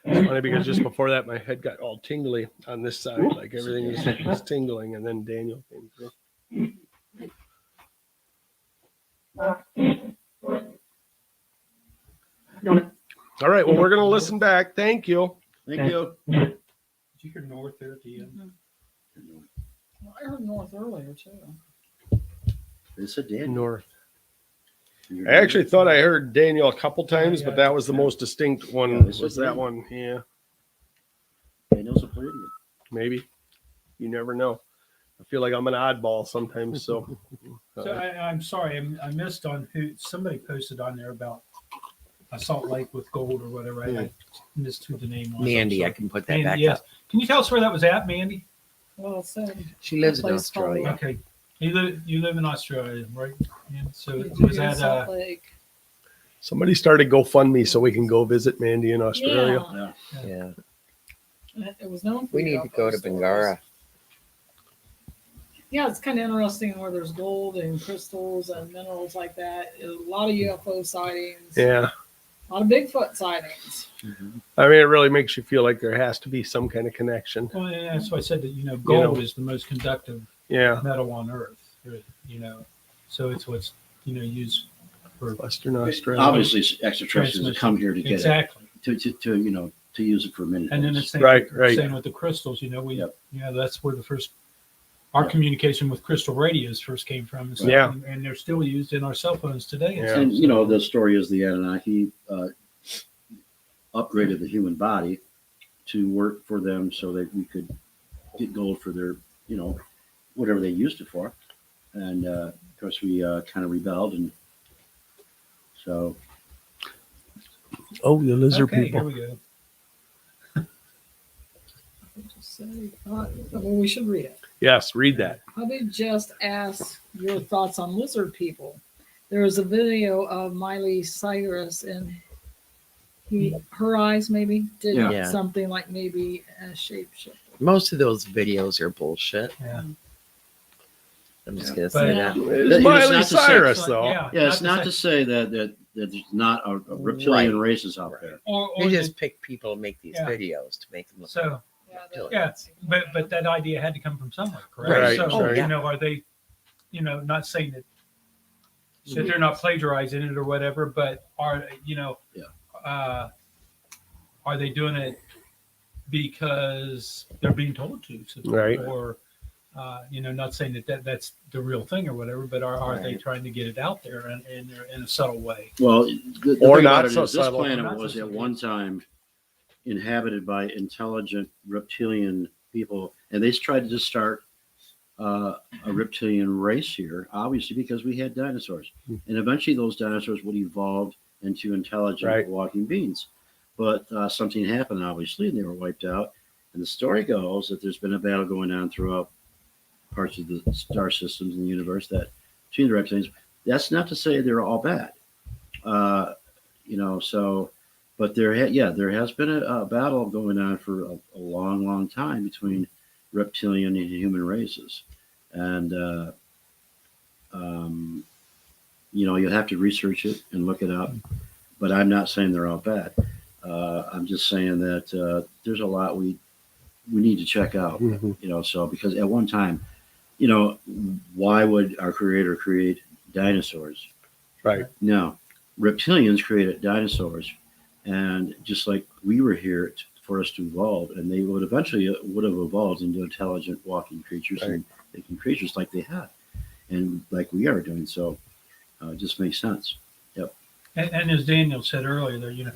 It's funny because just before that, my head got all tingly on this side, like everything was tingling, and then Daniel came through. All right, well, we're going to listen back. Thank you. Thank you. Did you hear north there at the end? I heard north earlier too. They said Daniel. North. I actually thought I heard Daniel a couple times, but that was the most distinct Yeah, one. this Was is that Daniel. one? Yeah, Daniel's a Pleiadian. maybe. You never know. I feel like I'm an oddball sometimes. So, So I'm sorry, I missed on who somebody posted on there about a Salt Lake with gold or whatever. I missed who the name was. I'm Mandy, I sorry. can put that Mandy, back yes. up. Can you tell us where that was at, Mandy? Well, so She lives in place called- Australia. Okay, you live in Australia, right? And so was that Salt Lake. somebody started GoFundMe so we can go visit Mandy in Australia. Yeah. Yeah. It was known for We need to go to UFO Bangara. stories. Yeah, it's kind of interesting where there's gold and crystals and minerals like that. A lot of UFO sightings. Yeah. A lot of Bigfoot sightings. I mean, it really makes you feel like there has to be some kind of connection. Well, yeah, that's why I said that gold is the most conductive Yeah. metal on Earth. So it's what's used for Western Australia. Obviously, extraterrestrials have come here to get exactly. it, to use it for many And then things. it's same, Right. same with the crystals. Yep. That's where our Yep. communication with crystal radios first came from. And stuff, Yeah. and they're still used in our cell phones today. Yeah. And the story is the Anunnaki upgraded the human body to work for them so that we could get gold for their, whatever they used it for. And of course, we kind of rebelled, and so Oh, the lizard Okay, people. here we go. We should read it. Yes, read that. Hubby just asked your thoughts on lizard people. There was a video of Miley Cyrus and her eyes maybe did Yeah. something like maybe a shapeshifter. Most of those videos are bullshit. Yeah. I'm just Yeah. gonna But- say that. It's It's Miley not to say- Cyrus, though. Yeah, it's not to say that there's not a reptilian races out there. Or They just pick people and make these Yeah. videos to make them look. so reptilian. yeah, but that idea had to come from somewhere, correct? Right, So right. are they, not saying that they're not plagiarizing it or whatever, but are are they doing it because they're being told to? So, Right. Or not saying that's the real thing or whatever, but are they Right. trying to get it out there in a subtle way? Well, the Or thing not about it so is this subtle. planet Not so was at subtle. one time inhabited by intelligent reptilian people, and they tried to start a reptilian race here, obviously because we had dinosaurs, and eventually those dinosaurs would evolve into intelligent Right. walking beings. But something happened, obviously, and they were wiped out. And the story goes that there's been a battle going on throughout parts of the star systems in the universe that between the reptilians. That's not to say they're all bad, So, but there has been a battle going on for a long, long time between reptilian and human races, and you have to research it and look it up. But I'm not saying they're all bad. I'm just saying that there's a lot we need to check out. Mhm. So because at one time, why would our creator create dinosaurs? Right. No, reptilians created dinosaurs, and just like we were here for us to evolve, and they would eventually have evolved into intelligent walking creatures and thinking creatures like they have, and like we are doing. So it just makes sense. Yep. And as Daniel said earlier, there,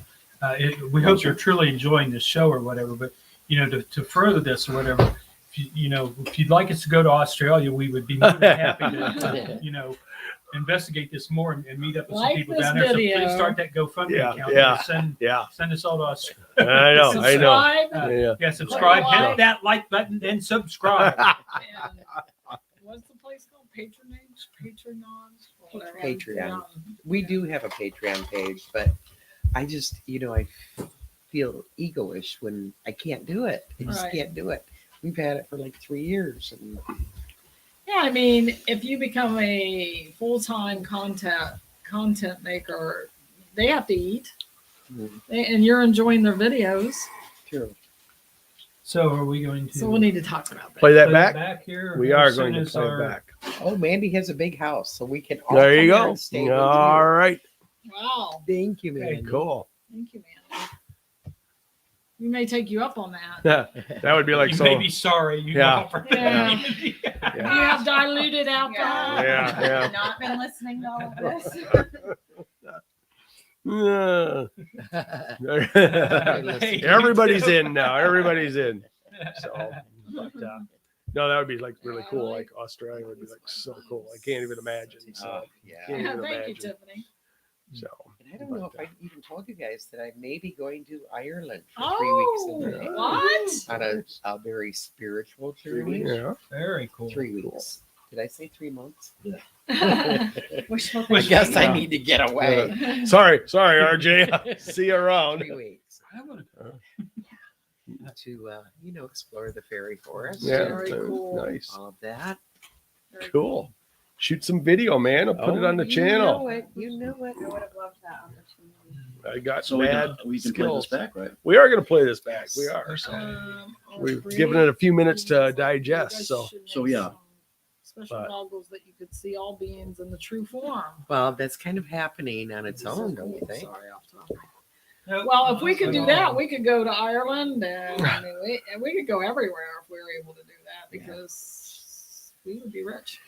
we hope you're truly enjoying this show or whatever. But to further this or whatever, if if you'd like us to go to Australia, we would be more than happy to, investigate this more and meet up with some Like people this down there. video. So please start that GoFundMe Yeah, account. yeah. Send us all to Australia. I know. Subscribe. Yeah. Subscribe. Like. Hit that like button and subscribe. And what's the place called? Patronage? Whatever. Patreon. We do have a Patreon page, but I just, I feel egoish when I can't do it. I just Right. can't do it. We've had it for like 3 years. And Yeah, I mean, if you become a full-time content maker, they have to eat, and you're enjoying their videos. True. So are we going to So we'll need to talk about that. Play that play back. here? We as are soon going to as play our- it back. Oh, Mandy has a big house, so we can all There you come here go. and stay with All you. right. Wow, Thank you, Okay, Mandy. cool. thank you, man. We may take you up on that. That would be like You so. may be sorry. You Yeah. offer. Yeah. Yeah. You have diluted alcohol. Yeah. I've not been listening to all of this. Everybody's in now. Everybody's in. So, but, no, that would be like really cool. Like Australia would be like so cool. I can't even imagine. So, Yeah. can't even Thank you, imagine. Tiffany. So, And I don't know if I even told you guys that I may be going to Ireland for Oh, 3 weeks in May. what? On a very spiritual journey. yeah. Very cool. 3 weeks. Did I say 3 months? Wishful I guess I thinking. need to get away. Sorry, RJ. See you around. 3 weeks I wanna go. to explore the fairy forest. Yeah, Very cool. nice, All of that. Very cool. Shoot some video, man. I'll put it on the You channel. know it. You know it. I would have loved that opportunity. I got So we mad can play skills. this back, right? We are going to play this back. We are. So Our we've creative given it a few minutes to beings, digest. you guys So should So, make yeah. some special But- goggles that you could see all beings in the true form. Well, that's kind of happening on its own, don't you think? Sorry, off topic. No, Well, if we could do no. that, we could go to Ireland, and I mean, we could go everywhere if we were able to do that because we would be rich.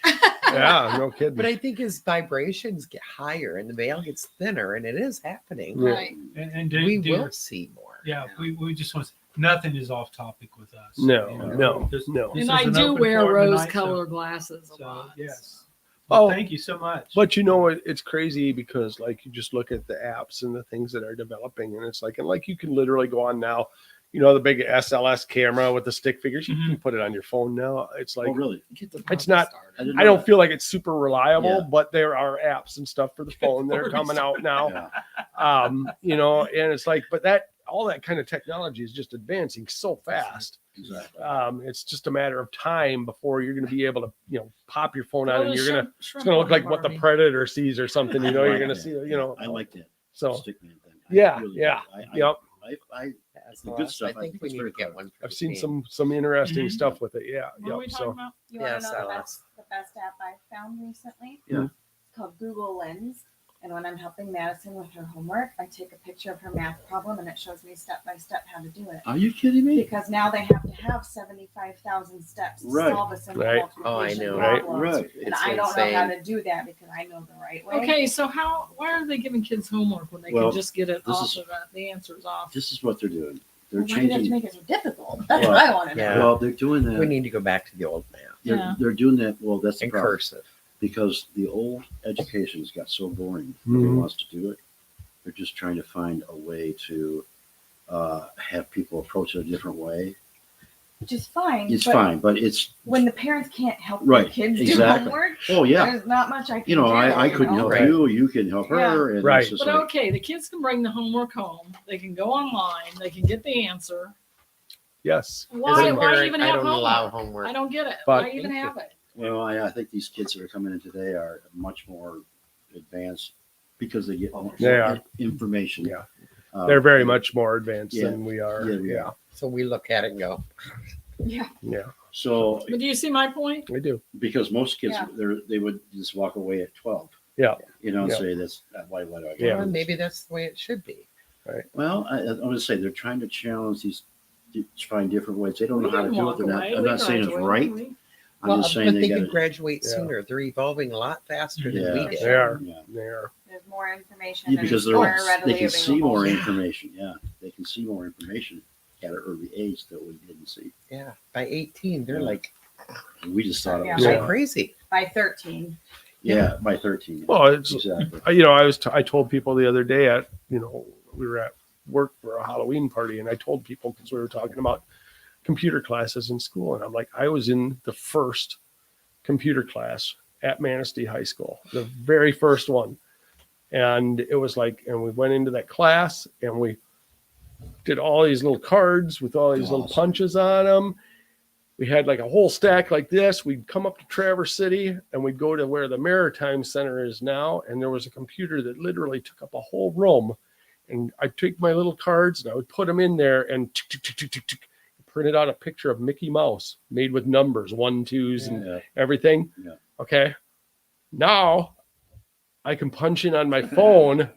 yeah, no kidding. But I think as vibrations get higher and the veil gets thinner, and it is happening, Yeah. Right. And we dear, will see more. yeah, we just want to, nothing is off topic with us. No, you know. no, This- no. this And is I an do open wear forum tonight, rose-colored glasses a So, lot. yes. Oh. Well, thank you so much. But you know what? It's crazy because like you just look at the apps and the things that are developing, and it's like, and like you can literally go on now, the big SLS camera with the stick figures. You can put it on your phone now. It's like Oh, really? Get the It's process not- started. didn't I know don't feel like it's super reliable, Yeah. but there are apps and stuff for the phone that are coming out now. Yeah. And it's like, but that all that kind of technology is just advancing so fast. Exactly. It's just a matter of time before you're going to be able to, pop your phone out, Go and to you're gonna. shrimp It's going to look like farm, what the Barbie. predator sees or something. You're I going to like see. that. I like that. So Stickman thing. I yeah, really do. yeah, I, yep. I SLS, good stuff. I I think think we it's need very to get clever. one. For I've the seen team. some interesting Mhm. stuff with it. Yeah, What are we yep. talking So about? You want Yes, to know the Alex. best app I found recently? Yeah. It's called Google Lens. And when I'm helping Madison with her homework, I take a picture of her math problem and it shows me step by step how to do it. Are you kidding me? Because now they have to have 75,000 steps to Right. solve a simple Right. multiplication Oh, I know. Right. problem. Right. And It's I don't know how insane. to do that because I know the right way. Okay, so why are they giving kids homework when they Well, can just get it this off is- of the answers off? This is what they're doing. They're Why do you have to changing. make it so difficult? That's Well, what I want to know. yeah. Well, they're doing We that. need to go back to the old math Yeah. They're doing that. Well, that's the and problem. cursive. Because the old education's got so boring. Nobody Mhm. wants to do it. They're just trying to find a way to have people approach it a different way. Which is fine. It's but fine, but it's when the parents can't help Right, their kids exactly. do homework, oh yeah. there's not much I can You know, do. I couldn't help Right. you. You can help her. And Right. it's just But like, okay, the kids can bring the homework home. They can go online. They can get the answer. yes, As Why a parent, even I have don't homework? allow homework. I don't get it. But- Why even have it? well, I think these kids that are coming in today are much more advanced because they get more They are. information. Yeah. Uh, they're very much more advanced Yeah. than we are. Yeah, we Yeah, are. So we look at it and go, Yeah. yeah, So But do you see my point? we do. because most kids Yeah. they would just walk away at 12. Yeah. You know, and Yeah. say that's why do I Yeah. well, maybe that's the way it should be. Well, I'm going to say they're trying to challenge these, to find different ways. They don't know We how to didn't do it. walk They're not, away. I'm We not saying it's graduated. right. We- I'm Well, just saying but they they got can to. graduate Yeah. sooner. They're evolving a lot faster than we Yeah. did. They are. Yeah. They are. There's more information. Yeah, and because it's more they readily can see available. more information. Yeah, they can see more information. at an early age that we didn't see. Yeah. By 18, they're Yeah. like And we just thought it Yeah. was Yeah. crazy. By 13. by 13. Well, it's Exactly. you know, I told people the other day at, you know, we were at work for a Halloween party, and I told people, because we were talking about computer classes in school, and I'm like, I was in the first computer class at Manistee High School, the very first one. And it was like, and we went into that class and we did all these little cards with all these little Awesome. punches on them. We had like a whole stack like this. We'd come up to Traverse City and we'd go to where the Maritime Center is now. And there was a computer that literally took up a whole room. And I'd take my little cards and I would put them in there and printed out a picture of Mickey Mouse made with numbers, 1, 2s, and Yeah. everything. Yeah. Okay. Now I can punch in on my phone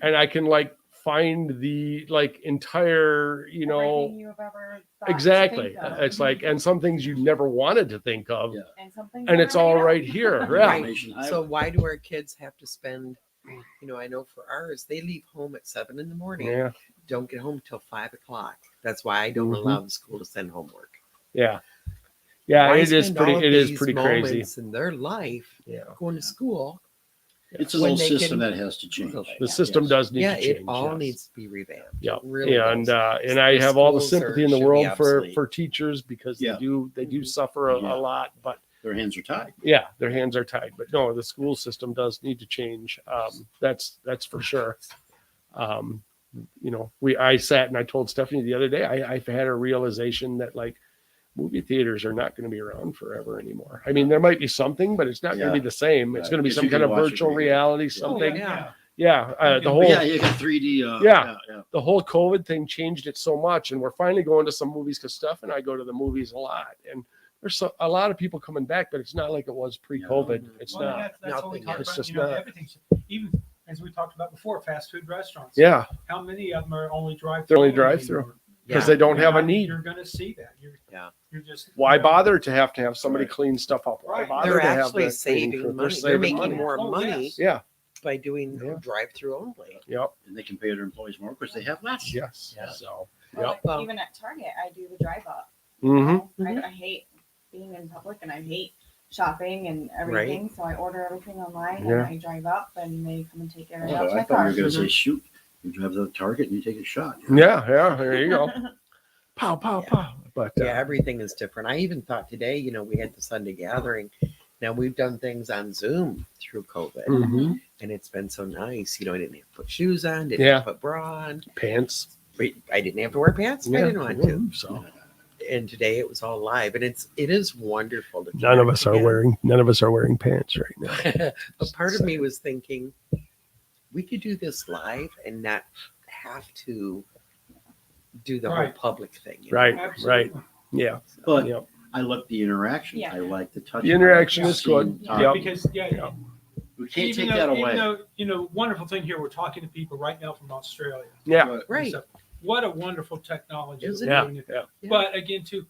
and I can like find the like entire, you know, Everything you've ever thought to exactly. think of. It's like, and some things you never wanted to think of. Yeah. And something. And it's all right here. Yeah. Information I- So why do our kids have to spend, you know, I know for ours, they leave home at 7 in the morning, Yeah. don't get home till 5 o'clock. That's why I don't Mhm. allow the school to send homework. Yeah. Yeah. Why It is spend pretty, all of it is these pretty crazy. moments in their life Yeah. going to school. It's an when old they system can- that has to change. The system Yes. does need Yeah, to change. it all yes. needs to be revamped. Yeah. It really and does. and I The have all the schools sympathy in the should be world for obsolete. teachers because Yeah. they do suffer a Yeah. lot, but Their hands are tied. yeah, their hands are tied. But no, the school system does need to change. That's for sure. You know, I sat and I told Stephanie the other day, I've had a realization that like movie theaters are not going to be around forever anymore. I mean, there might be something, but it's not going to Yeah. be the same. It's Right. going to be Because some you kind can of watch it virtual right here. reality, Yeah. something. yeah. Yeah, the But whole yeah, you got 3D. Yeah. Yeah. the whole COVID thing changed it so much, and we're finally going to some movies because Steph and I go to the movies a lot, and there's a lot of people coming back, but it's not like it was pre-COVID. Yeah. It's Well, not. that's what we Nothing talked is. about. It's You just know, not. everything's even as we talked about before, fast food restaurants. Yeah, How many of them are only drive? They're only drive-through. because Yeah. they don't have a You're need. You're going to see that. Yeah. You're just. Why you know, bother to have somebody Right. clean stuff up? Why Right. bother They're to have actually that cleaning saving crew? money. They're saving making money. more Oh, money yes. Yeah. by doing Yeah. drive-through only. Yep. And they can pay their employees more because they have less. Yes. Yeah. So. Or Yep. like Well- even at Target, I do the drive up. Mm-hmm. I hate being in public and I hate shopping and everything. So I order everything online Yeah. and I drive up and they come and take it right Oh, out to I my thought you car. were going to say, shoot, you drive to the Target and you take a shot. Yeah. Yeah. There you go. Pow, pow, Yeah. pow. But Yeah, everything is different. I even thought today, we had the Sunday gathering. Now we've done things on Zoom through COVID, mhm. and it's been so nice. I didn't have to put shoes on, didn't Yeah. have to put bra on. Pants. I didn't have to wear pants if I didn't want to. So And today it was all live, and it is wonderful. To none of connect us are again. wearing pants right now. But part of me was thinking we could do this live and not have to do the whole Right. public thing. Right. Absolutely. Right. Yeah. But Yep. I like the interaction. Yeah. I like the touch. The interaction I like is good. seeing Yeah, Yep. because Yeah. We can't even take though, that away. Even though, wonderful thing here, we're talking to people right now from Australia. Yeah. But- Right. So what a wonderful technology. Isn't that Yeah. we're doing. Yeah. Yeah. But again, too,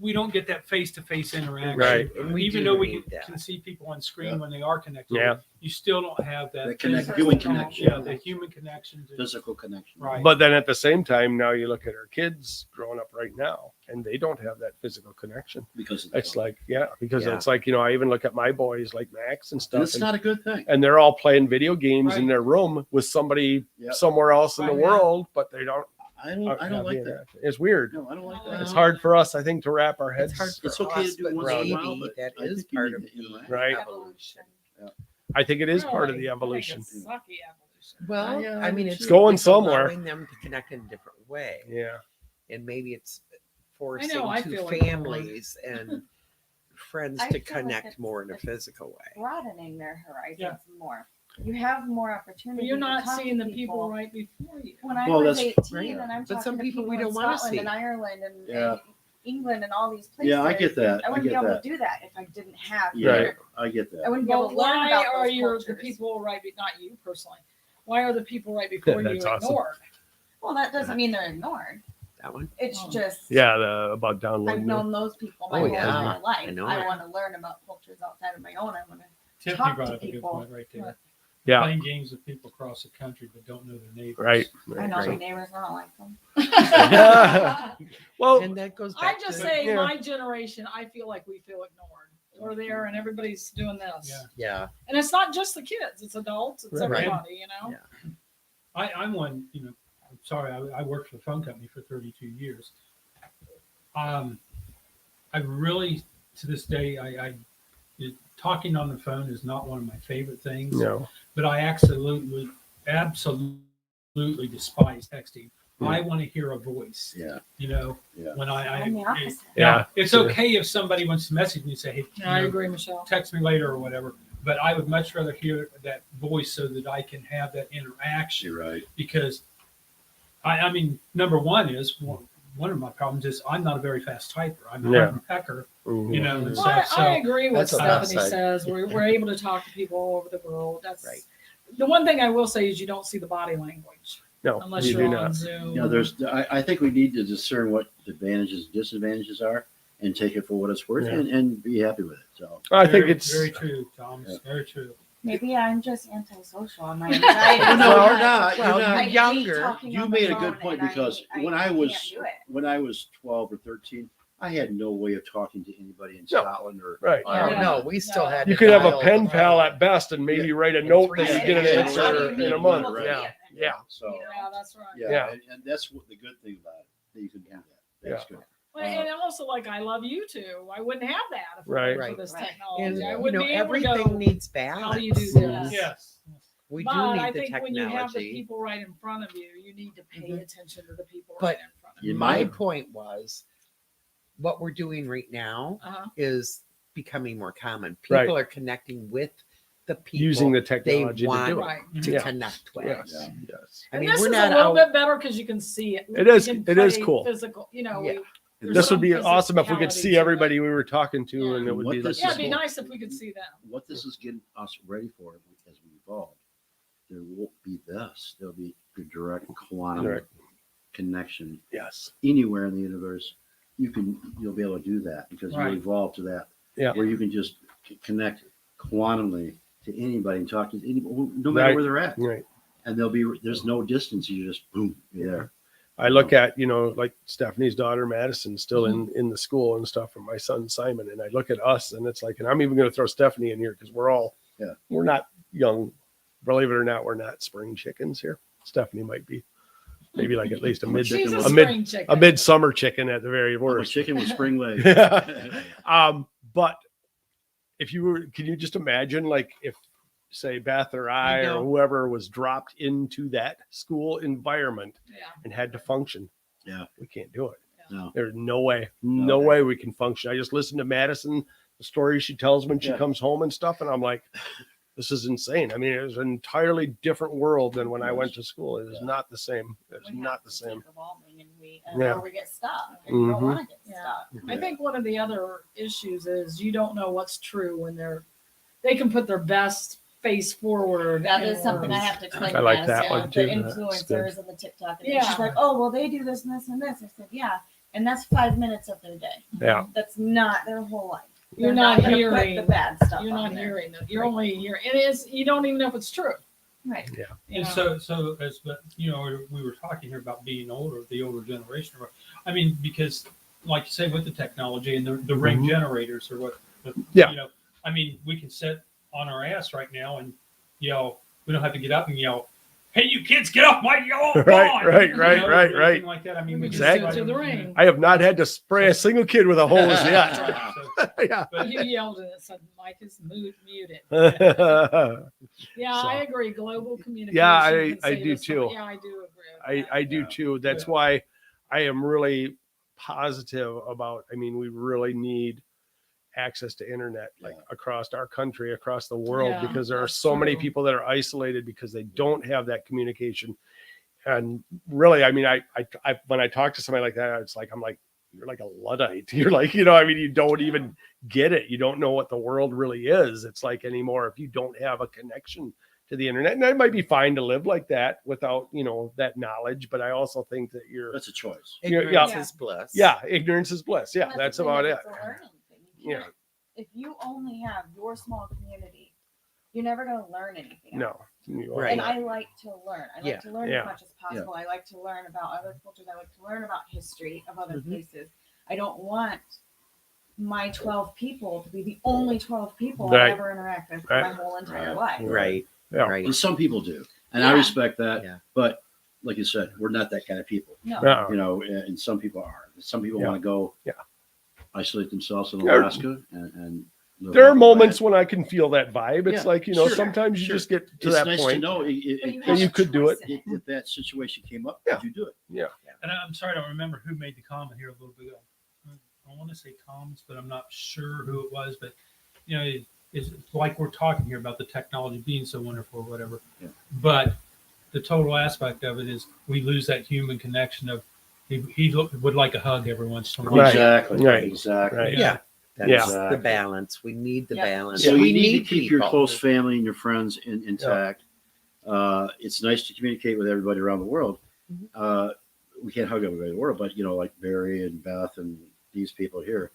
we don't get that face-to-face interaction. Right. And we Even do though we need that. can see people on screen Yeah. when they are connected, Yeah. you still don't have that That connect- physical human con- connection. Yeah, the human connection. Physical connection. Right. But then at the same time, now you look at our kids growing up right now, and they don't have that physical connection. Because of It's like, because Yeah. it's like, I even look at my boys like Max and and stuff, it's and, not a good thing. and they're all playing video games in Right. their room with somebody Yep. somewhere else in the Right, yeah. world, but they don't. I don't have like the that. interaction. It's weird. No, I don't like Well, that. It's hard for us, I think, to wrap our heads. It's hard for It's okay to us, do but once in a maybe while, but that I is think you part need of to the interact. Right. Evolution. I think it is part of Really? the I think evolution. it's sucky evolution. Well, Yeah, I mean, it's it's going it's somewhere. allowing them to connect in a different way, Yeah. and maybe it's forcing I two feel like families and friends I to feel like connect it's- more in a it's physical way. Broadening their horizons Yeah. more. You have more But opportunity. you're to not talk seeing to the people right before you. When I Well, was that's- 18 and I'm But talking some to people we in don't wanna Scotland see. and Ireland and, Yeah. and England and all these places. Yeah, I get that. I I wouldn't get be able that. to do that if I didn't have. Yeah, Right. I get I that. wouldn't be able Well, to learn why about are those the cultures. people not you personally? Why are the people right before you That's awesome. ignored? Well, that doesn't mean they're ignored. That one. It's Oh. just Yeah. About I've downloading. known those people my Oh, whole yeah. entire life. I know I it. want to learn about cultures outside of my own. I want to Tiffany talk brought to up a good people. point right there. Yeah. playing games with people across the country but don't know their neighbors. Right. I know my Right. neighbors don't like them. Well, And that goes I back just to say Yeah. my generation, I feel like we feel ignored. We're there and everybody's doing this. Yeah. yeah. And it's not just the kids, it's adults, it's Right. everybody, you know? Yeah. I'm one, I'm sorry, I worked for a phone company for 32 years. I really, to this day, talking on the phone is not one of my favorite things, no. but I absolutely despise texting. Yeah. I want to hear a voice. Yeah. Yeah. Yeah. I'm the opposite. Yeah. It's okay if somebody wants to message me and say, hey, I agree, Michelle. text me later or whatever. But I would much rather hear that voice so that I can have that interaction. You're right. Because I mean, number one is one of my problems is I'm not a very fast typer. I'm a Yeah. pecker, Mhm. and Well, stuff. So I agree with That's what I'm Stephanie saying. says. We're able to talk to people all over the world. That's Right. the one thing I will say is you don't see the body language No, unless you you're do on not. Zoom. I think we need to discern what the advantages and disadvantages are and take it for what it's worth Yeah. and be happy with it. So I think very, it's very true, Tom. Yeah. Very true. Maybe I'm just antisocial. And my anxiety. Well, no, you're not. Well, You're not. I you're hate younger. talking You on the made a phone, good point and because I when I can't was do it. 12 or 13, I had no way of talking to anybody in No. Scotland or right. Oh, Yeah. no, we still No. had. You to could have a dial pen the pal phone. at best and maybe write a In note 3 that you get an minutes. answer How do you in meet a month. people? Yeah. Yeah. So Yeah, that's right. yeah, Yeah. And that's what the good thing about it that you can do that. That's good. Well, and also, like, I love you too. I wouldn't have that if it Right. weren't for Right. this Right. technology. And I you wouldn't know, be able to everything go. needs How do you balance. do this? Yes. We do But need I the think when you have the technology. people right in front of you, you need to pay Mhm. attention to the people But right in front of you. You My might. point was, what we're doing right now Uh-huh. is becoming more common. Right. People are connecting with the people Using the they technology to want do it. Right. to Yeah. connect with. Yes. Yeah. Yes. I And mean, this we're is not a little out. bit better because you can see it. It is- We can it is play cool. Physical, Yeah. there's This would some be awesome if we could physicality see to it. everybody we were talking to, Yeah. and it would What be like this Yeah, is it'd be cool. nice if we could see them. What this is getting us ready for as we evolve, there won't be this. There'll be a direct quantum Right. connection yes. anywhere in the universe. You'll be able to do that because Right. you'll evolve to that. Yeah. Where you can just connect quantumly to anybody and talk to anybody, no matter Right. where they're at. Right. And there's no distance. You just boom, you're there. I look at, like Stephanie's daughter, Madison, still in the school and stuff, and my son, Simon, and I look at us and it's like, and I'm even going to throw Stephanie in here because we're not young. Believe it or not, we're not spring chickens here. Stephanie might be maybe like at least She's a a spring chicken. a midsummer chicken at the very I'm a worst. chicken with spring legs. But if you were, can you just imagine, like, if say Beth or I or whoever was dropped into that school environment Yeah. and had to function? Yeah. We can't do it. No. There's no way we can function. I just listened to Madison, the stories she tells when she Yeah. comes home and stuff, and I'm like, this is insane. I mean, it was an entirely different world than when I went to school. It is not the same. It's We not have the to same. keep evolving and Yeah. or we get stuck and we Mhm. don't want to get Yeah. stuck. I think one of the other issues is you don't know what's true when they can put their best face forward. That and is something I words. have to explain I to like that Madison, one the too. That's influencers and the TikTok. And Yeah. she's like, oh, well, they do this and this and this. I said, yeah. And that's 5 minutes of their day. Yeah. That's not their whole life. You're They're not gonna put hearing the bad stuff. You're on not there. hearing it. You're only hearing it is. You don't even know if it's true. Right. You And know? so as we were talking here about being older, the older generation. I mean, because like you say, with the technology and the ring generators or what, Yeah. I mean, we can sit on our ass right now and yell. We don't have to get up and yell, "Hey, you kids, get off my lawn!" Right. or anything like that. I mean, We we just just Exactly. sit to the ring. I have not had to spray a single kid with a hose yet. Right, so- Yeah. but- You yelled and it said, "Mike is muted." I Yeah, So- I agree. Global communication. Yeah, can I save do us so- too. Yeah, I do agree. With that. do Yeah. too. That's Yeah. why I am really positive about, I mean, we really need access to internet like across our country, across the world, Yeah, because there are that's so many true. people that are isolated because they don't have that communication. And really, I mean, I when I talk to somebody like that, it's like, I'm like, you're like a Luddite. You're like, I mean, you don't even get it. You don't know what the world really is. It's like anymore if you don't have a connection to the internet. And it might be fine to live like that without, that knowledge. But I also think that That's a choice. Ignorance Yeah. is bliss. ignorance is bliss. Yeah, Well, that's the thing about is, it. it's a learning thing. You Yeah. can't- If you only have your small community, you're never going to learn anything. No. Right. And I like to learn. I like Yeah. to learn Yeah. as much as possible. I like to learn about other cultures. I like to learn about history of other places. I don't want my 12 people to be the only 12 people Right. I ever interact with Right. my whole entire Right. life. Right. Yeah. Right. And some people do, and I Yeah. respect that. Yeah. But like you said, we're not that kind of people. No. Yeah. You know, and some people are. Some people Yeah. want to go Yeah. isolate themselves in There- Alaska and live There are off the moments land. when I can feel that vibe. It's Yeah, like, you know, sure, sometimes you sure. just get to It's that nice point. to know But Yeah, have you a could do choice it. in if that situation came up. Yeah. Would you do it? And I'm sorry, I don't remember who made the comment here a little bit ago. I want to say Tom's, but I'm not sure who it was. But you know, it's like we're talking here about the technology being so wonderful or whatever. Yeah. But the total aspect of it is we lose that human connection of he would like a hug every once in a while. Right. Exactly. Right. Exactly. Right. Yeah. That's Yeah. the balance. We need the Yeah. balance. So we you need to keep your people. close family and your friends intact. It's nice to communicate with everybody around the world. Mhm. We can't hug everybody in the world, but you know, like Barry and Beth and these people here,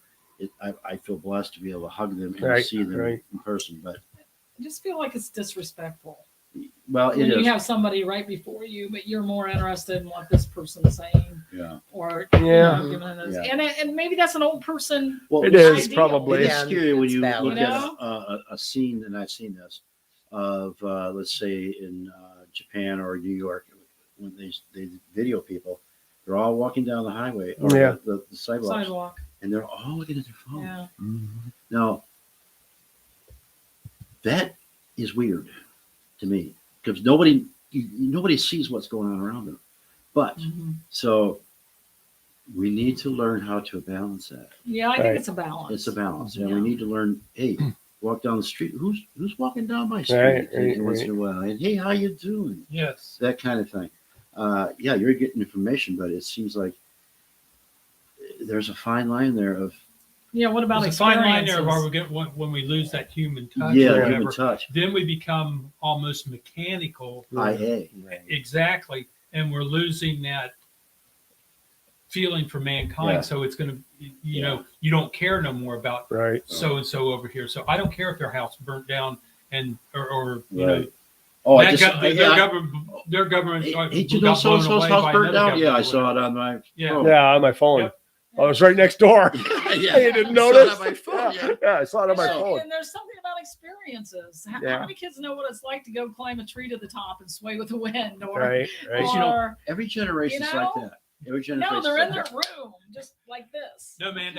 I feel blessed to be able to hug them and Right, see them right. in person. But I just feel like it's disrespectful well, when it you is. have somebody right before you, but you're more interested in what this person's saying, Yeah. or Yeah. giving us, Yeah. and maybe that's an old person. Well, It it's- is ideal. probably. It's Yeah, scary when it's you valid. look You at know? a scene, and I've seen this of let's say in Japan or New York when they video people, they're all walking down the highway or Yeah. the sidewalks, Sidewalk. and they're all looking at their phone. Yeah. Now that is weird to me because nobody sees what's going on around them. But Mhm. so we need to learn how to balance that. Yeah, I think Right. it's a balance. It's a balance, and Yeah. we need to learn. Hey, walk down the street. Who's walking down my street? Right, and right, once in a while, and hey, how you doing? Yes. That kind of thing. Yeah, you're getting information, but it seems like there's a fine line there of Yeah. What about There's a fine line there of experiences? are we get when we lose that human touch yeah, or human whatever. touch. Then we become almost mechanical. IA. Right. Exactly. And we're losing that feeling for mankind. Yeah. So it's going to, you know, you don't care no more about Right. so and so over here. So I don't care if their house burnt down and or you know Right. Oh, I that just their government Hey, got did you know blown so and so's away house by burnt another down? Yeah, I government or saw it whatever. on my Yeah. phone. Yeah, on my phone. Yep. I was right next door. yeah. You didn't I saw it notice? on my phone, yeah. Yeah, I saw it on my And- phone. And there's something about experiences. How Yeah. many kids know what it's like to go climb a tree to the top and sway with the wind? Or, Right. Right. you know, or Every generation's You like know? that. Every generation. no, they're in their room just like this. No, man,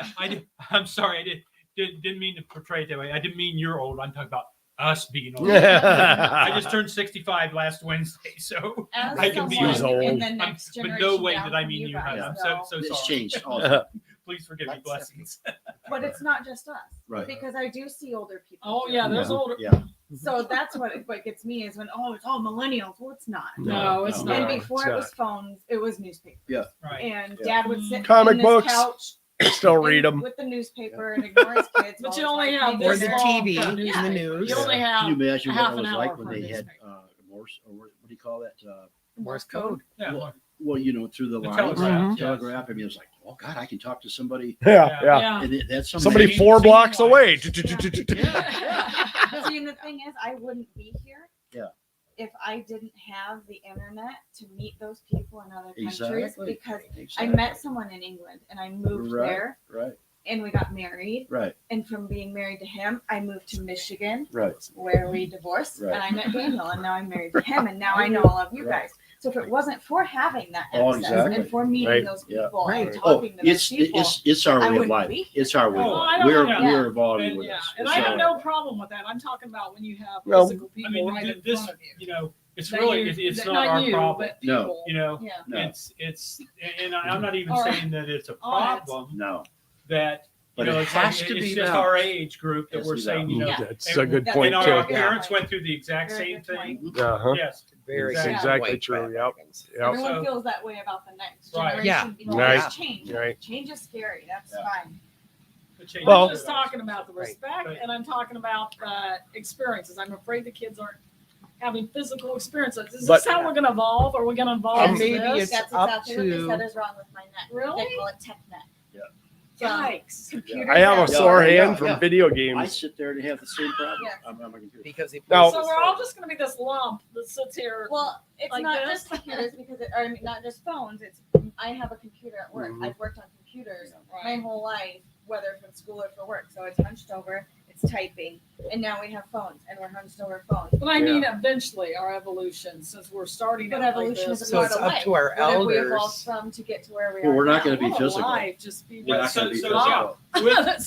I'm sorry. I didn't mean to portray it that way. I didn't mean you're old. I'm talking about us being old. I just turned 65 last Wednesday, so As I can be someone old. in the I'm- next but generation no way down did I from mean you. guys, I'm though, so It's sorry. changed. all the time. Please forgive me. That's- Blessings. but it's not just us, Right. because I do see older people. Oh too. yeah, there's Yeah. older. Yeah. So that's what gets me is when it's all millennials. Well, it's not. No, it's No. And not. before it's it not. was phones, it was newspapers. Right. And Yeah. Dad would sit Comic in his books. couch Still read them. with the newspaper and ignore his kids. But while you his only wife have made Or this the dinner. long TV for in the newspaper. news. You only Can have you imagine half what it an was hour like for when a they had newspaper. Morse, or what do you call that? Morse code. Yeah. Well, you know, through the The line, telegraph, yes. telegraph. I mean, it was like, oh God, I can talk to somebody, Yeah. Yeah. Yeah. and that's Somebody Maybe 4 seen blocks one. away. See, and the thing is, I wouldn't be here. Yeah. If I didn't have the internet to meet those people in other countries, Exactly. because I Exactly. met someone in England and I moved Right. there Right. and we got married. Right. And from being married to him, I moved to Michigan Right. where we divorced, Right. and I met Daniel, and now I'm married to him, and now I know all of you Right. guys. So if it wasn't for having that Oh, access exactly. and for meeting Right. those Yeah. people Right. and Oh, talking to those people, it's our I way of wouldn't life. be It's our way of Oh, life. I don't- We're yeah. evolving And, with Yeah, this. and It's I have our no way. problem with that. I'm talking about when you have Well, physical people I mean, right in this, front of you. you know, it's That really, you- it's that- not our you, problem. but No. people. You know, yeah. No. it's, and I'm not even All right. saying that it's a All right. problem No. that, you But know, it it's has like, to it's be just balanced. our age group that Has we're to be saying, you know, Yeah. That's a good That's point and too. our too. parents went through the exact Very same good thing. point. Uh-huh. Yes. Very Exactly. good Exactly point, true. Brad Yep. Hawkins. Yep. Everyone So- feels that way about the next Right. generation Yeah. because Right. change. Right. Change is scary. That's Yeah. fine. The change Well- I'm just talking about the Right. respect, Right. and I'm talking about experiences. I'm afraid the kids aren't having physical experiences. Is But- this how we're going to evolve? Are we going to evolve? And into maybe this? it's That's up exactly what they to- said is wrong with my neck. Really? They call it tech neck. Yikes. computers. I have a that sore work. hand from yeah. video I games. sit there and have the same problem. Yes. on my computer. Because if Now- So we're all just gonna be this lump that sits here. Well, it's Like not this? just computers because I mean, not just phones. It's I have a computer at work. Mhm. I've worked on computers my Right. whole life, whether from school or for work. So it's hunched over, it's typing, and now we have phones, and we're hunched over phones. But I mean, eventually, our evolution, since we're starting But out like evolution this, is a So part it's of up life. to our What have we elders. evolved from to get to where we Well, are we're not now? going to be what a physical. life, just be We're not just going to be so physical. dumb.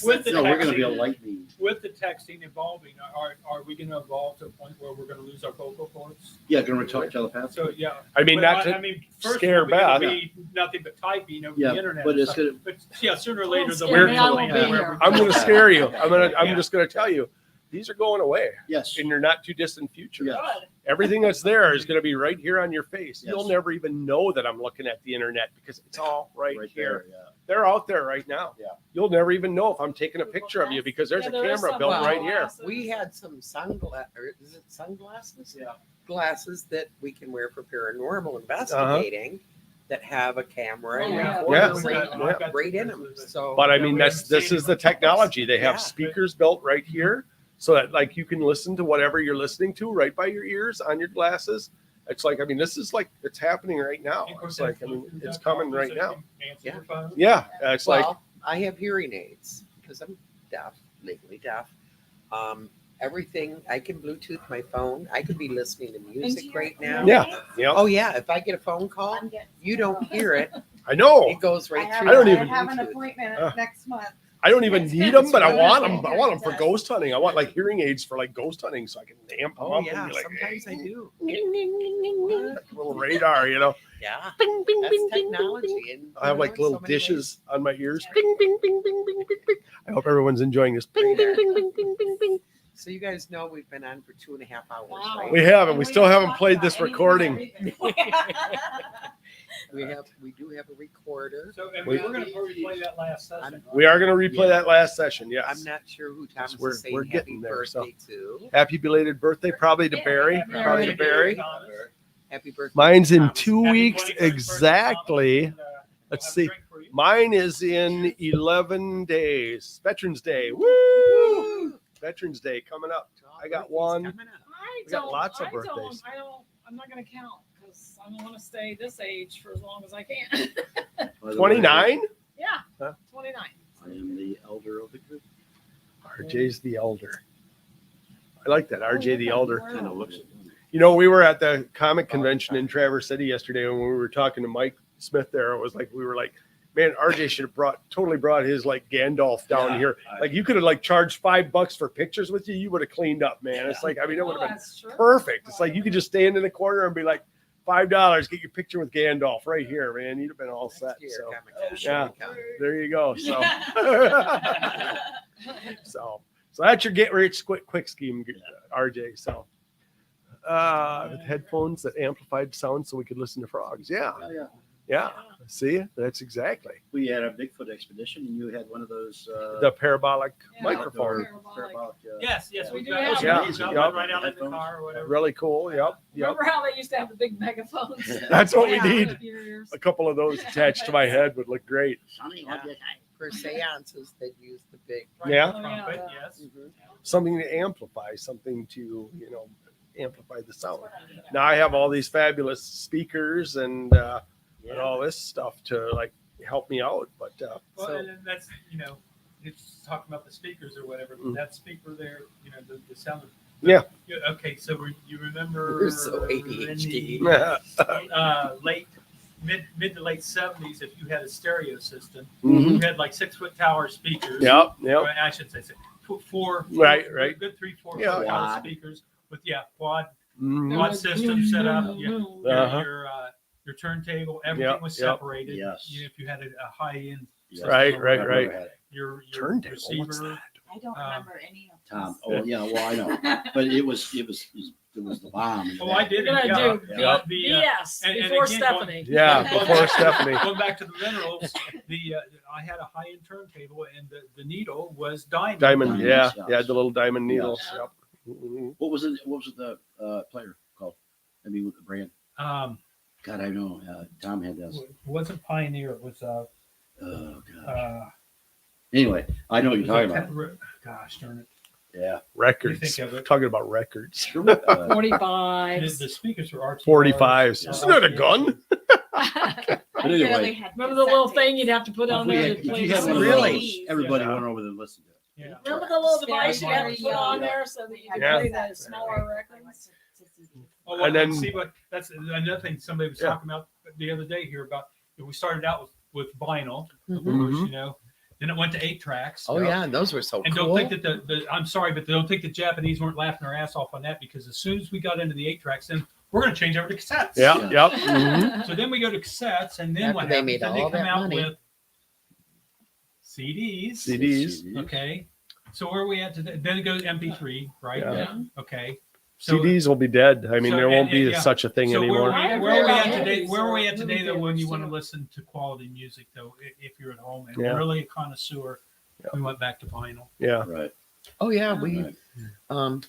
With the No, we're going to be a texting- lightning. With the texting evolving, are we going to evolve to a point where we're going to lose our vocal cords? Yeah, going to talk telepathically. So yeah, I mean, but not to I mean, first scare we're gonna Beth. be nothing but typing over Yeah, the internet. but and it's stuff. gonna- But yeah, sooner or Don't later the scare me, I won't be here. I'm going to scare you. I'm Yeah. just going to tell you, these are going away Yes. in your not too distant future. Yeah. Good. Everything that's there is going to be right here on your face. Yes. You'll never even know that I'm looking at the internet because it's all right here. there. Yeah. They're out there right now. Yeah. You'll never even know if I'm taking a picture of you because there's Yeah, a there is camera some built Well, right here. glasses. We had some is it sunglasses? Yeah. Glasses that we can wear for paranormal investigating that have a camera and Oh, yeah. recorder Yeah. right in them. So But I Yeah, mean, we this haven't is seen the it before. technology. They have Yeah. speakers built right here so that like you can listen to whatever you're listening to right by your ears on your glasses. It's like, I mean, this is like, it's happening right now. It's like, I mean, it's coming right now. Yeah. Yeah. It's like, well, I have hearing aids because I'm deaf, legally deaf. Everything I can Bluetooth my phone. I could be listening to music right now. yeah. Yeah. Oh yeah, if I get a phone call, I'm getting you don't hear it. I know. It goes right I through. I don't my even- have an Bluetooth. appointment next month. I don't even need them, but I want them. I want them for Yes. ghost hunting. I want like hearing aids for like ghost hunting so I can amp them Oh up yeah, and be like, sometimes I do. like a little radar, you know. Yeah, Bing, bing, that's bing, bing, bing, technology. bing. And I have you like know, in little so many ways. dishes on my ears. Bing, bing, bing, bing, bing, bing, bing. I hope everyone's enjoying this. Bing, bing, bing, bing, bing, bing, bing. So you guys know we've been on for 2.5 hours, Wow. right? We have, and we And still haven't talked played about this anything and recording. everything. We do have a recorder. So and We- we're going to replay that last session. I'm- right? We are going to replay that last session. Yes. I'm not sure who Thomas we're- is saying we're happy getting there, so. birthday to. Happy belated birthday, probably to Yeah, Barry. happy Probably to birthday, Barry. Thomas. Happy birthday. Mine's in Thomas. 2 Happy weeks 21st birthday, exactly. Thomas, and, Let's we'll have a see. drink for you. Mine is in 11 days. Veterans Day. Woo! Veterans Day coming up. I got one. Coming up. I We got don't. lots of I don't. birthdays. I'm not going to count because I want to stay this age for as long as I can. By the way, 29? Yeah, Huh? 29. I am the elder of the group. RJ's the elder. I like that. RJ the elder. Kind of looks it. You know, we were at the comic convention in Traverse City yesterday, and when we were talking to Mike Smith there, it was like we were like, man, RJ should have totally brought his like Gandalf down Yeah, here. Like you could have like charged $5 for pictures with you. You would have cleaned up, man. It's like, I mean, it would Oh, have been that's true. perfect. It's like you could just stand in the corner and be like, $5, get your picture with Gandalf right here, man. You'd have been all set. Next year, So Comic-Con. yeah. Come. there you go. So so that's your get rich quick scheme, RJ. So with headphones that amplified sound so we could listen to frogs. Yeah. Yeah, yeah. Yeah. See, that's exactly We had a Bigfoot expedition, and you had one of those the parabolic Yeah. microphone. parabolic. Yes, yes, We we do got have those. Yeah, Those got yeah. one right out in the car or whatever. Really cool. Yep. Yep. Remember how they used to have the big megaphones? That's what we Yeah. need. Years. A couple of those attached to my head would look great. Yeah. For seances, they use the big. Yeah. Oh, yeah, Trumpet, the- yes. Mhm. Something to amplify, something to, amplify the sound. Now I have all these fabulous speakers and all this stuff to like help me out. But Well, So- and then that's, it's talking about the speakers or whatever, but Mm. that speaker there, the sound. Yeah. Okay, so you remember We're so in ADHD. the mid to late 70s, if you had a stereo system, Mhm. you had like 6-foot tower speakers. Yep. Yep. Or I should say four. Right. Good 3-4 Yeah. foot tall Quad. speakers with quad Mhm. quad system set up. Uh-huh. Your turntable, everything Yep, was yep. separated. Yes. If you had a high end Yes. Right, I've right, never right. had it. your Turntable. receiver. What's that? I don't remember any of Tom. this. Oh yeah, well I know, but it was the bomb. Oh, I did. We're gonna Yeah. do Yep. BS and before again, Stephanie. Yeah. Before Stephanie. Going back to the minerals, I had a high end turntable, and the needle was diamond. Diamond. Yeah. Diamonds, Yeah. yes. The little diamond needles. Yeah. Yep. Mhm. What was it? What was the player called? I mean, with the brand. God, I know. Tom had this. It wasn't Pioneer. It was Oh God. Anyway, I know what you're talking about. Gosh darn it. Yeah. Records. You think of it. Talking about records. 45s. The speakers are RTRs. 45s. are Isn't that a RTXs. gun? But anyway, Remember the little thing you'd have to put on there to if play you the had one of Really? those, everybody Yeah. went over there and listened to it. Yeah. Remember the little device you had to put on Yeah. there so that you could Yeah. play the smaller records? Oh, well, And then- see, but that's another thing somebody was Yeah. talking about the other day here about. We started out with vinyl, of Mhm. course, you know. Then it went to 8 tracks. Oh yeah, and those were so And cool. don't think that the I'm sorry, but don't think the Japanese weren't laughing their ass off on that, because as soon as we got into the 8 tracks, then we're going to change over to cassettes. Yeah. Yep. Mhm. So then we go to cassettes, and then After what they happens? made Then they all come that out money. with CDs. CDs. Okay. So where are we at today? Then it goes MP3, right? Yeah. Okay. So, CDs will be dead. I mean, So, there won't and- be yeah. such a thing so anymore. where are we at Yeah. today? Where are we at So, today, though, movie when you theaters, want to too. listen to quality music, though, if you're at home and Yeah. really a connoisseur, Yeah. we went back to vinyl. Yeah. Right. Oh yeah, we Right.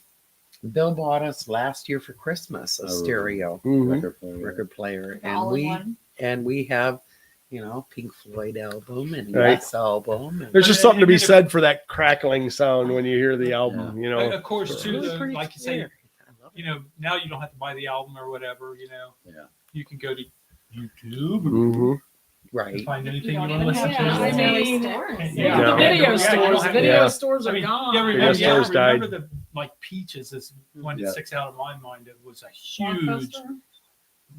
Bill bought us last year for Christmas a Oh. stereo Mhm. record player, All and in one. we have, you know, Pink Floyd album and Right. Yes album. And There's just But- something to be and- said for that crackling sound when you hear the album, you know. Of course, too, Really the, pretty like you say, clear. I love it. you know, now you don't have to buy the album or whatever, you know. Yeah. You can go to YouTube Mhm. and Right. find anything You you don't want to even listen have to. I mean, Yeah. The video Yeah, you stores. don't The have- video Yeah. stores I are mean, gone. yeah, Video remember, stores died. remember the like Peaches is one that Yeah. sticks out of my mind. It was a huge Blockbuster?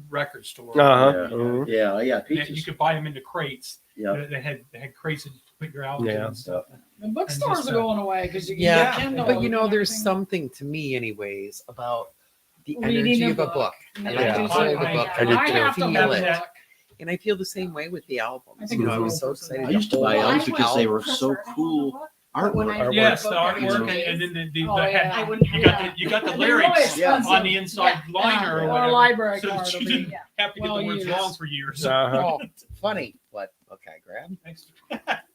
record store. Uh-huh. Yeah. Mhm. Yeah. Yeah. And you Peaches. could buy them into crates. Yeah. They had crates that you put your albums in Yeah. and stuff. The bookstores just, are going away because you can Yeah, get Kindle. but you know, and there's everything. something to me, anyways, about the Reading energy a of a book. book. I like Yeah. to hold a I- book. I do I too. have to Feel hold it. it. And I feel the same way with the I albums. think You know, I it's was so cool. excited. I used to hold buy an albums because they album. were so cool. Artwork. Yes, the Artwork. artwork, and then the Oh, had- yeah. I wouldn't have you got that. the you got the And they're really lyrics expensive. on the inside liner or Or whatever. a library so card. that will you be- didn't have to get well the words used. wrong for years. Uh-huh. Oh, funny, but okay, grab. Extra,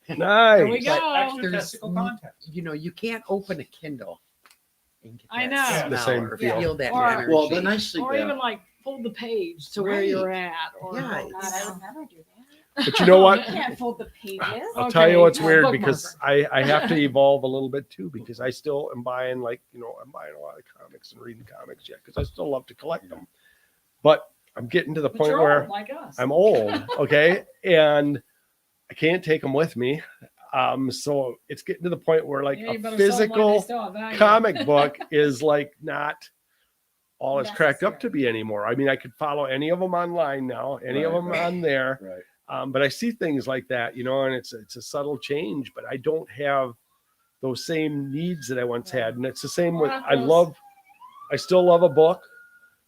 There we Nice. go. extra There's testicle context. You know, you can't open a Kindle and get I that know. The smell same or feel. feel that Or- energy. Well, the nice thing. Or Yeah. even like fold the page to where Right. you're at. Or Yeah, God, I would never do that. But you know what? You can't fold the pages. I'll tell you Okay, what's a weird bookmarker. because I have to evolve a little bit too, because I still am buying, like, you know, I'm buying a lot of comics and reading comics yet because I still love to collect them. But I'm getting to the But point you're where old like us. I'm old, okay, and I can't take them with me. So it's getting to the point where, like, Yeah, you a better sell them while they physical still have value. comic book is like not all it's cracked up to Necessary. be anymore. I mean, I could follow any of them online now, any of Right, them right. on there. Right. But I see things like that, you know, and it's a subtle change, but I don't have those same needs that I once had. And it's the same with, I still love a book,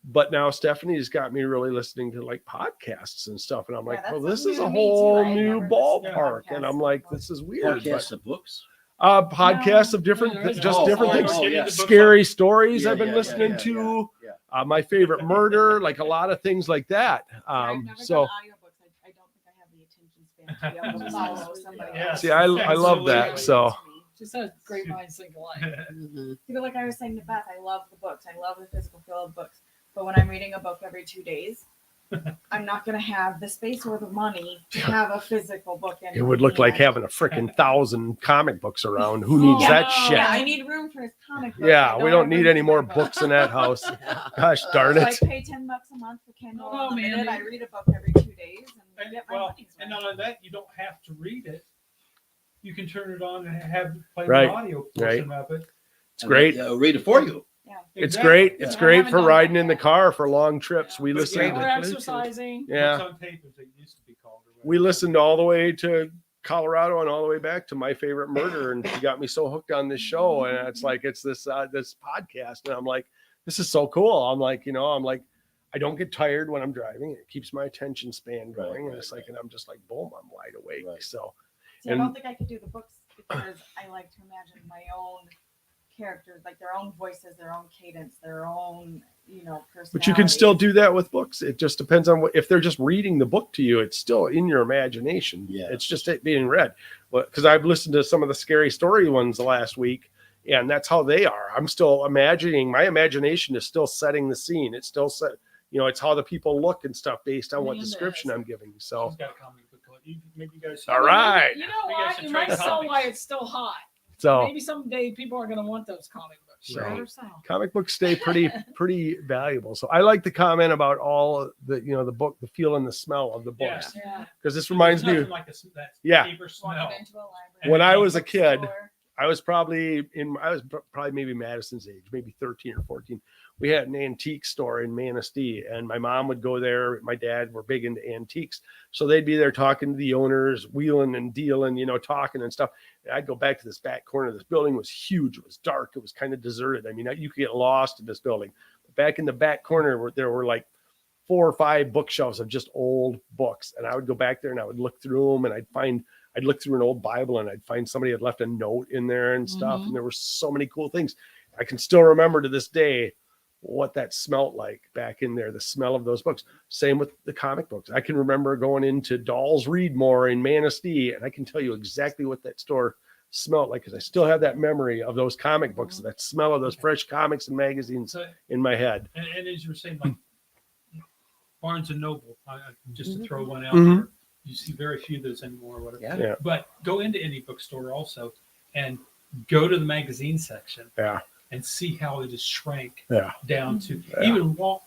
but now Stephanie's got me really listening to like podcasts and stuff. And I'm Yeah, like, that's well, this something is new a to me, too. whole I've new never listened to ballpark. And I'm podcasts like, before. this is weird. Podcasts of books. Podcasts of different, Yeah, there is just Oh, different oh, things. oh, yeah. Scary stories Yeah, I've been yeah, listening yeah, to. yeah. My favorite murder, like a lot of things like that. I've never So done audiobooks. I don't think I have the attention span to be able to follow somebody Yeah. else. see, I love that. So She said great minds think alike. Mhm. You know, like I was saying to Beth, I love the books. I love the physical feel of books. But when I'm reading a book every 2 days, I'm not going to have the space or the money to have a physical book. it would look like having a freaking 1,000 comic books around. Who needs Yeah. that No. shit? Yeah, I need room for his comic books. Yeah, I we don't have need room any for more my books in that house. Yeah. Gosh darn So it. I pay $10 a month for Kindle Oh, Unlimited. man. I read a book every 2 days and get my Well, money's and worth. not only that, you don't have to read it. You can turn it on and have play Right, the audio portion of it. It's great. Read it for you. Yeah. It's Exactly. great. It's I great haven't for done riding that in the yet. car for long trips. We But listen yeah, Or to, exercising. yeah, Books on tape, as they used to be called. or whatever. we listened all the way to Colorado and all the way back to My Favorite Murder, and she got me so hooked on this show. And it's like it's this podcast, and I'm like, this is so cool. I'm like, you know, I don't get tired when I'm driving. It keeps my attention span Right, going, and right, it's like, right. and I'm just like, boom, I'm wide awake. Right. So See, I And- don't think I could do the books because I like to imagine my own characters, like their own voices, their own cadence, their own, personality. but you can still do that with books. It just depends on if they're just reading the book to you, it's still in your imagination. Yeah. It's just it being read. Because I've listened to some of the scary story ones last week, and that's how they are. I'm still imagining. My imagination is still setting the scene. It's still set. It's how the people look and stuff based on what Amanda description is. I'm giving. So She's got a comic book Maybe you guys. All right. You know We got what? some You trade might sell why comics. it's still hot. So Maybe someday people are going to want those comic books. Right. Let her sell. comic books stay pretty valuable. So I like the comment about all the, the book, the feel and the smell of the books. Yeah. Because this reminds me, Nothing like that Yeah. paper Walking smell. into a library. when I was a kid, bookstore. I was probably maybe Madison's age, maybe 13 or 14. We had an antique store in Manistee, and my mom would go there. My dad were big into antiques. So they'd be there talking to the owners, wheeling and dealing, talking and stuff. And I'd go back to this back corner. This building was huge. It was dark. It was kind of deserted. I mean, you could get lost in this building. But back in the back corner, there were like 4 or 5 bookshelves of just old books. And I would go back there and I would look through them, and I'd look through an old Bible and I'd find somebody had left a note in there and stuff. And there were so many cool things. I can still remember to this day what that smelled like back in there, the smell of those books. Same with the comic books. I can remember going into Dahl's Read More in Manistee, and I can tell you exactly what that store smelled like, because I still have that memory of those comic books, that smell of those fresh comics and magazines So, in my head. and as you were saying, like Barnes and Noble, just to throw one out Mhm. there, you see very few of those anymore. Or whatever. Yeah. But go into any bookstore also and go to the magazine section. Yeah. And see how it has shrank Yeah. down to Yeah. even Yeah,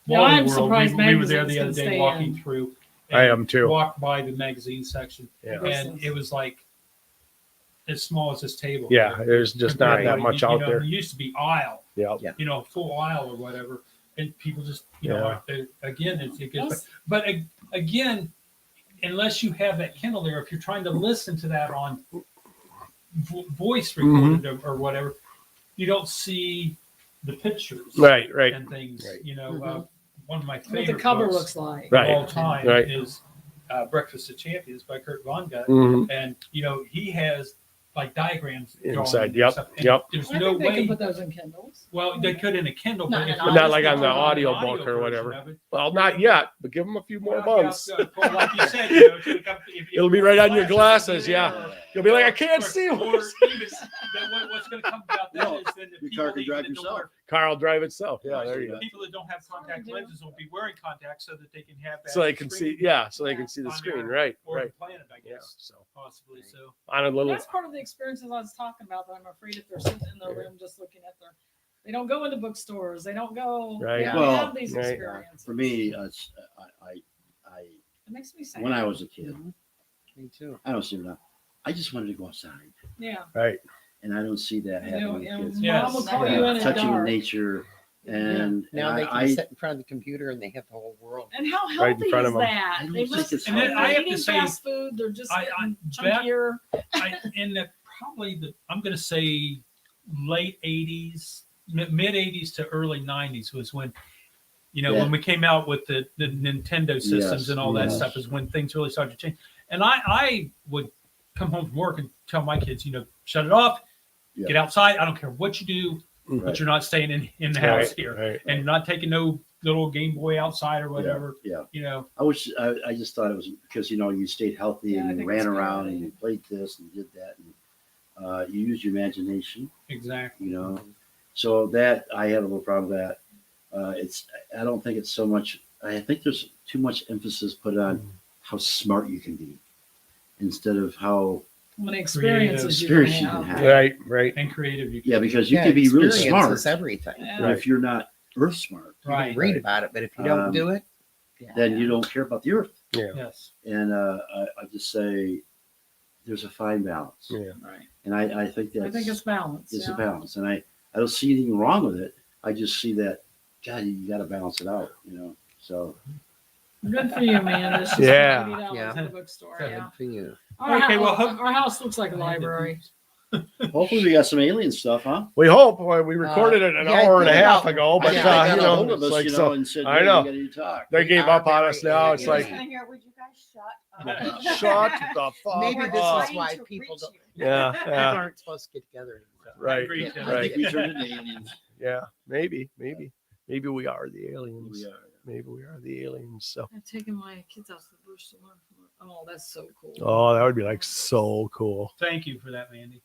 Wally I'm World. surprised We were there the magazines other can day stay walking in. through. I and am too. Walked by the magazine section, Yeah. and it was like as small as this table. Yeah. There's just not that much out there. There used to be aisle, Yeah. full aisle or whatever, and people just, Yeah. again, it gets. But again, unless you have that Kindle there, if you're trying to listen to that on voice recorded or whatever, you don't see the pictures, Right. and things. Right. One of my What favorite the cover books looks like. Right. of all time Right. is Breakfast of Champions by Kurt Vonnegut. Mhm. And he has like diagrams drawn Inside, and yep, stuff, and yep. There's I no think they can way. put those in Kindles. Well, they could in a Kindle, Not but, in if an you Not like listen on the to an audio audio book or whatever. version of it, Well, not yet, but give them a few more well, months. well, like you said, it's gonna come, if It'll be right on your glasses, will be yeah. there, You'll be like, I can't or- see or what's even what's going to come about that No, is then the your people car can that drive don't yourself. wear- Car will drive itself. Yeah, there you go. People that don't have contact lenses will be wearing contacts so that they can have that. So they can see, screen so they can see the on screen, their- right? or Right. the planet, I Yeah. guess, So possibly. So on a little, That's part of the experiences I was talking about. That I'm afraid if they're sitting in their room just looking at they don't go into bookstores. They don't go. Right. They don't Well, have these right. experiences. For me, It makes me sad. when I was a kid, Me too. I don't see it now. I just wanted to go outside, Yeah. right. and I don't see that happening with kids. Yes. Mom will call you in at Touching dark. nature, and Now they can I sit in front of the computer and they have the whole world. And how Right in healthy front is of 'em. that? I don't They think must. it's And then healthy. I have to eating say, fast food. They're just getting back- chunkier. I'm going to say late 80s, mid 80s to early 90s was when, when we came out with the Nintendo systems Yes, and all that yes. stuff is when things really started to change. And I would come home from work and tell my kids, shut it off, Yeah. get outside. I don't care what you do, Right. but you're not staying in the house Right, here. right. And you're not taking no little Game Boy outside or whatever. Yeah. I just thought it was because you stayed healthy Yeah, I and you think ran it's around good. and you played this and did that, and you used your imagination. Exactly. So that I had a little problem with that. I don't think it's so much. I think there's too much emphasis put on how smart you can be instead of how Many experiences Experience you you can can have. have. Right. Right. And creative. because you can be really experience smart, is everything. Yeah. but if you're not earth smart, You can Right. read about it, but if you don't do it, then you don't care about the earth. Yes. And I just say there's a fine balance, Yeah. Right. and I think that's I think it's balanced. it's yeah. a balance, and I don't see anything wrong with it. I just see that God, you got to balance it out, So Good for you, man. It's just Yeah. $80 Yeah. at the bookstore. Good. Yeah. good for you. Okay, well, Our house looks like a library. hopefully we got some alien stuff, huh? We hope. Well, we recorded it an yeah, I hour and a think half about- ago, but yeah, They I got a hold of it's us, like so. and said, I "Hey, know. we got to talk." They We gave are up on us very now. alien. It's You're like, just gonna hear, would you guys shut up? shut the fuck Maybe this up. is why Trying to people reach don't. you. Yeah, People yeah, aren't supposed to get together anymore. right, agree, Tim. I right. think we turned into aliens. Yeah, maybe we are the aliens. We are. Maybe we are the aliens. So, I've taken my kids out to the bush to learn from them. Oh, that's so cool. oh, that would be like so cool. Thank you for that, Mandy.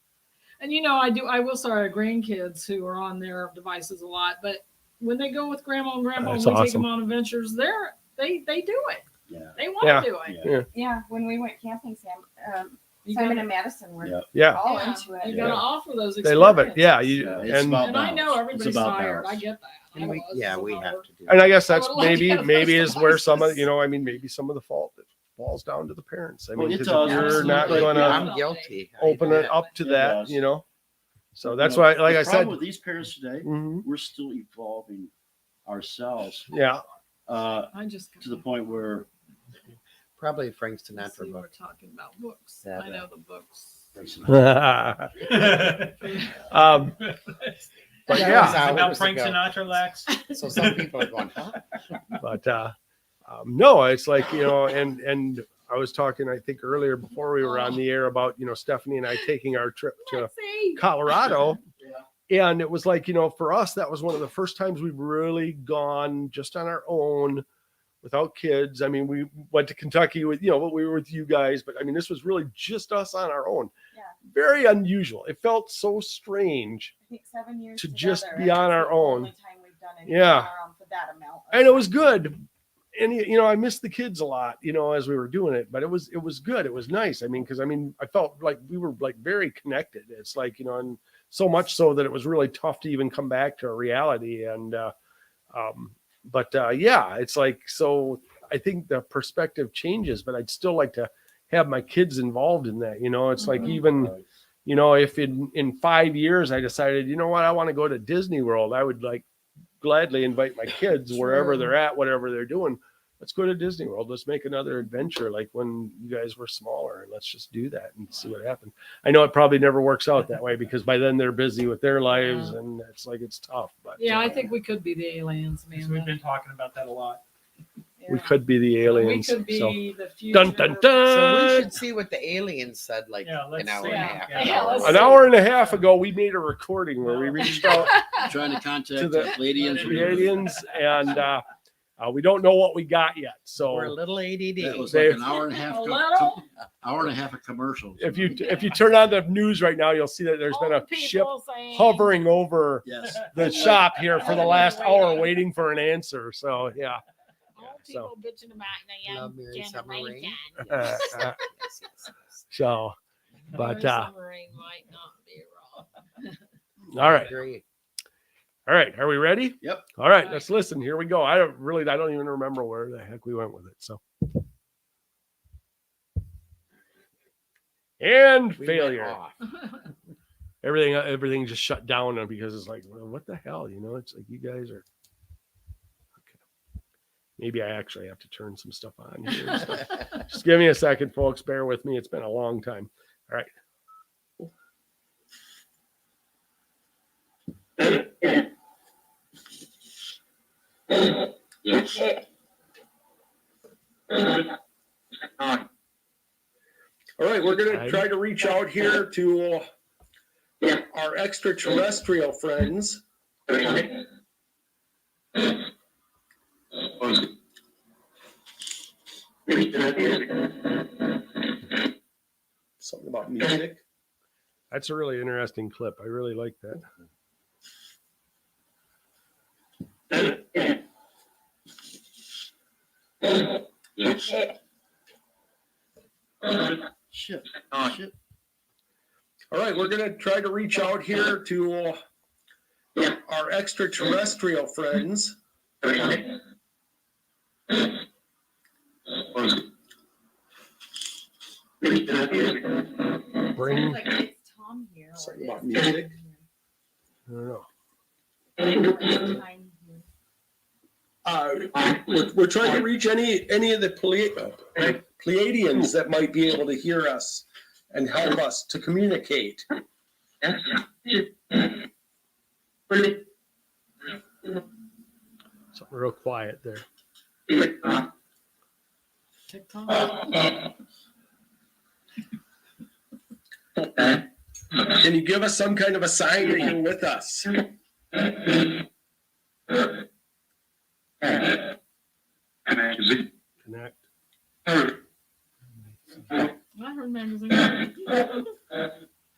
And I will say our grandkids who are on their devices a lot, but when they go with grandma and grandpa That's and we take awesome. them on adventures, they do it. Yeah. They want Yeah. to do it. Yeah. Yeah, when we went camping, You Simon gotta- and Madison were Yeah. Yeah. all yeah, into it. you got to Yeah. offer those. They love it. Yeah. experiences. It's And about And I know balance. everybody's It's about tired. I balance. get that. And I we, was yeah, as a we mother. have to do. I guess I that's would like to have maybe those is where some of devices. maybe some of the fault that falls down to the parents. I Well, mean, it 'cause does, if you're not absolutely. going to I'm guilty. I open do it that. up to It that, does. So that's why, like the I problem said, with these parents today, mhm, we're still evolving ourselves yeah. I just to the point where Probably Frank See, Sinatra we're book. talking about books. Yeah, I know the books. But That yeah, was Is it about hours Frank ago. Sinatra, Lax? So some people are going, huh? but no, it's like and I was talking, I think earlier before we were on the air about Stephanie and I taking our trip to See, Colorado. And it was like, for us, that was one of the first times we've really gone just on our own without kids. I mean, we went to Kentucky with, we were with you guys, but I mean, this was really just us on our own. Yeah. Very unusual. It felt so strange. I think 7 years To together, just be and on it's our the own. only time we've done anything Yeah. on our own for that amount. of And it was time. good. And, I missed the kids a lot, as we were doing it, but it was good. It was nice. I mean, because I felt like we were like very connected. It's like, and so much so that it was really tough to even come back to a reality. And, yeah, it's like, so I think the perspective changes, but I'd still like to have my kids involved in that. It's like, even, if in 5 years I decided, you know what, I want to go to Disney World, I would like gladly invite my kids wherever they're at, whatever they're doing. Let's go to Disney World. Let's make another adventure like when you guys were smaller, and let's just do that and see what happens. I know it probably never works out that way because by then they're busy with their lives, and it's like it's tough. But yeah, I think we could be the aliens, man. We've been talking about that a lot. we could be the aliens. We could be So the future. dun dun dun. So we should see what the aliens said like Yeah, let's an hour see. and a half. Yeah, let's An see. hour and a half ago, we made a recording where we reached out trying to contact To the- the Palladians. to the aliens, and we don't know what we got yet. We're a So little ADD. That was They- like an hour and a half. A little. Hour and a half of commercials. if you turn on the news right now, you'll see that there's been a Old people ship saying- hovering over Yes. the shop here for the last hour waiting for an answer. So yeah. Old So- people bitching about the Love young Mary Submarine. generation. Uh, Yes, yes, yes. So, but Mary Submarine might not be wrong. all right. Agree. All right. Are we ready? Yep. All right. Let's listen. Here we go. I don't even remember where the heck we went with it. So. And We went failure. off. Everything just shut down because it's like, well, what the hell? It's like you guys are. Okay. Maybe I actually have to turn some stuff on here. So just give me a second, folks. Bear with me. It's been a long time. All right. All right, we're going to try to reach out here to our extraterrestrial friends. Something about music. That's a really interesting clip. I really like that. Shit. Shit. All right, we're going to try to reach out here to our extraterrestrial friends. Bring. Like it's Tom here. Or Something about it's music. I don't know. Time here. We're trying to reach any of the Pleiadians that might be able to hear us and help us to communicate. Something real quiet there. TikTok. Can you give us some kind of a sign that you're with us? Connect. I heard magazine.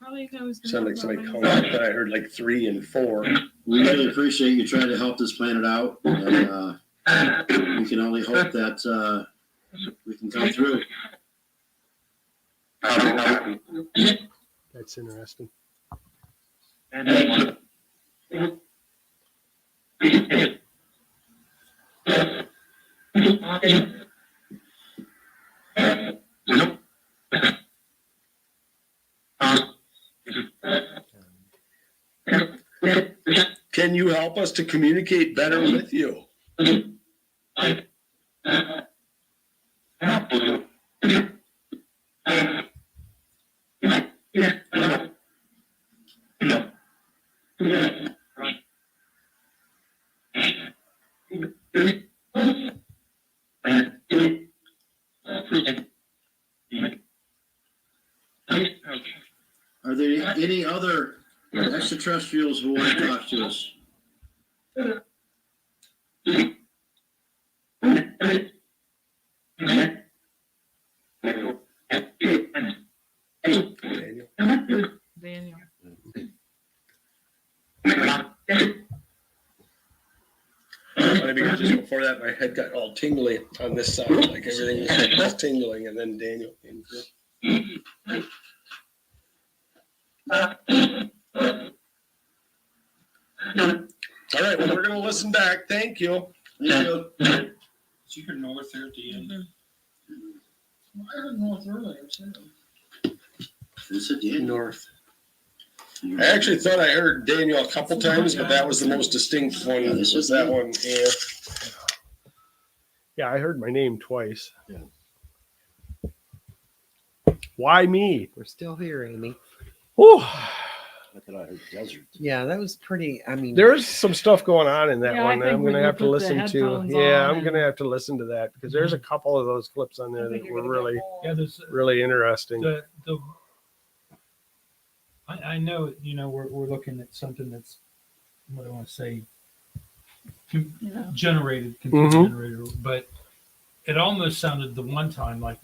How many times? Sound like somebody called out, but I heard like 3 and 4. We really appreciate you trying to help this planet out. And we can only hope that We can come through. That's interesting. Can you help us to communicate better with you? Are there any other extraterrestrials who want to talk to us? Daniel. Maybe just before that, my head got all tingly on this side, like everything was tingling, and then Daniel came through. All right, well, we're gonna listen back. Thank you. Thank you. So you're north there at the end. I heard north earlier too. This is the North. I actually thought I heard Daniel a couple times, but that was the most distinct one. Was that one? Yeah. Yeah, I heard my name twice. Yeah. Why me? We're still here, Amy. Whew. I thought I heard desert. Yeah, that was pretty. I mean, There's some stuff going on in that Yeah, I one that think I'm when going to you have to put the listen to. headphones Yeah, on I'm going to and- have to listen to that because there's a couple of those clips on there that were really, Yeah, there's really interesting. the I know, we're looking at something that's, what do I want to say, Yeah. generated, Mhm. computer generated, but it almost sounded the one time like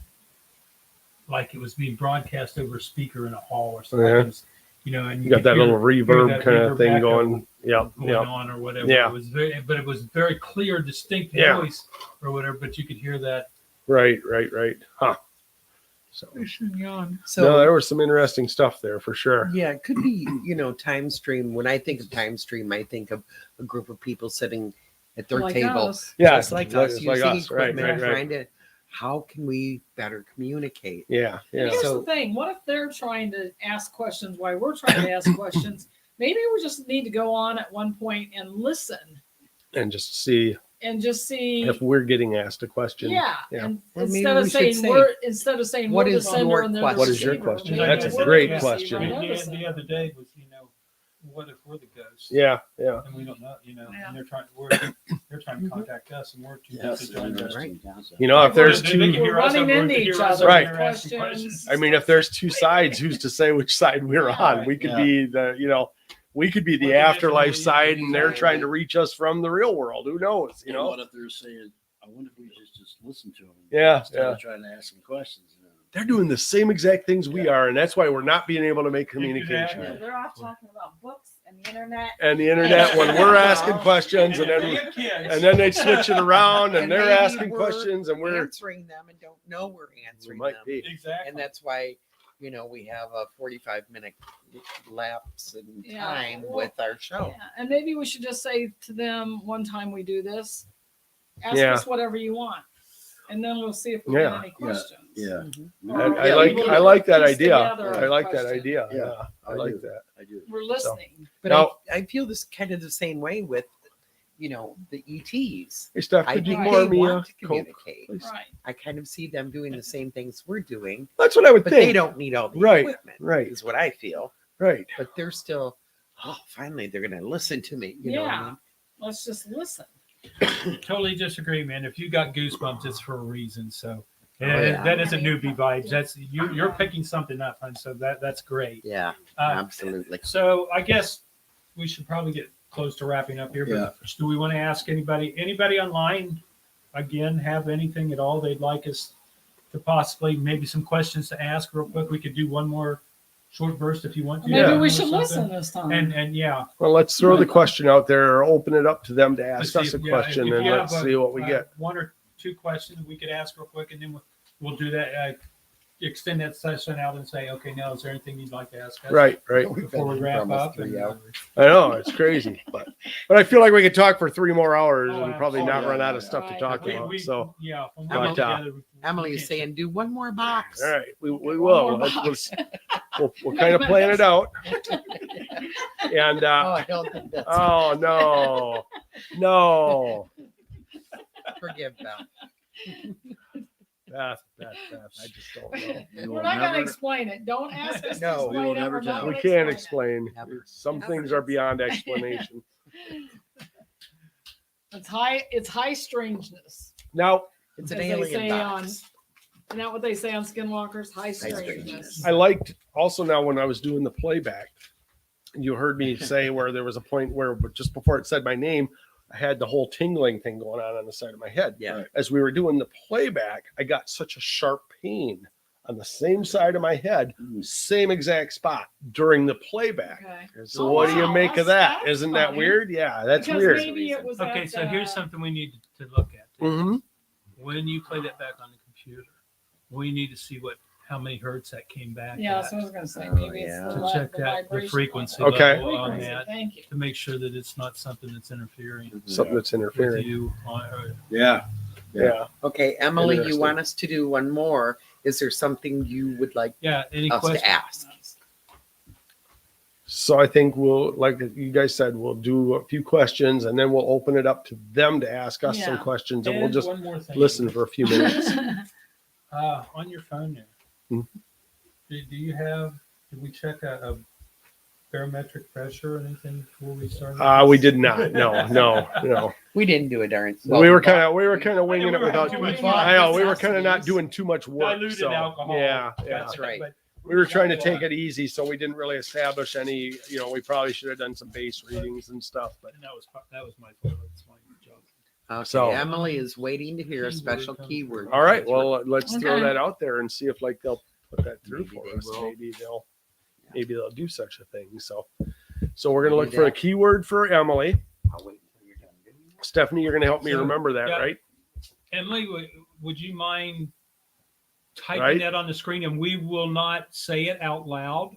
it was being broadcast over a speaker in a hall or something. Yeah. It was, and You got could that hear- little hear reverb that kind of reverb thing echo going. Yeah, going yeah. on or whatever. Yeah. It was it was very clear, distinct Yeah. voice or whatever, but you could hear that. Right. Huh. So, so no, there was some interesting stuff there for sure. yeah, it could be, time stream. When I think of time stream, I think of a group of people sitting at their Like table, us. Yeah, just like us, just using like us. Right, equipment, right. trying to. How can we better communicate? Yeah, yeah. Here's So- the thing. What if they're trying to ask questions while we're trying to ask questions? Maybe we just need to go on at one point and listen And just see and just see. if we're getting asked a question. Yeah. Yeah. And Or maybe instead we of should saying say, instead of saying what we're the is sender your and they're question? the What is your receiver, question? maybe That's a we're the great receiver question. and The, they're the the sender. other day was, what if we're the ghosts? Yeah. And we don't know, Yeah. and they're trying Mm-hmm. to contact us, and we're too Yes, busy trying to. interesting concept. If there's They two, can hear We're us running over- into they can each hear us other. over Right. there asking Questions. I mean, if there's two sides, who's to say which side we're on? We could Yeah. be we could be the One afterlife dimensional, side, and they're yeah. trying to reach us from the real world. Who knows? And what if they're saying, I wonder if we just listen to them? Yeah, Instead of trying to ask them questions. They're doing the same exact things we are, and that's why we're not being able to make communication. Yeah, they're off talking about books and the internet. And the internet, when we're asking questions, and they then have kids. and then they switch it around, and they're maybe asking we're questions, and we're answering them and don't know we're we answering might them. be. Exactly. And that's why we have a 45-minute lapse in Yeah, time well, with our show. Yeah. And maybe we should just say to them one time we do this, ask Yeah. us whatever you want. And then we'll see if we Yeah. get any questions. Yeah. Or I Yeah, like we I like that piece idea. together I like that questions. idea. Yeah, Yeah, I I like do. that. I do. We're listening. But Now- I feel this kind of the same way with, the ETs. Hey, Steph, I could you think pour they me a want to Coke, communicate. please? Right. I kind of see them doing the same things we're doing, That's what I would but they think. don't need all the Right, equipment. right. Is what I feel. Right. But they're still, finally they're going to listen to me. You know what I Yeah. mean? Let's just listen. Totally disagree, man. If you got goosebumps, it's for a reason. So yeah. that isn't newbie vibes. That's you're picking something up, and so that's great. Yeah, Uh, absolutely. so I guess we should probably get close to wrapping up here. But do we want to ask anybody online again have anything at all they'd like us to possibly maybe some questions to ask real quick? We could do one more short burst if you want to. Maybe Yeah. we Or should something. listen this time. And yeah, Well, let's throw the question out there or open it up to them to ask let's us see a if- yeah, question if and you let's have see what we get. one or two questions we could ask real quick, and then we'll do that. Extend that session out and say, okay, now is there anything you'd like to ask us? Right. We've Before we been wrap almost up, 3 and, hours. I know it's crazy, but I feel like we could talk for 3 more hours Oh, and probably absolutely. not run out of Yeah, stuff to yeah. talk We, about. we, So, yeah, when we But, get together, we Emily is can't- saying, do one more box. all right, we Okay, will. one more Let's- box. we'll kind of plan it out. And I don't think that's oh no, forgive them. Beth, I just don't know. We We're will not going to never- explain it. Don't ask us No, to we explain will it. never We're not tell. We gonna can't explain explain. Never. Some things are beyond explanation. it. It's high strangeness. Now, It's an As they alien say box. Isn't that what they say on Skinwalkers? High strangeness. strangeness. I liked also now when I was doing the playback, you heard me say where there was a point where just before it said my name, I had the whole tingling thing going on the side of my head. Yeah. As we were doing the playback, I got such a sharp pain on the same side of my head, same exact spot during the playback. Okay. So Oh, what do you wow, make of that's- that? that's Isn't that funny. weird? Yeah, that's Because weird. maybe it was Okay, at, so here's something we need to look at. Hmm. When you play that back on the computer, we need to see how many hertz that came back Yeah, at, that's what I was going to say. Oh, Maybe yeah. it's to the, check the that the vibration frequency level. Okay. level on Frequency, that, thank you. to make sure that it's not something that's interfering Something that's with interfering. you. Yeah. Yeah. Okay, Emily, you Interesting. want us to do one more. Is there something you would like Yeah. Any us questions? to ask? So I think we'll, like you guys said, we'll do a few questions and then we'll open it up to them to ask us some Yeah. questions, and And we'll just one more thing. listen for a few minutes. On your phone there. Hmm. Do you have? Did we check a barometric pressure or anything before we started? We did not. No. We didn't do it, darn. We were kind of winging we it were without. having too much I know fun. we were kind of not doing too much work. Diluted So, alcohol. yeah. That's right. But We were trying to take it easy, so we didn't really establish any. We probably should have done some base readings and stuff, but And that was my fault. That's my job. Okay, So- Emily is waiting to hear a special keyword. all right. Well, let's throw Okay. that out there and see if they'll put that through Maybe for they us. will. Maybe they'll do such a thing. So we're gonna Maybe look for a that- keyword for Emily. I'll wait until you're done. Stephanie, you're gonna help me So, remember that, yeah. right? Emily, would you mind typing Right. that on the screen, and we will not say it out loud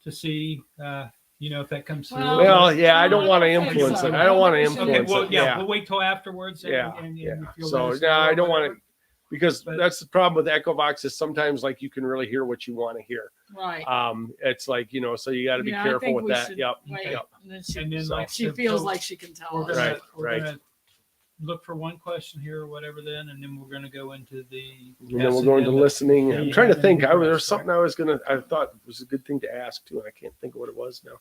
to see, if that comes through. Well, yeah, I don't No, want to I don't think influence so. it. I don't want to I think we should- influence Okay, well, it. yeah, Yeah. we'll wait till afterwards. And, Yeah, and yeah. if you'll So let us no, know I or don't want whatever. to, because But- that's the problem with Echovox is sometimes like you can really hear what you want to hear. Right. It's like so you got to be Yeah, I careful think with we that. should Yep. wait, Yep. and then she, And then, So- like, she so- feels so like she can tell we're us. gonna, Right, we're right. gonna look for one question here or whatever then, and then we're gonna go into the. And then we'll go into asking them listening. if I'm they trying to have think. anything for There us, was something I thought was a good thing to ask too, and I can't think of what it was now.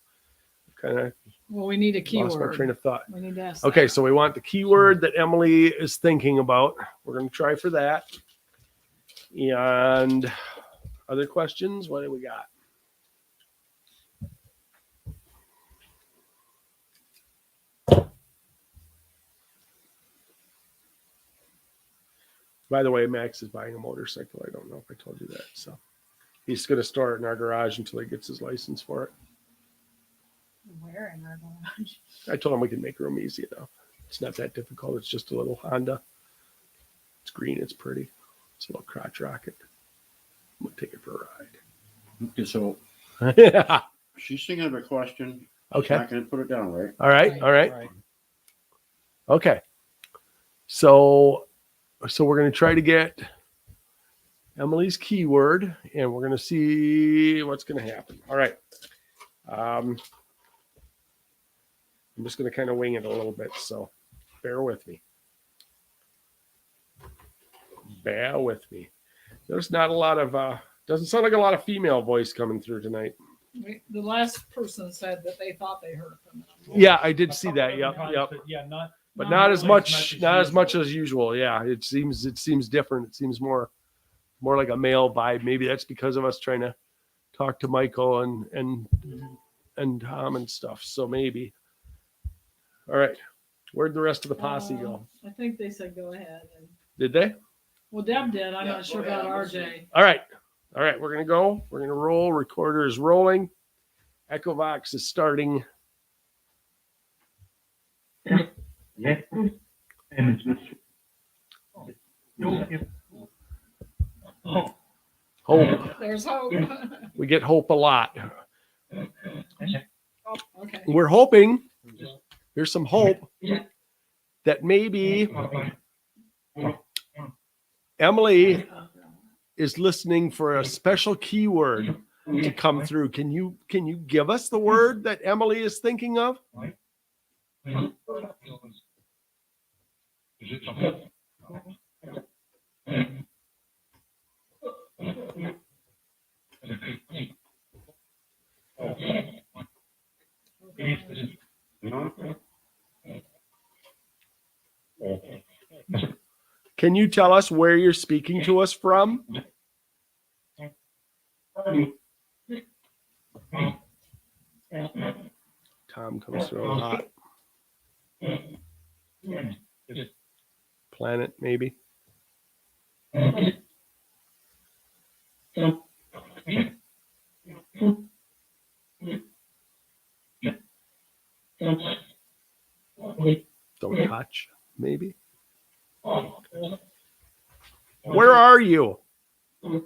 Kind of Well, we need a lost my train keyword. of thought. We need to ask. Okay, that. so we want the keyword that Emily is thinking about. We're going to try for that. And other questions? What do we got? By the way, Max is buying a motorcycle. I don't know if I told you that. So he's going to store it in our garage until he gets his license for it. Where in our garage? I told him we can make room easy enough. It's not that difficult. It's just a little Honda. It's green. It's pretty. It's a little crotch rocket. I'm going to take it for Okay, so a ride. Yeah. she's thinking of a question. She's Okay. not going to put it down, right? All right. All right. Right. Okay. So we're going to try to get Emily's keyword and we're going to see what's going to happen. All right. I'm just going to kind of wing it a little bit. So bear with me. Bear with me. There's not a lot of, doesn't sound like a lot of female voice coming through tonight. The last person said that they thought they heard from them. Yeah, I did see A couple that. other Yep. times, Yep. But yeah, not. But Not not as really much, not as much usual. as usual. Yeah, it seems different. It seems more like a male vibe. Maybe that's because of us trying to talk to Michael and Tom and stuff. So maybe. All right, where'd the rest of the posse go? I think they said go ahead. And, Did they? well, Deb did. I'm Yeah, not sure go ahead. about RJ. All right, we're gonna go. We're gonna roll. Recorder is rolling. Echovox is starting. Hope. There's hope. We get hope a lot. Okay. We're hoping, here's some hope, that maybe Emily is listening for a special keyword to come through. Can you give us the word that Emily is thinking of? Can you tell us where you're speaking to us from? Tom comes through a lot. Planet, maybe. Don't touch, maybe. Where are you? He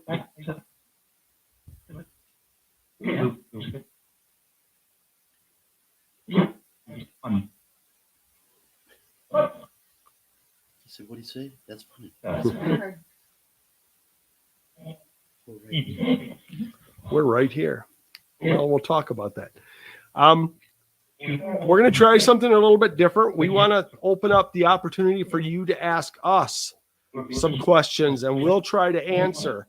said, what do you say? That's funny. That's what I heard. We're right here. Well, we'll talk about that. We're going to try something a little bit different. We want to open up the opportunity for you to ask us some questions, and we'll try to answer.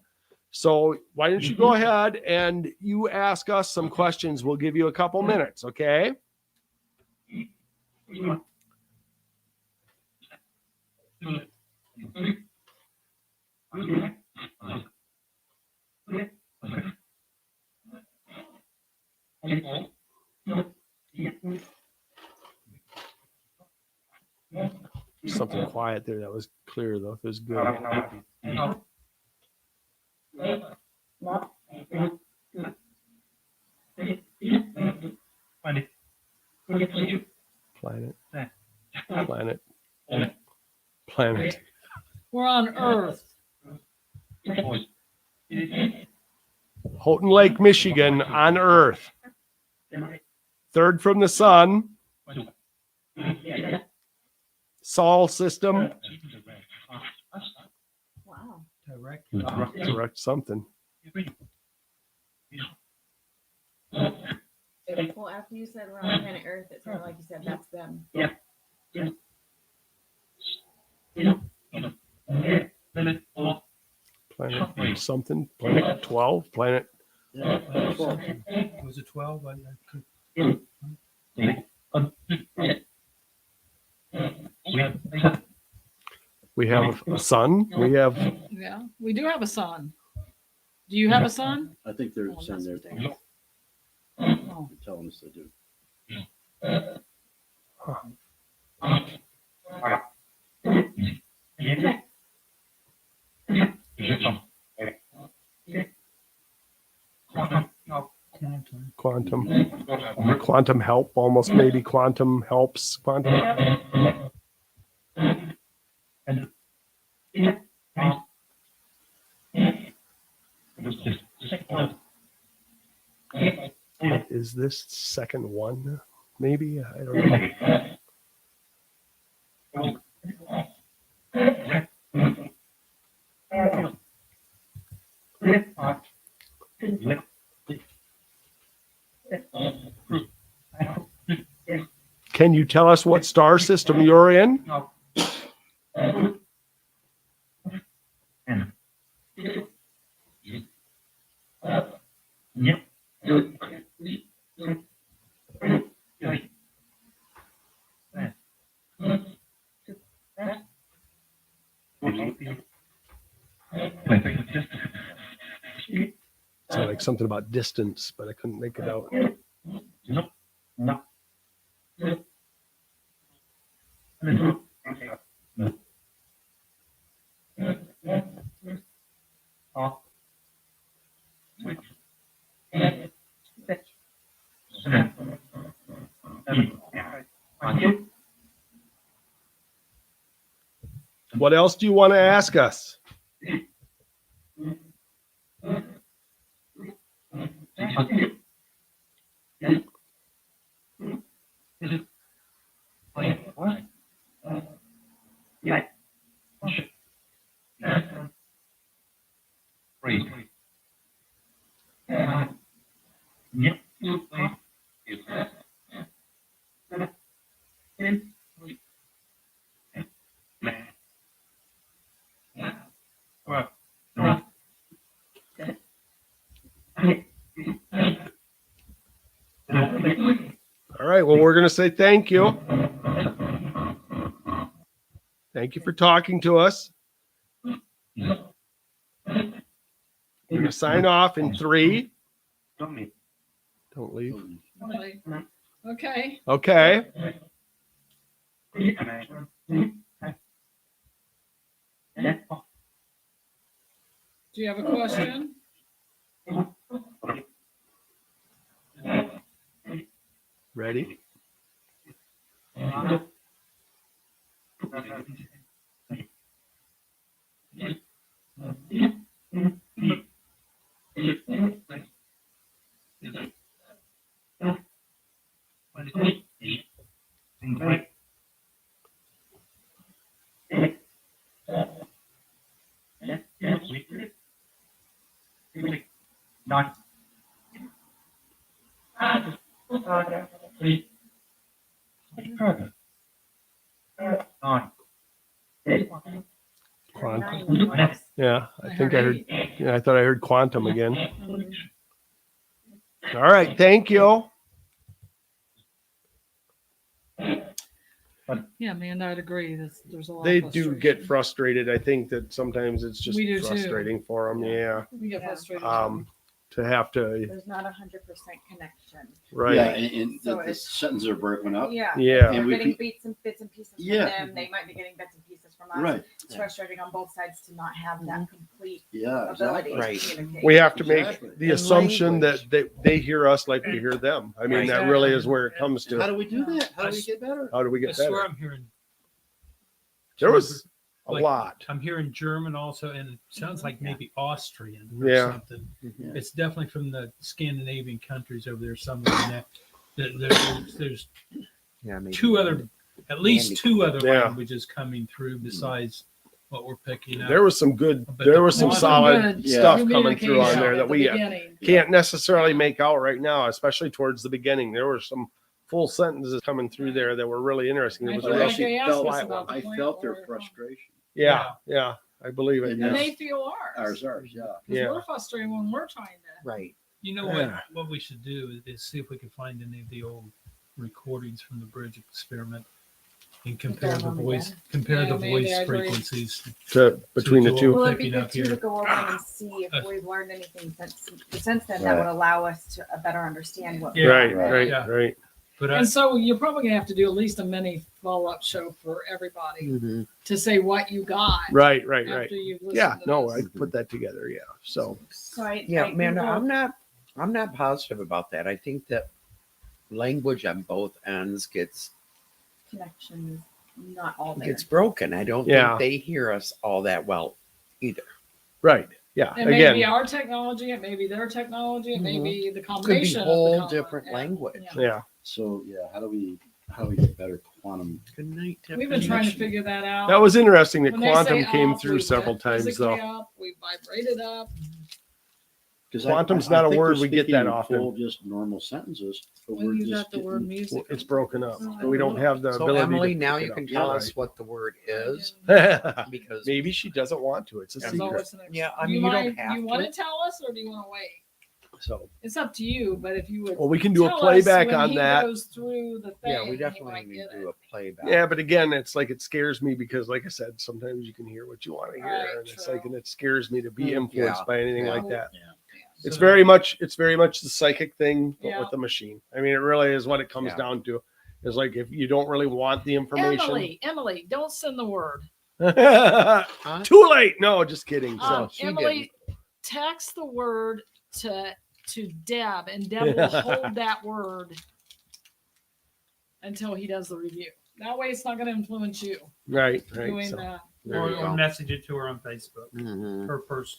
So why don't you go ahead and you ask us some questions. We'll give you a couple minutes, okay? Something quiet there. That was clear, though. It was good. Planet. Planet. Planet. We're on Earth. Houghton Lake, Michigan, on Earth. Third from the sun. Sol system. Wow. Direct something. Well, after you said we're on planet Earth, it sounded like you said that's them. Planet something. Planet 12. Planet. Was it 12? We have a sun. We have. Yeah, we do have a sun. Do you have a son? I think they're Oh, saying that's they're what they are. Oh. telling us they do. Quantum help, almost maybe quantum helps. Quantum. Is this second one? Maybe I don't know. Can you tell us what star system you're in? Sounded like something about distance, but I couldn't make it out. What else do you want to ask us? All right. Well, we're going to say thank you. Thank you for talking to us. We're going to sign off in 3. Don't leave. Really? Okay. Okay. Do you have a question? Ready? Quantum. Yeah, I think I heard. Yeah, I thought I heard quantum again. All right. Thank you. Yeah, Amanda, I'd agree. There's a lot. They of do get frustration. frustrated. I think that sometimes it's just We do too. frustrating for them. Yeah. We get Yeah. frustrated. To have to. There's not 100% connection. Right. Yeah, and So the it's- sentences are broken up. Yeah. Yeah. We're And we getting could- bits and pieces from Yeah. them. They might be getting bits and pieces from us. Right. It's frustrating on both sides to not have that complete Yeah, ability exactly. Right. to communicate. We have to make Exactly. the And assumption language. that they hear us like we hear them. I mean, Right. that really is where it comes How to. do we do that? How do we get better? How do we I get swear better? I'm hearing. There was a Like, lot. I'm hearing German also, and it sounds like maybe Austrian or Yeah. something. Yeah. It's definitely from the Scandinavian countries over there somewhere. In that. There's Yeah, maybe. at least two other Yeah. languages coming through besides what we're picking up. There was some good. But There the was some quantum- solid good stuff Yeah. coming through on communication there at that the we beginning. can't necessarily make out right now, especially towards the beginning. There were some full sentences coming through there that were really interesting. It I was feel a like real they asked felt us flat about one. the I point felt their where- frustration. Yeah, yeah, I believe it. And And Yeah. they feel ours. Ours, yeah. 'Cause Yeah. we're frustrated when we're trying to. Right. You know Yeah. what we should do is see if we can find any of the old recordings from the bridge experiment and compare the them voice together. compare Yeah, the maybe voice I agree. frequencies. Between the to two. Well, it'd be picking good up too to here. go over them and see if Uh, we've learned anything since then that Right. would allow us to better understand what. Yeah. Right, Right. right, Yeah. right. But And so you're probably gonna have to do at least a mini follow-up show for everybody Mhm. to say what you got Right, right, after right. you've listened Yeah, to no, I this. put that together. Yeah. So So I Yeah, I Amanda, Googled- I'm not positive about that. I think that language on both ends gets connections, not all there. gets broken. I don't Yeah. think they hear us all that well either. right. Yeah. It may be Again. our technology, it may be their technology, it may Mhm. be the Could be combination. whole of the different language. Yeah. So yeah, how do we get better quantum? Good night. We've been trying to figure that out. That was interesting that When they quantum say came up, through we several went times physically though. Up, we vibrated up. Because Quantum's not a think word we're we get that speaking often. Full, just normal sentences, but When we're you just got the word getting- music. It's broken up. Oh, I So we don't don't have the So ability Emily, to now pick you it can up. tell Yeah, us what the word is right. because Maybe she doesn't want to. It's a There's secret. always an Yeah, I you mean, you don't might- have you to. want to tell us or do you want to wait? So It's up to you, but if you would well, we can do a tell us playback when on he that. goes through the thing, yeah, we he definitely might need get to do it. a playback. Yeah, but again, it's like it scares me because, like I said, sometimes you can hear what you want to hear, Right, and it's true. like, and it scares me to be Mm, influenced yeah, by anything yeah. like that. Yeah. It's So- very much the psychic thing, but Yeah. with the machine. I mean, it really is what it comes Yeah. down to. Is like if you don't really want the information. Emily, don't send the word. Huh? Too late. No, just kidding. So she Emily, text the word to Deb, and Deb will hold that word until he does the review. That way, it's not going to influence you right. doing So, that. There you or go. message it to her on Facebook. Mhm. Her first.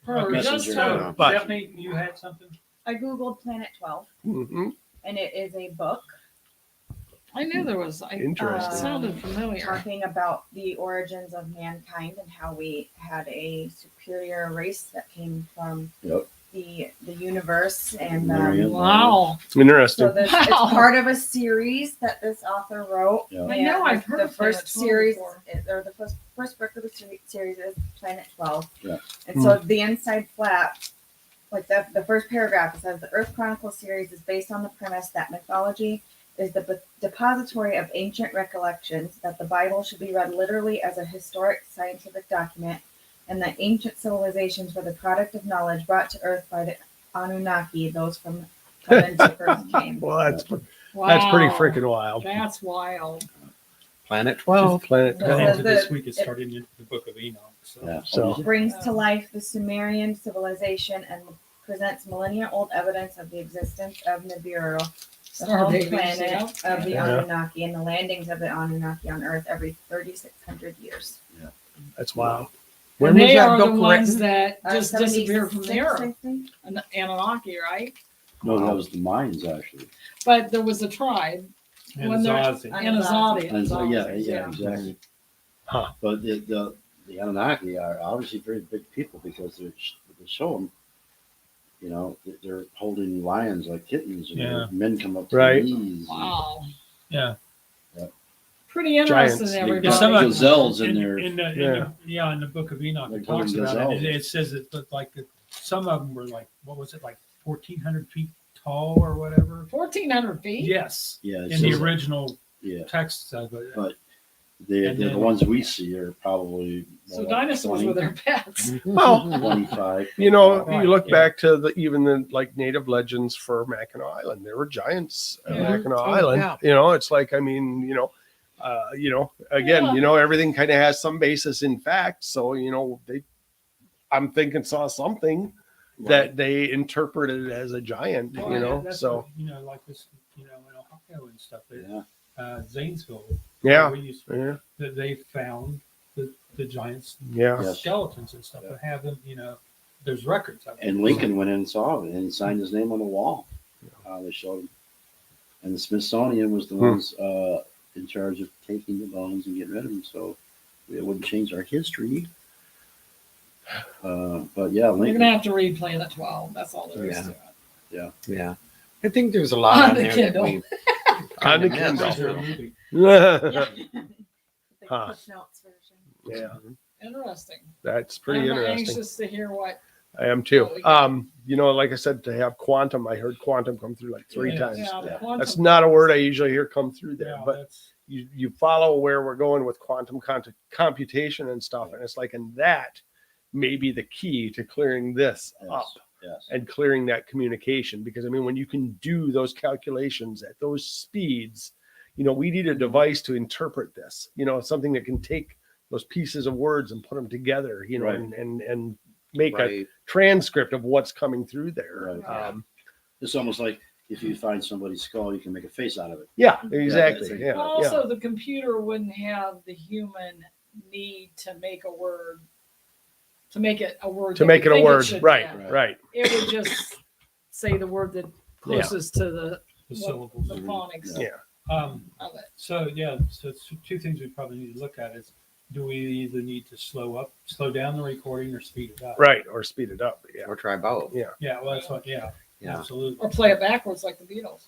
Or just Messenger, So, her. But- Stephanie, you had something? I googled Planet 12, Mhm. and it is a book I knew there was. It Interesting. sounded familiar. talking about the origins of mankind and how we had a superior race that came from Yep. the universe. And Marion. Wow. Interesting. so this Wow. it's part of a series that this author wrote. Yeah. I know And I've heard the of Planet first 12 series, before. or the first book of the series is Planet 12. Yeah. And so the inside flap, like the first paragraph, it says the Earth Chronicles series is based on the premise that mythology is the depository of ancient recollections, that the Bible should be read literally as a historic scientific document, and that ancient civilizations were the product of knowledge brought to Earth by the Anunnaki, those from heaven to Earth came. Well, that's pretty Wow. freaking wild. That's wild. Planet 12. Planet So 12. says Into this that week, it's it- starting into the Book of Enoch. So. Yeah. So- Brings to life the Sumerian civilization and presents millennia-old evidence of the existence of Nibiru, the Star home babies, planet of the Yeah. Anunnaki, and the landings of the Anunnaki on Earth every 3,600 years. That's wild. When And was they that are the book ones written? that just disappeared from the 76, earth. I think. An Anunnaki, right? No, that was the mines actually. But there was a tribe. And When they're- Zazi. Anasazi. And so, yeah, Yeah. exactly. Huh. But the Anunnaki are obviously very big people because they show them, you know, that they're holding lions like kittens, and Yeah. men come up to Right. their knees. Wow. Yeah. Pretty interesting, Giants. everybody. Got Some of- gazelles in there. In the Book of Enoch, Like it talks holding about it. gazelles. It says it, but like some of them were like, what was it, like 1,400 feet tall or whatever? 1,400 feet? Yes. Yeah, it In the says- original yeah. texts of it. But the And then- ones we see are probably So more like dinosaurs 20, were their pets. Well, 25. you know, Right, you look yeah. back to even the like native legends for Mackinac Island. There were giants at Yeah. Mackinac Oh, Island. yeah. You know, it's like, I mean, again, Yeah. everything kind of has some basis in fact. So, I'm thinking saw something that they interpreted as a giant, Well, that's so what, like this, in Ohio and stuff. Yeah. Zanesville. yeah, where we used to, yeah, that they found the giants yeah. Yes. skeletons and stuff, Yeah. and have them. There's records of it. And Lincoln went in and saw it and signed his name on the wall. They showed him. And the Smithsonian was the Hmm. ones in charge of taking the bones and getting rid of them, so it wouldn't change our history. But yeah, You're Lincoln. gonna have to read Planet 12. That's all there is Yeah. to it. Yeah. I think there's a lot On on the there Kindle. that we On the kinda Kindle. missed. Is there a movie? The Huh. Cliff Notes version. Yeah, Interesting. that's pretty I'm interesting. anxious to hear what. I am too. what we got. Like I said, to have quantum, I heard quantum come through like three Yeah. times. Yeah, the Yeah. quantum- That's not a word I usually hear come through there, Yeah, but that's you follow where we're going with quantum computation and stuff, and it's like, and that may be the key to clearing this up Yes. and clearing that communication. Because I mean, when you can do those calculations at those speeds, we need a device to interpret this. Something that can take those pieces of words and put them together. Right. and make a Right. transcript of what's coming through there. Right. It's almost like if you find somebody's skull, you can make a face out of it. Yeah, exactly. that's- Yeah, Well, also, the computer wouldn't have the human need to make a word, to make it a word. to that make we it a think word. should Right, be. right. It would just say the word that closest to the syllables. the phonics Yeah. of it. So two things we probably need to look at is, do we either need to slow down the recording, or speed it up? Right. Or speed it up. Yeah. Or try both. Yeah. Yeah, well, that's what. Yeah, Yeah. absolutely. Or play it backwards like the Beatles.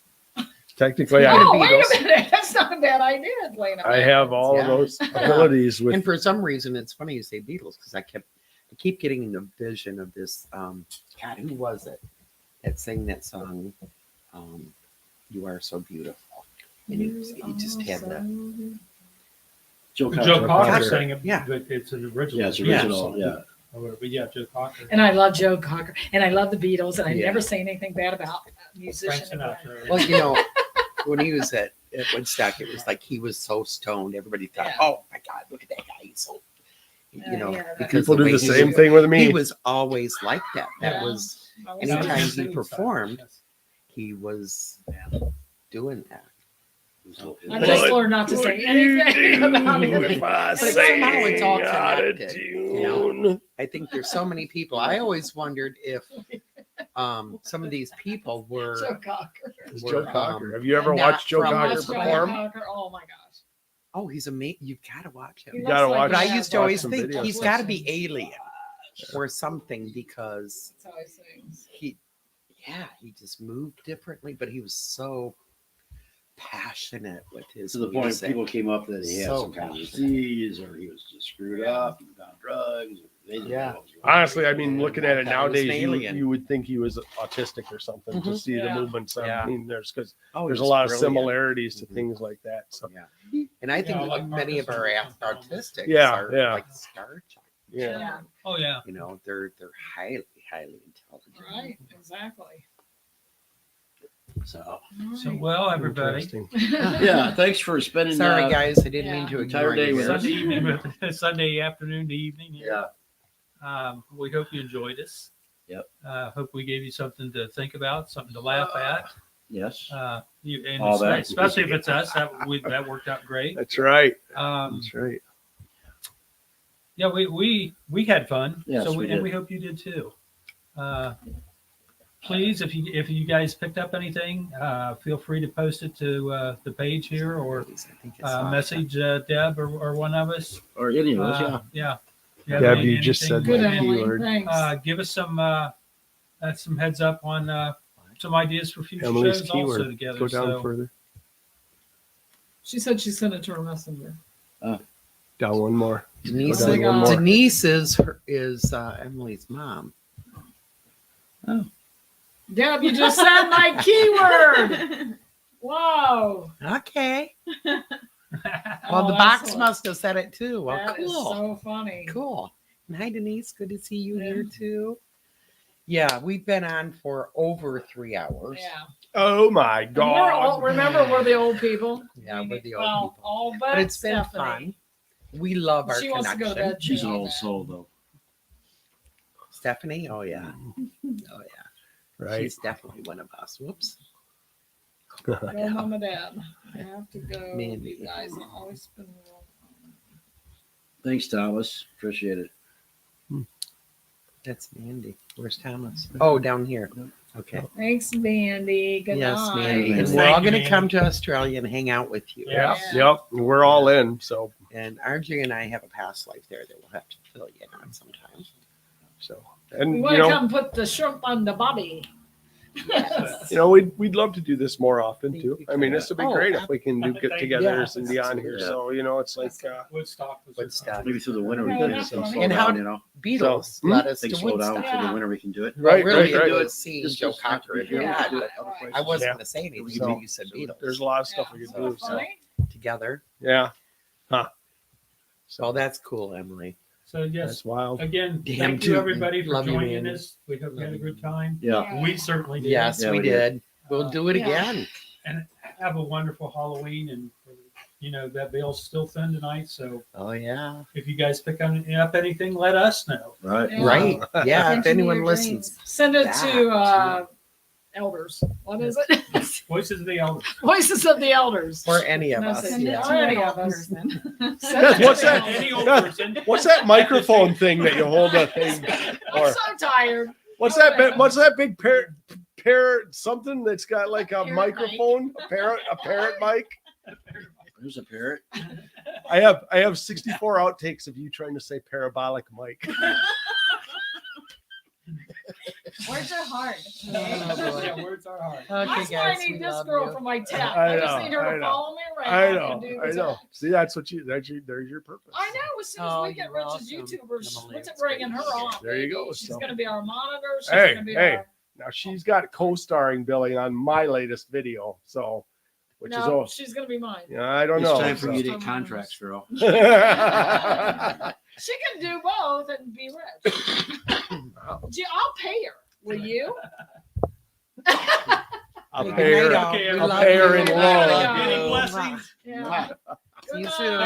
Technically, Yeah. I, Oh, wait Beatles. a minute. That's not a bad idea, playing it I have backwards. all Yeah. of those abilities with And for some reason, it's funny you say Beatles because I keep getting the vision of this. God, who was it that sang that song? You are so beautiful, and he just had the. Joe Joe Cocker. Cocker Cocker. sang it, Yeah. but it's an original. Yeah, it's Yeah. original. Yeah. Or whatever. But yeah, Joe Cocker. And I love Joe Cocker, and I love the Beatles, and I Yeah. never say anything bad about a Frank musician. Sinatra. Well, when he was at Woodstock, it was like he was so stoned. Everybody thought, Yeah. "Oh my God, look at that guy! He's so," Yeah, because people do way the he same was- thing with me. He was always like that. That Yeah. was I was anytime saying- he performed, he was doing that. I just learned not to say anything about it. But somehow it's all connected, you know? I think there's so many people. I always wondered if some of these people were Joe Cocker. Joe Cocker. Have you ever not watched Joe from Cocker Watch Joe perform? Cocker. Oh my gosh. oh, he's amazing. You've got to watch him. He You looks gotta like watch. But I he used to has always some think videos. he's got to be alien or something because That's how he sings. he just moved differently, but he was so passionate with his To the point music. people came up that he had So some kind of passionate. disease or he was just screwed up and on drugs. They didn't Yeah. know what was going on. Honestly, I mean, looking at it That was an nowadays, alien. you would think he was autistic or something to Mhm. see the Yeah. movements. Yeah. I mean, there's because Oh, there's a he's lot of brilliant. similarities to Mhm. things like that. So Yeah, and I think Yeah, like many of our Marcus autistics Yeah, are yeah. like star child. yeah, Oh yeah. You know, they're highly intelligent. Right. Exactly. So, So well, everybody, Interesting. yeah, thanks for spending Sorry, guys, I didn't mean Yeah. to Entire ignore day you. with there. us. Sunday evening, Sunday afternoon to evening. Yeah. We hope you enjoyed us. Yep. Hope we gave you something to think about, something to laugh at. Yes. And All that. especially if it's us, that worked out great. That's right. Um, That's right. yeah, we had fun. Yes, so we and did. we hope you did too. Please, if you guys picked up anything, feel free to post it to the page here or I think it's not- message Deb or one of us. Or any of us, yeah. Yeah. Deb, you just said Good, that Emily. keyword. Thanks. Give us some heads up on some ideas for future Emily's shows also keyword. together. Go down so, further. She said she sent it to her messenger. Down one more. Denise, Go down one more. Denise is Emily's mom. Deb, you just said my keyword. Wow. Okay. Well, Oh, the box excellent. must have said it too. Well, That is cool. so funny. Cool. And hi, Denise. Good to see you Yeah. here too. Yeah, we've been on for over 3 hours. Yeah. Oh my And we're old, God. remember, we're the old people. Yeah, we're the old Well, people. all But it's been Stephanie. fun. We love our She wants to go to connection. bed. She's an too. old soul, though. Stephanie? Oh, yeah. Oh, yeah. Right. She's definitely one of us. Whoops. Go, Mom and Dad. I have to go. Mandy. You guys always spend real Thanks, Thomas. Appreciate it. That's Mandy. Where's Thomas? Oh, down here. Okay. Thanks, Mandy. Good Yes, night. Mandy. And Thank we're all you, going to Mandy. come to Australia and hang out with you. Yeah. Yep. We're all in. So And RJ and I have a past life there that we'll have to fill you in on sometime. and We you want to know, come put the shrimp on the bobby. we'd love to do this more often too. I mean, this would be Oh, great if we can do Thank you. get-togethers and be on here. Yeah. So it's like Woodstock was Good stuff. Maybe through the winter we Yeah, can that's slow funny. And how- down, you know. Beatles So, let us Things to slow down Woodstock. through the winter we can do it. Well, Right, really, right, it right. was seeing This Joe just have to Cocker. be here. Yeah. We can do it other Right. places. I wasn't Yeah. going to say anything We until can you said do- Beatles there's a lot of stuff we Yeah. could So do. So funny. together. yeah, So that's cool, Emily. So yes, that's wild. again, Damn thank you tootin'. everybody for Love you, joining man. us. We hope you had a Love good you. time. Yeah. We certainly did. Yes, Yeah, we we did. We'll Uh, do it yeah. again. And have a wonderful Halloween. And that bale's still thin tonight. So Oh, yeah. if you guys pick up anything, let us know. Right. Yeah. Right. Yeah. If Mention anyone your listens. dreams. Send it That, to elders. What is it? Voices of the Elders. Voices of the Elders. Or any of Message. us. Send it Yeah. to Any an of old us. person. Send it to What's the that? elders. Any old person. What's that microphone thing that you hold that thing? I'm Or so tired. what's that big parrot something that's got like a Parrot microphone? A parrot mic? There's a parrot. I have 64 outtakes of you trying to say parabolic mic. Words are hard. Oh, boy. Yeah, words are hard. Okay, That's why I guys. need We this love girl you. for my tech. I I just know, need her I to know. follow me around. I and know. do I the know. text. See, there's your purpose. I know. As soon as Oh, we get you're rich as welcome, YouTubers, Emily. what's it It's bringing her great. on? There you baby? go, She's so. going to be our monitor. She's Hey, going to be hey. our. Now she's got co-starring billing on my latest video, so which is No, she's going to be mine. yeah, I don't It's know. time for so. you to get contracts, girl. She can do both and be rich. I'll pay her. Will you? I'll Good pay her. night, all. Okay, We I'll love pay her you. in We love. love Any you. blessings? Yeah. See Good you night. soon.